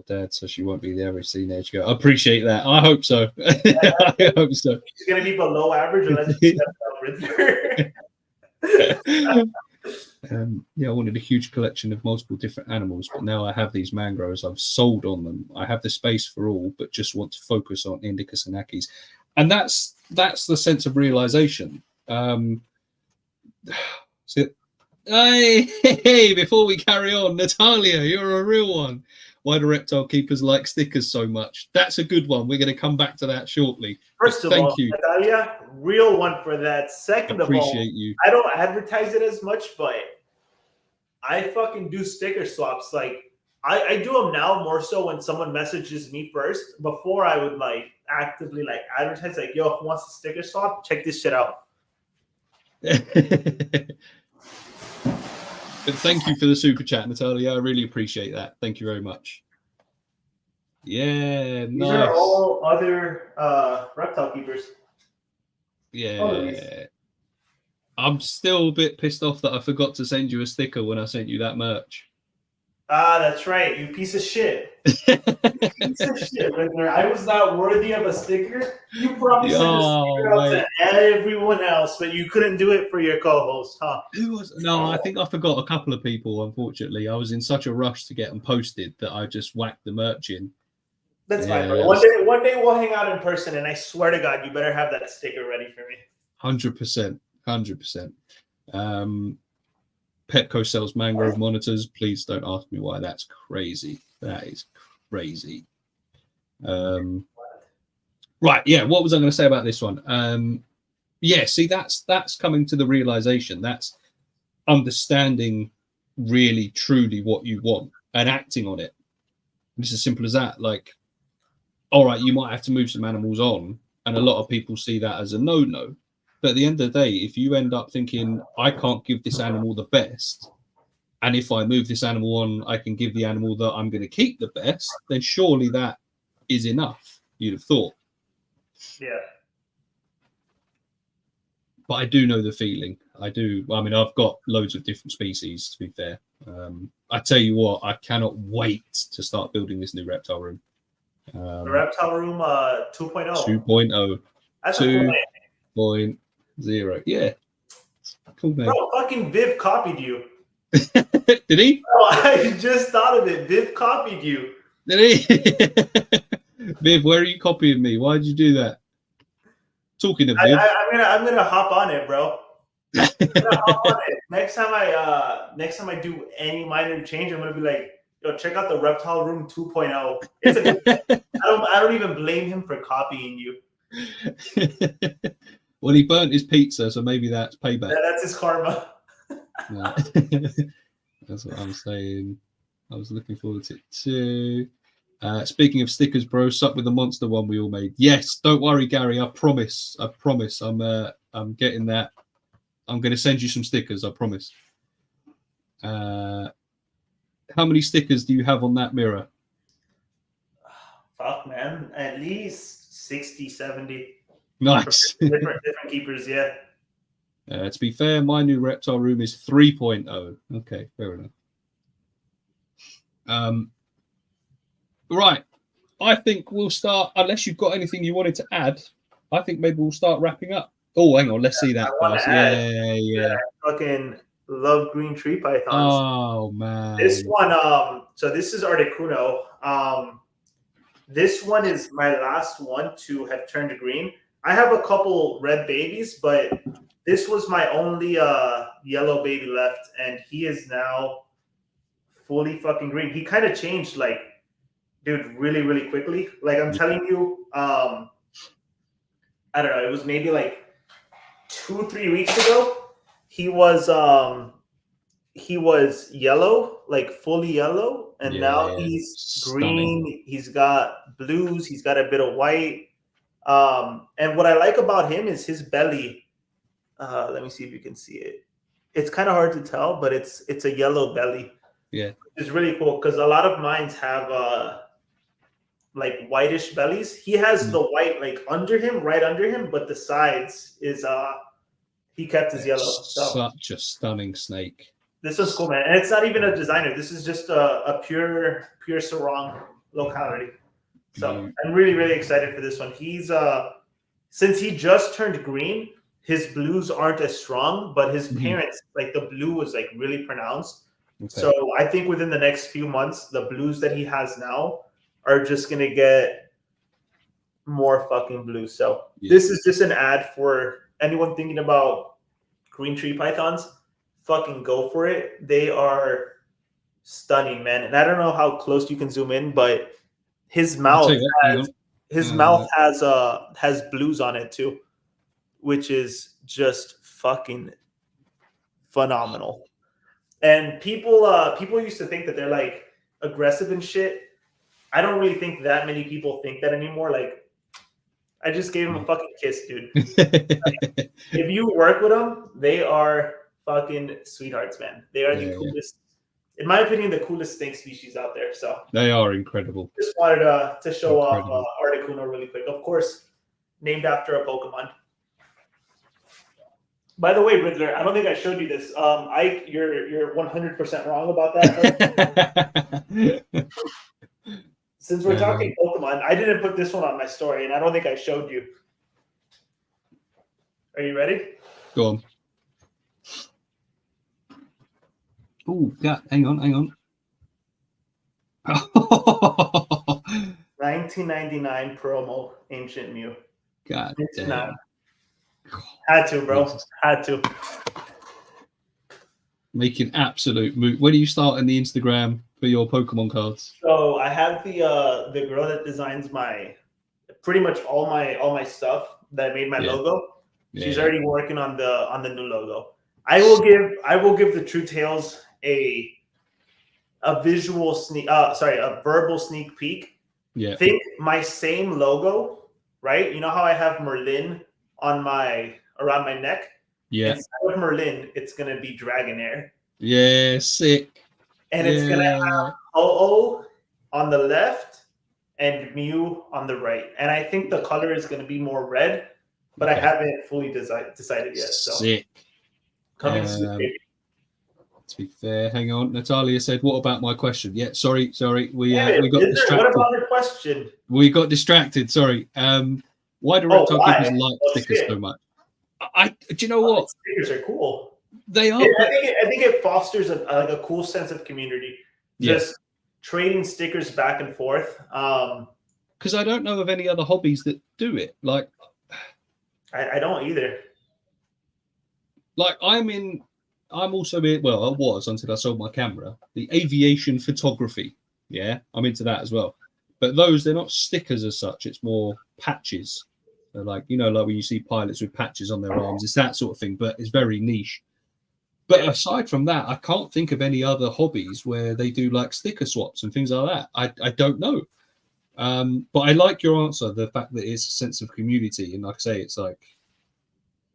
Dad, so she won't be the average teenage girl. I appreciate that. I hope so. I hope so. She's gonna be below average unless she steps up. I wanted a huge collection of multiple different animals, but now I have these mangroves. I've sold on them. I have the space for all, but just want to focus on Indicus and Akis. And that's the sense of realization. Hey, before we carry on, Natalia, you're a real one. Why do reptile keepers like stickers so much? That's a good one. We're going to come back to that shortly. First of all, Natalia, real one for that. Second of all, I don't advertise it as much, but I fucking do sticker swaps. Like, I do them now more so when someone messages me first. Before I would like actively like advertise, like, yo, who wants a sticker swap? Check this shit out. But thank you for the super chat, Natalia. I really appreciate that. Thank you very much. Yeah, these are all other reptile keepers. Yeah. I'm still a bit pissed off that I forgot to send you a sticker when I sent you that merch. Ah, that's right. You piece of shit. Piece of shit, Rickner. I was not worthy of a sticker. You probably sent a sticker out to everyone else, but you couldn't do it for your co-host, huh? No, I think I forgot a couple of people, unfortunately. I was in such a rush to get them posted that I just whacked the merch in. That's fine, bro. One day we'll hang out in person, and I swear to God, you better have that sticker ready for me. 100%. 100%. Petco sells mangrove monitors. Please don't ask me why. That's crazy. That is crazy. Right. Yeah. What was I going to say about this one? Yeah. See, that's coming to the realization. That's understanding really, truly what you want and acting on it. It's as simple as that. Like, all right, you might have to move some animals on, and a lot of people see that as a no-no. But at the end of the day, if you end up thinking, I can't give this animal the best, and if I move this animal on, I can give the animal that I'm going to keep the best, then surely that is enough, you'd have thought. Yeah. But I do know the feeling. I do. I mean, I've got loads of different species, to be fair. I tell you what, I cannot wait to start building this new reptile room. The reptile room 2.0. 2.0. That's 2.0. Yeah. Cool name. Bro, fucking Viv copied you. Did he? Oh, I just thought of it. Viv copied you. Did he? Viv, where are you copying me? Why did you do that? Talking of Viv. I'm gonna hop on it, bro. I'm gonna hop on it. Next time I do any minor change, I'm gonna be like, yo, check out the reptile room 2.0. It's a good I don't even blame him for copying you. Well, he burnt his pizza, so maybe that's payback. Yeah, that's his karma. Yeah. That's what I'm saying. I was looking forward to it too. Speaking of stickers, bro, sup with the monster one we all made. Yes, don't worry, Gary. I promise. I'm getting that. I'm going to send you some stickers. I promise. How many stickers do you have on that mirror? Fuck, man. At least 60, 70. Nice. different keepers, yeah. To be fair, my new reptile room is 3.0. Okay, fair enough. Right. I think we'll start, unless you've got anything you wanted to add, I think maybe we'll start wrapping up. Oh, hang on. Let's see that first. Yeah. I fucking love green tree pythons. Oh, man. This one, so this is Articuno. This one is my last one to have turned green. I have a couple red babies, but this was my only yellow baby left, and he is now fully fucking green. He kind of changed, like, dude, really, really quickly. Like, I'm telling you, I don't know, it was maybe like 2-3 weeks ago. He was yellow, like fully yellow, and now he's stunning. Green. He's got blues. He's got a bit of white. And what I like about him is his belly. Let me see if you can see it. It's kind of hard to tell, but it's a yellow belly. Yeah, it's really cool because a lot of mines have like whitish bellies. He has the white like under him, right under him, but the sides is he kept his yellow. So, such a stunning snake. This is cool, man. And it's not even a designer. This is just a pure sarong locality. So I'm really, really excited for this one. He's since he just turned green, his blues aren't as strong, but his parents, like the blue was like really pronounced. Okay. So I think within the next few months, the blues that he has now are just gonna get more fucking blue. So this is just an ad for anyone thinking about green tree pythons. Fucking go for it. They are stunning, man. And I don't know how close you can zoom in, but his mouth has blues on it too, which is just fucking phenomenal. And people used to think that they're like aggressive and shit. I don't really think that many people think that anymore. Like, I just gave him a fucking kiss, dude. Like, if you work with them, they are fucking sweethearts, man. They are the coolest, in my opinion, the coolest snake species out there. So they are incredible. Just wanted to show off Articuno really quick. Of course, named after a Pokemon. By the way, Riddler, I don't think I showed you this. Ike, you're 100% wrong about that. Since we're talking Pokemon, I didn't put this one on my story, and I don't think I showed you. Are you ready? Go on. Oh, yeah. Hang on. 1999 promo Ancient Mew. God damn. Had to, bro. Had to. Making absolute move. When are you starting the Instagram for your Pokemon cards? So I have the girl that designs my pretty much all my stuff that made my logo. She's already working on the new logo. I will give the True Tales a visual a verbal sneak peek. Yeah. Think my same logo, right? You know how I have Merlin on around my neck? Yeah. Instead of Merlin, it's gonna be Dragonair. Yeah, sick. And it's gonna have O on the left and Mew on the right. And I think the color is gonna be more red, but I haven't fully decided yet. So sick. Coming soon, baby. To be fair, hang on. Natalia said, "What about my question?" Yeah, sorry. We got distracted. What about your question? We got distracted. Sorry. Why do reptile keepers like stickers so much? Do you know what? Stickers are cool. They are. I think it fosters a cool sense of community. Just trading stickers back and forth. Because I don't know of any other hobbies that do it. Like, I don't either. Like I'm also in, well, I was until I sold my camera, the aviation photography. Yeah, I'm into that as well. But they're not stickers as such. It's more patches. They're like, like when you see pilots with patches on their arms, it's that sort of thing, but it's very niche. But aside from that, I can't think of any other hobbies where they do like sticker swaps and things like that. I don't know. But I like your answer, the fact that it's a sense of community. And like I say, it's like,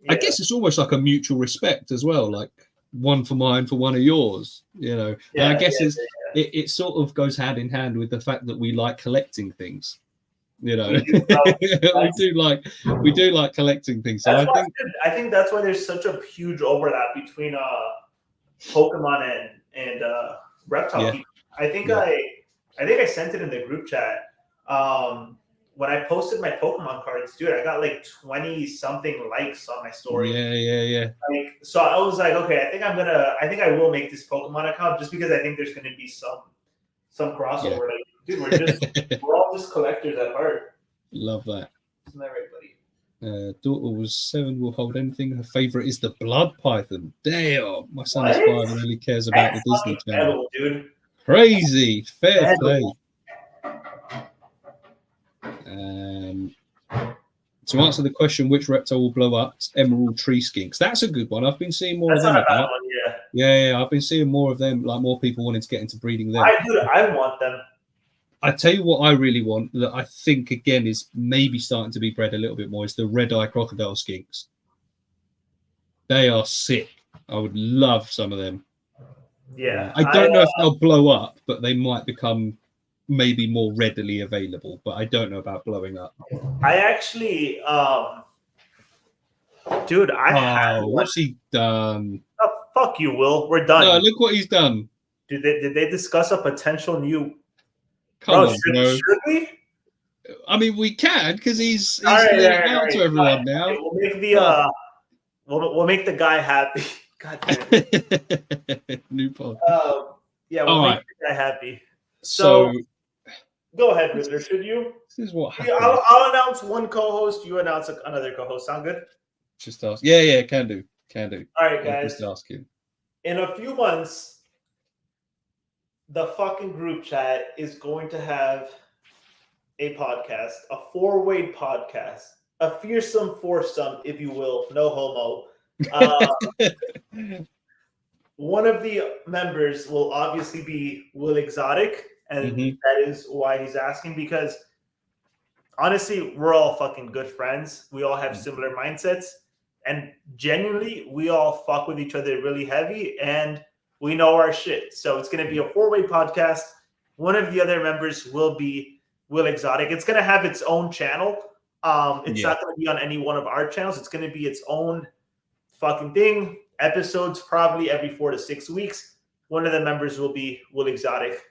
I guess it's almost like a mutual respect as well, like one for mine for one of yours, And I guess it sort of goes hand in hand with the fact that we like collecting things. You know, We we do like collecting things. So I think that's why there's such a huge overlap between Pokemon and Reptile. Yeah. I think I sent it in the group chat. When I posted my Pokemon cards, dude, I got like 20 something likes on my story. Yeah. Like, so I was like, okay, I think I will make this Pokemon account just because I think there's gonna be some crossover. Like, dude, we're all just collectors at heart. Love that. Isn't that right, buddy? Daughter was 7, will hold anything. Her favorite is the blood python. Damn, my son is 5 and only cares about the Disney Channel. Dude. Crazy, fair play. To answer the question, which reptile will blow up? Emerald tree skinks. That's a good one. I've been seeing more of them. Yeah. I've been seeing more of them. Like more people wanting to get into breeding them. I want them. I tell you what, I really want that. I think again is maybe starting to be bred a little bit more. Is the red-eye crocodile skinks. They are sick. I would love some of them. Yeah, I don't know if they'll blow up, but they might become maybe more readily available. But I don't know about blowing up. I actually, dude, what's he done? Oh, fuck you, Will. We're done. No, look what he's done. Did they discuss a potential new? Come on, bro. Should we? I mean, we can because he's out to everyone now. We'll make the we'll make the guy happy. God damn it. New pod. Yeah, we'll make the guy happy. So go ahead, Ritter. Should you? This is what happens. I'll announce one co-host. You announce another co-host. Sound good? Just ask. Yeah, can do. All right, guys. Just ask him. In a few months, the fucking group chat is going to have a podcast, a 4-way podcast, a fearsome foursome, if you will. No homo. One of the members will obviously be Will Exotic, and that is why he's asking, because honestly, we're all fucking good friends. We all have similar mindsets, and genuinely, we all fuck with each other really heavy, and we know our shit. So it's going to be a 4-way podcast. One of the other members will be Will Exotic. It's going to have its own channel. It's not going to be on any one of our channels. It's going to be its own fucking thing. Episodes probably every 4 to 6 weeks. One of the members will be Will Exotic.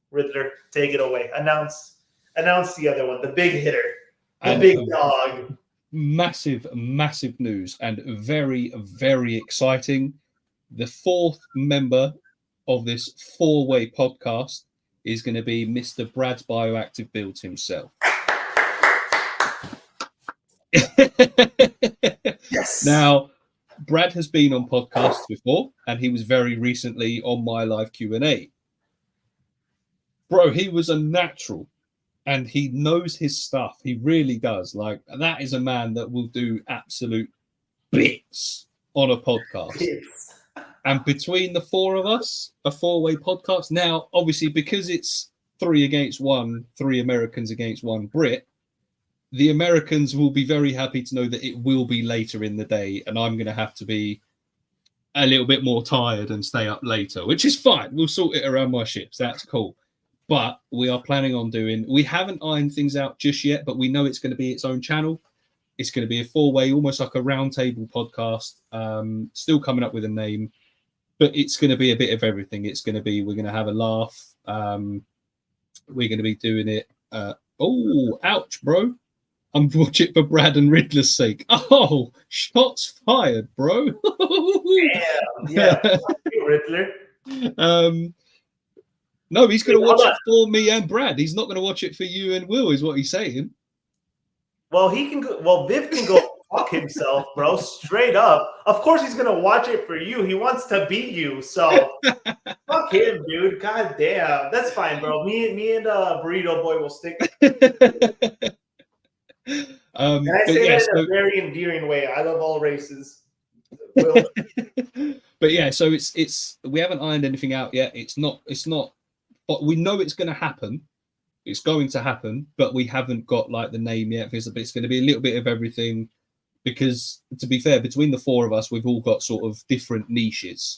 Riddler, take it away. Announce the other one, the big hitter, the big dog. Massive news and very, very exciting. The 4th member of this 4-way podcast is going to be Mr. Brad's Bioactive Builds himself. Yes. Now, Brad has been on podcasts before, and he was very recently on my live Q&A. Bro, he was a natural, and he knows his stuff. He really does. Like, that is a man that will do absolute bits on a podcast. And between the 4 of us, a 4-way podcast. Now, obviously, because it's 3 against 1, 3 Americans against 1 Brit, the Americans will be very happy to know that it will be later in the day, and I'm going to have to be a little bit more tired and stay up later, which is fine. We'll sort it around my ships. That's cool. But we are planning on we haven't ironed things out just yet, but we know it's going to be its own channel. It's going to be a 4-way, almost like a roundtable podcast. Still coming up with a name, but it's going to be a bit of everything. It's going to be, we're going to have a laugh. We're going to be doing it. Oh, ouch, bro. I'm watching it for Brad and Riddler's sake. Oh, shots fired, bro. Damn, yeah. Riddler. No, he's going to watch it for me and Brad. He's not going to watch it for you and Will, is what he's saying. Well, he can go. Well, Viv can go fuck himself, bro. Straight up. Of course, he's going to watch it for you. He wants to beat you, so fuck him, dude. God damn, that's fine, bro. Me and Burrito Boy will stick. And I say that in a very endearing way. I love all races. But yeah, so it's we haven't ironed anything out yet. It's not. But we know it's going to happen. It's going to happen, but we haven't got like the name yet. It's going to be a little bit of everything, because to be fair, between the 4 of us, we've all got sort of different niches.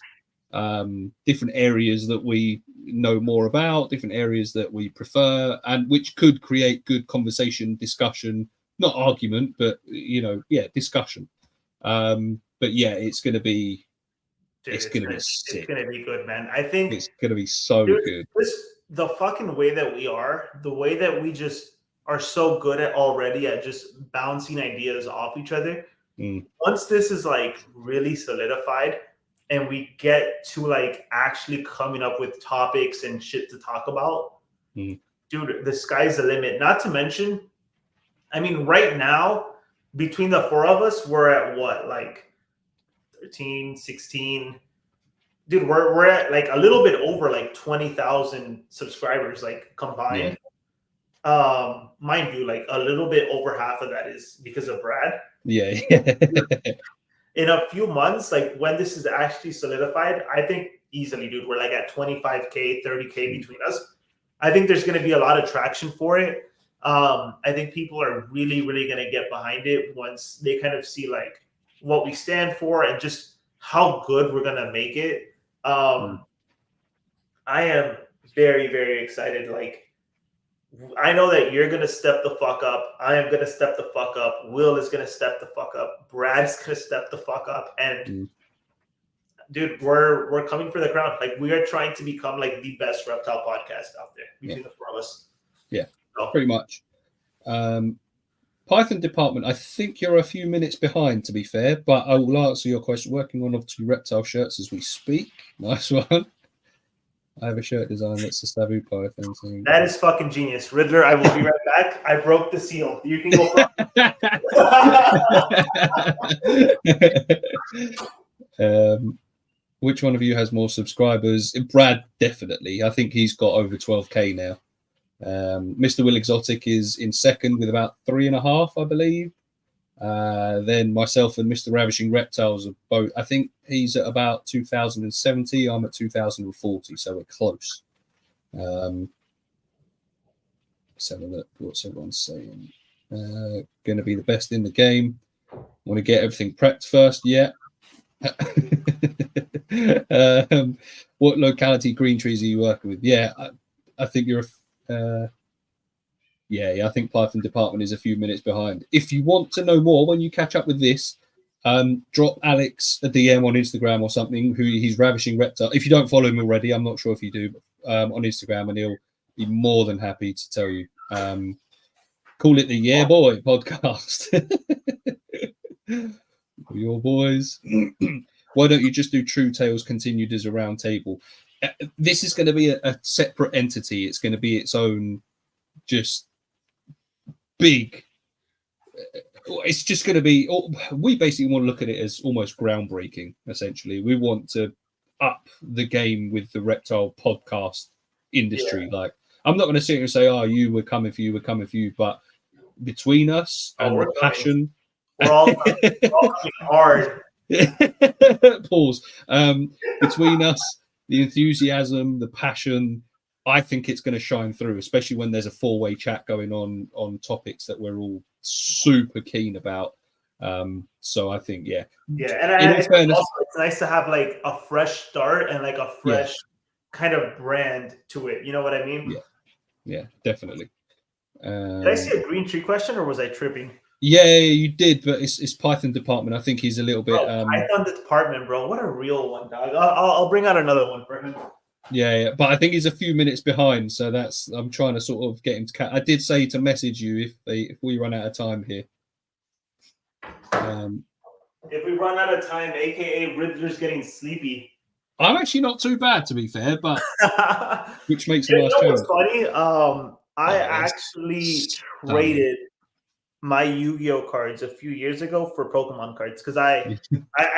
different areas that we know more about, different areas that we prefer, and which could create good conversation, discussion, not argument, but discussion. But yeah, it's going to be. Dude, it's going to be sick. It's going to be good, man. I think it's going to be so good. The fucking way that we are, the way that we just are so good at already at just bouncing ideas off each other. Once this is like really solidified and we get to like actually coming up with topics and shit to talk about, dude, the sky's the limit. Not to mention, I mean, right now, between the four of us, we're at what, like 13, 16. Dude, we're at like a little bit over like 20,000 subscribers, like combined. Yeah. Mind you, like a little bit over half of that is because of Brad. Yeah. In a few months, like when this is actually solidified, I think easily, dude, we're like at 25K, 30K between us. I think there's going to be a lot of traction for it. I think people are really, really going to get behind it once they kind of see like what we stand for and just how good we're going to make it. I am very, very excited. Like, I know that you're going to step the fuck up. I am going to step the fuck up. Will is going to step the fuck up. Brad's going to step the fuck up. And dude, we're coming for the crown. Like, we are trying to become like the best reptile podcast out there between the four of us. Yeah, pretty much. Python department, I think you're a few minutes behind, to be fair, but I will answer your question. Working on 2 reptile shirts as we speak. Nice one. I have a shirt design that's a Savu Python. So... That is fucking genius. Riddler, I will be right back. I broke the seal. You can go. Which one of you has more subscribers? Brad, definitely. I think he's got over 12K now. Mr. Will Exotic is in second with about 3.5, I believe. Then myself and Mr. Ravishing Reptiles are both. I think he's at about 2,070. I'm at 2,040, so we're close. Let's have a look. What's everyone saying? Going to be the best in the game. Want to get everything prepped first? Yeah. What locality green trees are you working with? Yeah, I think you're. Yeah, I think Python department is a few minutes behind. If you want to know more when you catch up with this, drop Alex a DM on Instagram or something. Who he's Ravishing Reptile. If you don't follow him already, I'm not sure if you do, on Instagram, and he'll be more than happy to tell you. Call it the Yeah Boy podcast. Your boys. Why don't you just do True Tales continued as a round table? This is going to be a separate entity. It's going to be its own, just big. It's just going to be. We basically want to look at it as almost groundbreaking. Essentially, we want to up the game with the reptile podcast industry. Yeah. Like, I'm not going to sit here and say, "Oh, we're coming for you," but between us and the passion, we're all coming hard. Pause. Between us, the enthusiasm, the passion, I think it's going to shine through, especially when there's a 4-way chat going on topics that we're all super keen about. So I think, yeah. And it's nice to have like a fresh start and like a fresh kind of brand to it. You know what I mean? Yeah, definitely. Did I see a green tree question, or was I tripping? Yeah, you did, but it's Python department. I think he's a little bit. Python department, bro. What a real one, dog. I'll bring out another one for him. Yeah, but I think he's a few minutes behind, so I'm trying to sort of get him to. I did say to message you if we run out of time here. If we run out of time, aka Riddler's getting sleepy. I'm actually not too bad, to be fair, but which makes a nice challenge. Funny. I actually traded my Yu-Gi-Oh cards a few years ago for Pokemon cards because I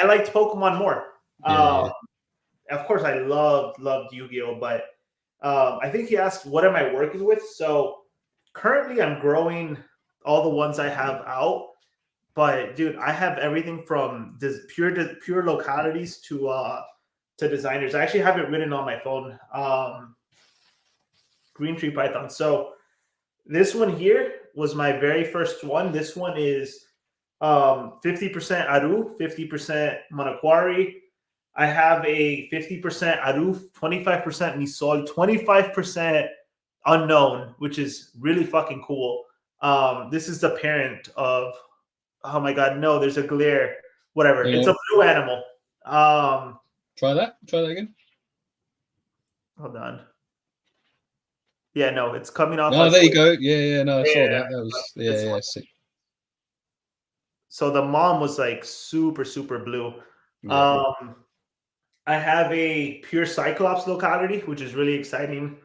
liked Pokemon more. Of course, I loved Yu-Gi-Oh, but I think he asked, "What am I working with?" So currently, I'm growing all the ones I have out. But dude, I have everything from pure localities to designers. I actually have it written on my phone. Green Tree Python. So this one here was my very first one. This one is 50% Aru, 50% Manokwari, I have a 50% Aruf, 25% Misol, 25% unknown, which is really fucking cool. This is the parent of, oh my god, no, there's a glare. Whatever. It's a blue animal. Try that again. Hold on. Yeah, no, it's coming off. Oh, there you go. Yeah, no, I saw that. That was sick. So the mom was like super, super blue. Yeah. I have a pure Cyclops locality, which is really exciting.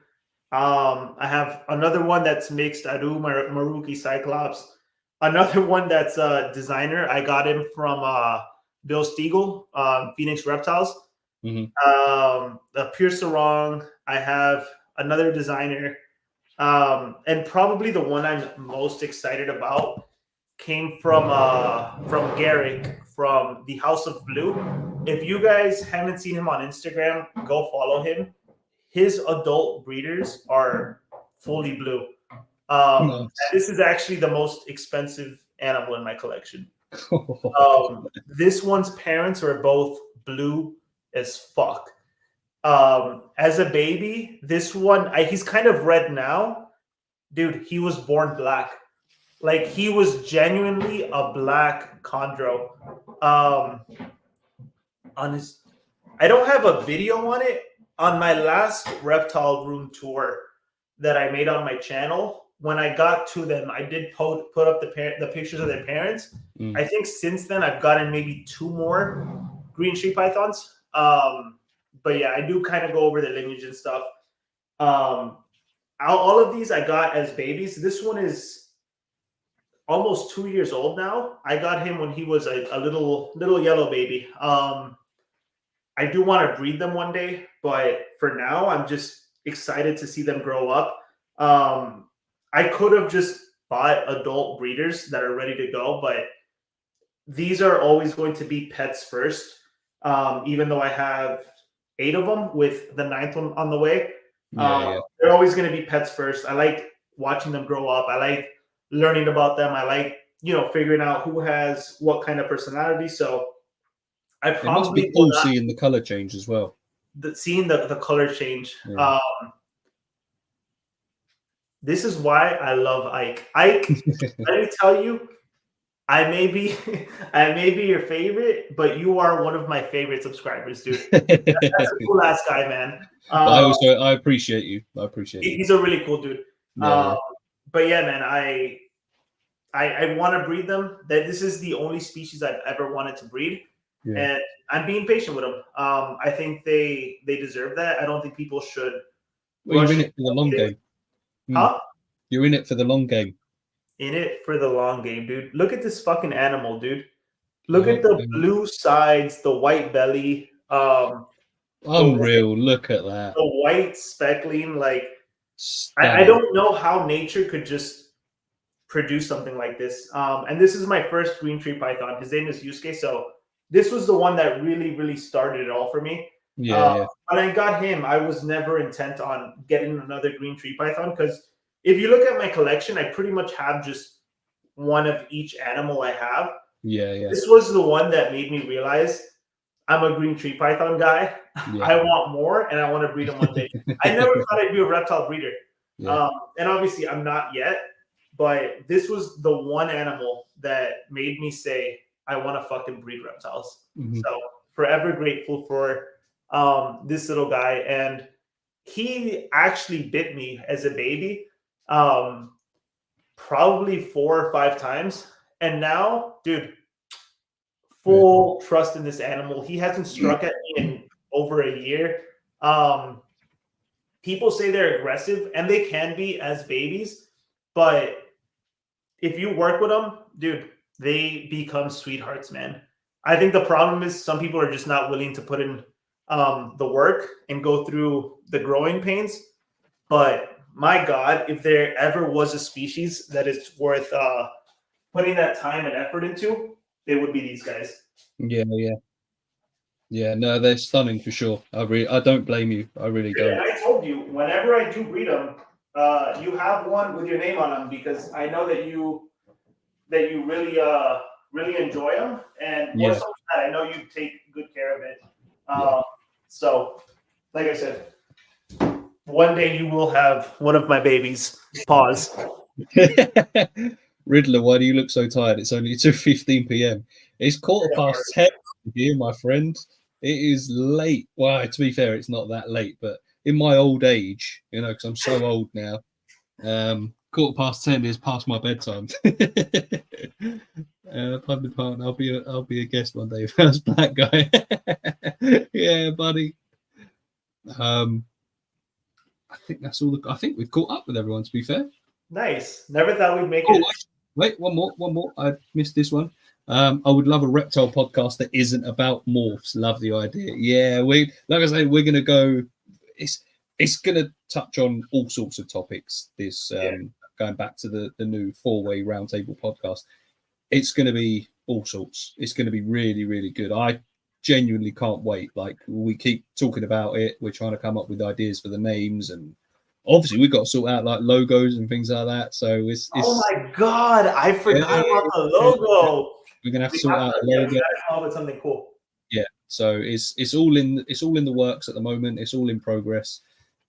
I have another one that's mixed Aru, Maruki, Cyclops. Another one that's a designer. I got him from Bill Stiegel, Phoenix Reptiles. A pure Sarong. I have another designer. And probably the one I'm most excited about came from Garrick from the House of Blue. If you guys haven't seen him on Instagram, go follow him. His adult breeders are fully blue. Nice. This is actually the most expensive animal in my collection. This one's parents are both blue as fuck. As a baby, this one, he's kind of red now. Dude, he was born black. Like, he was genuinely a black chondro. I don't have a video on it. On my last reptile room tour that I made on my channel, when I got to them, I did put up the pictures of their parents. I think since then I've gotten maybe 2 more green street pythons. But yeah, I do kind of go over the lineage and stuff. All of these I got as babies. This one is almost 2 years old now. I got him when he was a little yellow baby. I do want to breed them one day, but for now, I'm just excited to see them grow up. I could have just bought adult breeders that are ready to go, but these are always going to be pets first, even though I have 8 of them with the 9th one on the way. They're always going to be pets first. I like watching them grow up. I like learning about them. I like, figuring out who has what kind of personality. So I probably it must be cool seeing the color change as well. Seeing the color change. Yeah. This is why I love Ike. Ike, let me tell you, I may be your favorite, but you are one of my favorite subscribers, dude. That's a cool ass guy, man. I appreciate you. He's a really cool dude. But yeah, man, I want to breed them. This is the only species I've ever wanted to breed. Yeah. And I'm being patient with them. I think they deserve that. I don't think people should. Well, you're in it for the long game. Huh? You're in it for the long game. In it for the long game, dude. Look at this fucking animal, dude. Look at the blue sides, the white belly. Unreal. Look at that. The white speckling. Like, I don't know how nature could just produce something like this. And this is my first green tree python. His name is Yusuke. So this was the one that really, really started it all for me. Yeah. When I got him, I was never intent on getting another green tree python because if you look at my collection, I pretty much have just one of each animal I have. Yeah. This was the one that made me realize I'm a green tree python guy. Yeah. I want more, and I want to breed them one day. I never thought I'd be a reptile breeder. Yeah. And obviously, I'm not yet. But this was the one animal that made me say, I want to fucking breed reptiles. So forever grateful for this little guy. And he actually bit me as a baby probably 4 or 5 times. And now, dude, full trust in this animal. He hasn't struck at me in over a year. People say they're aggressive, and they can be as babies. But if you work with them, dude, they become sweethearts, man. I think the problem is some people are just not willing to put in the work and go through the growing pains. But my God, if there ever was a species that is worth putting that time and effort into, they would be these guys. Yeah, no, they're stunning for sure. I don't blame you. I really don't. I told you, whenever I do breed them, you have one with your name on them because I know that you really enjoy them, and more so than that, I know you take good care of it. So, like I said, one day you will have one of my babies. Pause. Riddler, why do you look so tired? It's only 2:15 p.m. It's 10:15 here, my friend. It is late. Well, to be fair, it's not that late, but in my old age, you know, because I'm so old now, 10:15 is past my bedtime. I'll be a guest one day. First black guy. Yeah, buddy. I think that's all. I think we've caught up with everyone. To be fair. Nice. Never thought we'd make it. Wait, one more. I missed this one. I would love a reptile podcast that isn't about morphs. Love the idea. Yeah, like I say, we're gonna go. It's gonna touch on all sorts of topics. This going back to the new 4-way roundtable podcast. It's gonna be all sorts. It's gonna be really, really good. I genuinely can't wait. Like, we keep talking about it. We're trying to come up with ideas for the names, and obviously we've got to sort out like logos and things like that. So it's oh my god, I forgot about the logo. We're gonna have to sort out a logo. We gotta come up with something cool. Yeah, so it's all in the works at the moment. It's all in progress.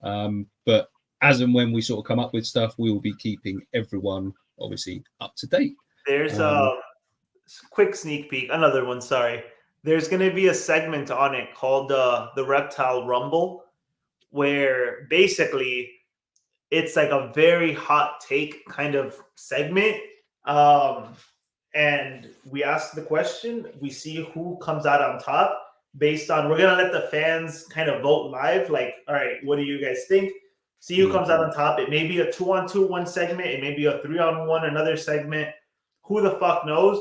But as and when we sort of come up with stuff, we will be keeping everyone obviously up to date. There's a quick sneak peek. Another one, sorry. There's going to be a segment on it called the Reptile Rumble, where basically it's like a very hot take kind of segment. And we ask the question, we see who comes out on top based on, we're going to let the fans kind of vote live. Like, all right, what do you guys think? See who comes out on top. It may be a 2-on-2 one segment. It may be a 3-on-1 another segment. Who the fuck knows?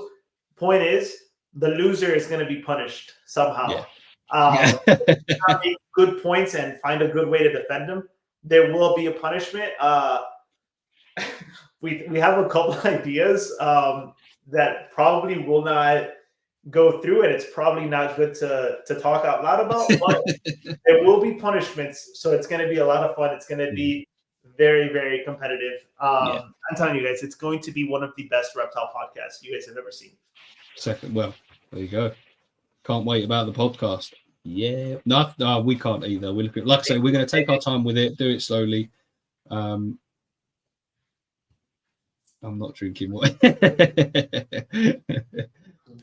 Point is, the loser is going to be punished somehow. Make good points and find a good way to defend them. There will be a punishment. We have a couple ideas that probably will not go through, and it's probably not good to talk out loud about, but there will be punishments, so it's going to be a lot of fun. It's going to be very, very competitive. I'm telling you guys, it's going to be one of the best reptile podcasts you guys have ever seen. Well, there you go. Can't wait about the podcast. Yeah, no, we can't either. We're looking, like I say, we're going to take our time with it, do it slowly. I'm not drinking water.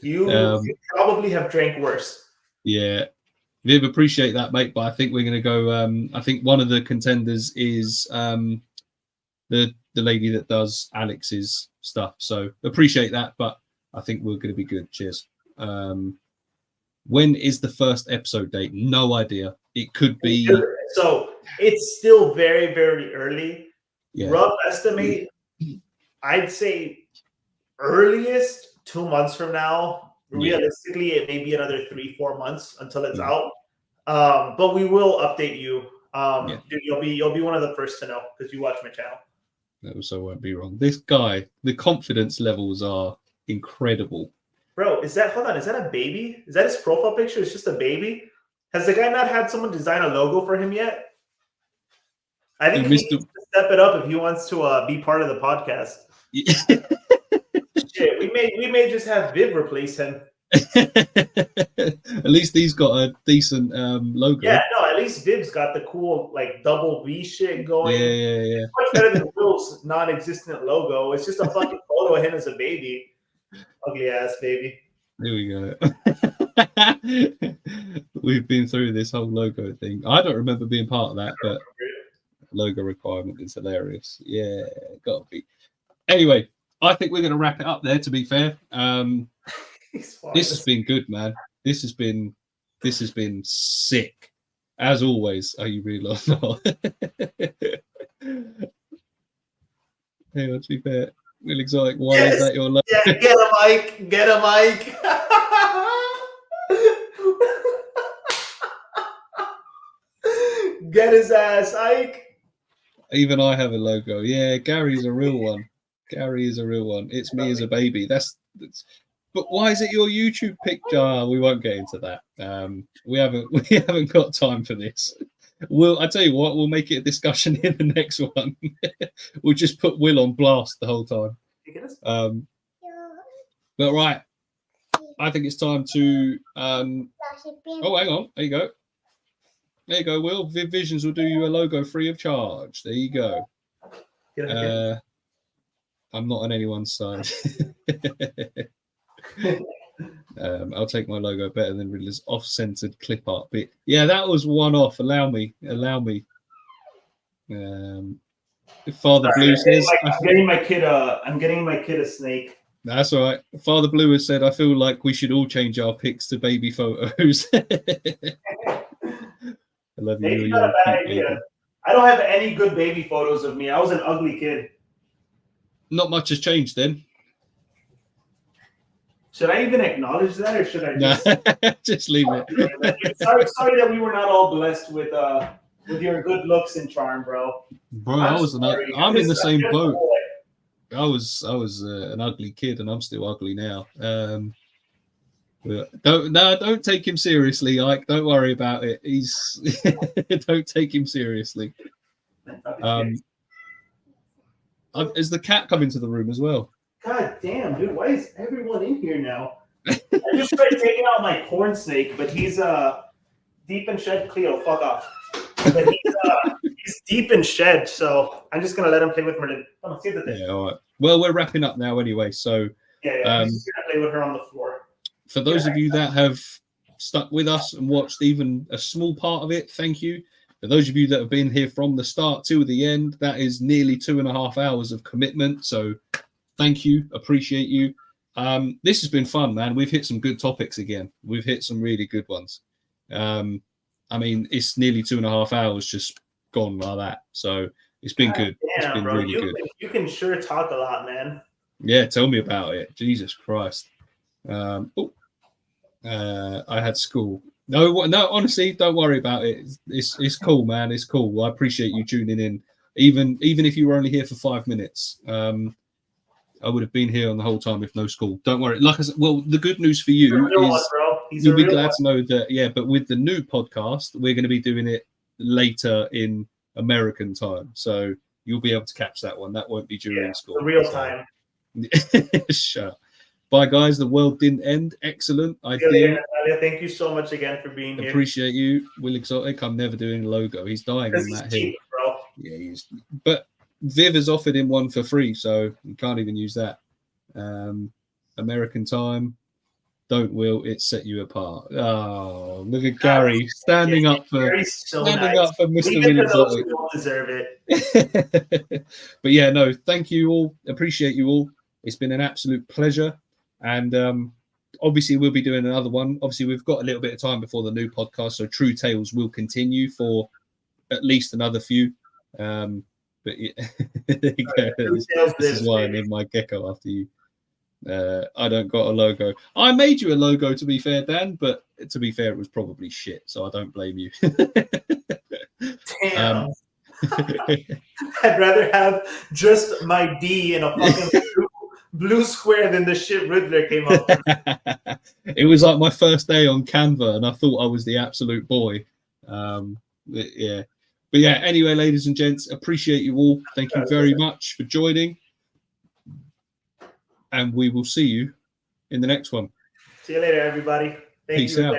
You probably have drank worse. Yeah, Viv, appreciate that, mate. But I think we're going to go. I think one of the contenders is the lady that does Alex's stuff. So appreciate that, but I think we're going to be good. Cheers. When is the first episode date? No idea. It could be. So it's still very, very early. Yeah. Rough estimate, I'd say earliest 2 months from now. Realistically, it may be another 3-4 months until it's out. But we will update you. Dude, you'll be one of the first to know because you watch my channel. That also won't be wrong. This guy, the confidence levels are incredible. Bro, hold on, is that a baby? Is that his profile picture? It's just a baby? Has the guy not had someone design a logo for him yet? I think he needs to step it up if he wants to be part of the podcast. Shit, we may just have Viv replace him. At least he's got a decent logo. Yeah, no, at least Viv's got the cool like double V shit going. Yeah. It's much better than Will's non-existent logo. It's just a fucking photo of him as a baby. Ugly ass baby. There we go. We've been through this whole logo thing. I don't remember being part of that, but logo requirement is hilarious. Yeah, gotta be. Anyway, I think we're going to wrap it up there. To be fair, this has been good, man. This has been sick, as always. Are you really lost? Hey, let's be fair. Real exotic. Why is that your logo? Yeah, get a mic. Get a mic. Get his ass, Ike. Even I have a logo. Yeah, Gary's a real one. Gary is a real one. It's me as a baby. That's but why is it your YouTube picture? We won't get into that. We haven't got time for this. I tell you what, we'll make it a discussion in the next one. We'll just put Will on blast the whole time. But right, I think it's time to. Oh, hang on. There you go. There you go, Will. Viv Visions will do you a logo free of charge. There you go. I'm not on anyone's side. I'll take my logo better than Riddler's off-centered clip art bit. Yeah, that was one off. Allow me. Father Blue says, I'm getting my kid a snake. That's all right. Father Blue has said, I feel like we should all change our pics to baby photos. I love you. Maybe not a bad idea. Baby. I don't have any good baby photos of me. I was an ugly kid. Not much has changed then. Should I even acknowledge that, or should I just just leave it? sorry that we were not all blessed with your good looks and charm, bro. Bro, I'm in the same boat. I was an ugly kid, and I'm still ugly now. Don't take him seriously, Ike. Don't worry about it. Don't take him seriously. Is the cat come into the room as well? God damn, dude! Why is everyone in here now? I just tried taking out my corn snake, but he's deep in shed. Cleo, fuck off. But he's deep in shed, so I'm just gonna let him play with Merlin. Come on, see the thing. Yeah, all right. Well, we're wrapping up now anyway, so I'm just gonna play with her on the floor. For those of you that have stuck with us and watched even a small part of it, thank you. For those of you that have been here from the start to the end, that is nearly 2.5 hours of commitment. So thank you, appreciate you. This has been fun, man. We've hit some good topics again. We've hit some really good ones. I mean, it's nearly 2.5 hours just gone like that. So it's been good. Damn, it's been bro. really good. You can sure talk a lot, man. Yeah, tell me about it. Jesus Christ. I had school. No, honestly, don't worry about it. It's cool, man. It's cool. I appreciate you tuning in. Even if you were only here for 5 minutes, I would have been here on the whole time if no school. Don't worry. Like I said, well, the good news for you is you'll be glad to know that, yeah, but with the new podcast, we're going to be doing it later in American time. So you'll be able to catch that one. That won't be during school. The real time. Sure. Bye, guys. The world didn't end. Excellent idea. Natalia, thank you so much again for being here. Appreciate you, Will Exotic. I'm never doing a logo. He's dying on that hill. Bro. Yeah, he's. But Viv has offered him one for free, so you can't even use that. American time. Don't Will it set you apart? Oh, look at Gary standing up for Mr. Will Exotic. Don't deserve it. But yeah, no, thank you all. Appreciate you all. It's been an absolute pleasure. And obviously, we'll be doing another one. Obviously, we've got a little bit of time before the new podcast, so True Tales will continue for at least another few. But yeah, there you go. This is why I named my gecko after you. I don't got a logo. I made you a logo, to be fair, Dan, but to be fair, it was probably shit, so I don't blame you. Damn. I'd rather have just my D in a fucking blue square than the shit Riddler came up with. It was like my first day on Canva, and I thought I was the absolute boy. Yeah. But yeah, anyway, ladies and gents, appreciate you all. Thank you very much for joining. And we will see you in the next one. See you later, everybody. Peace out.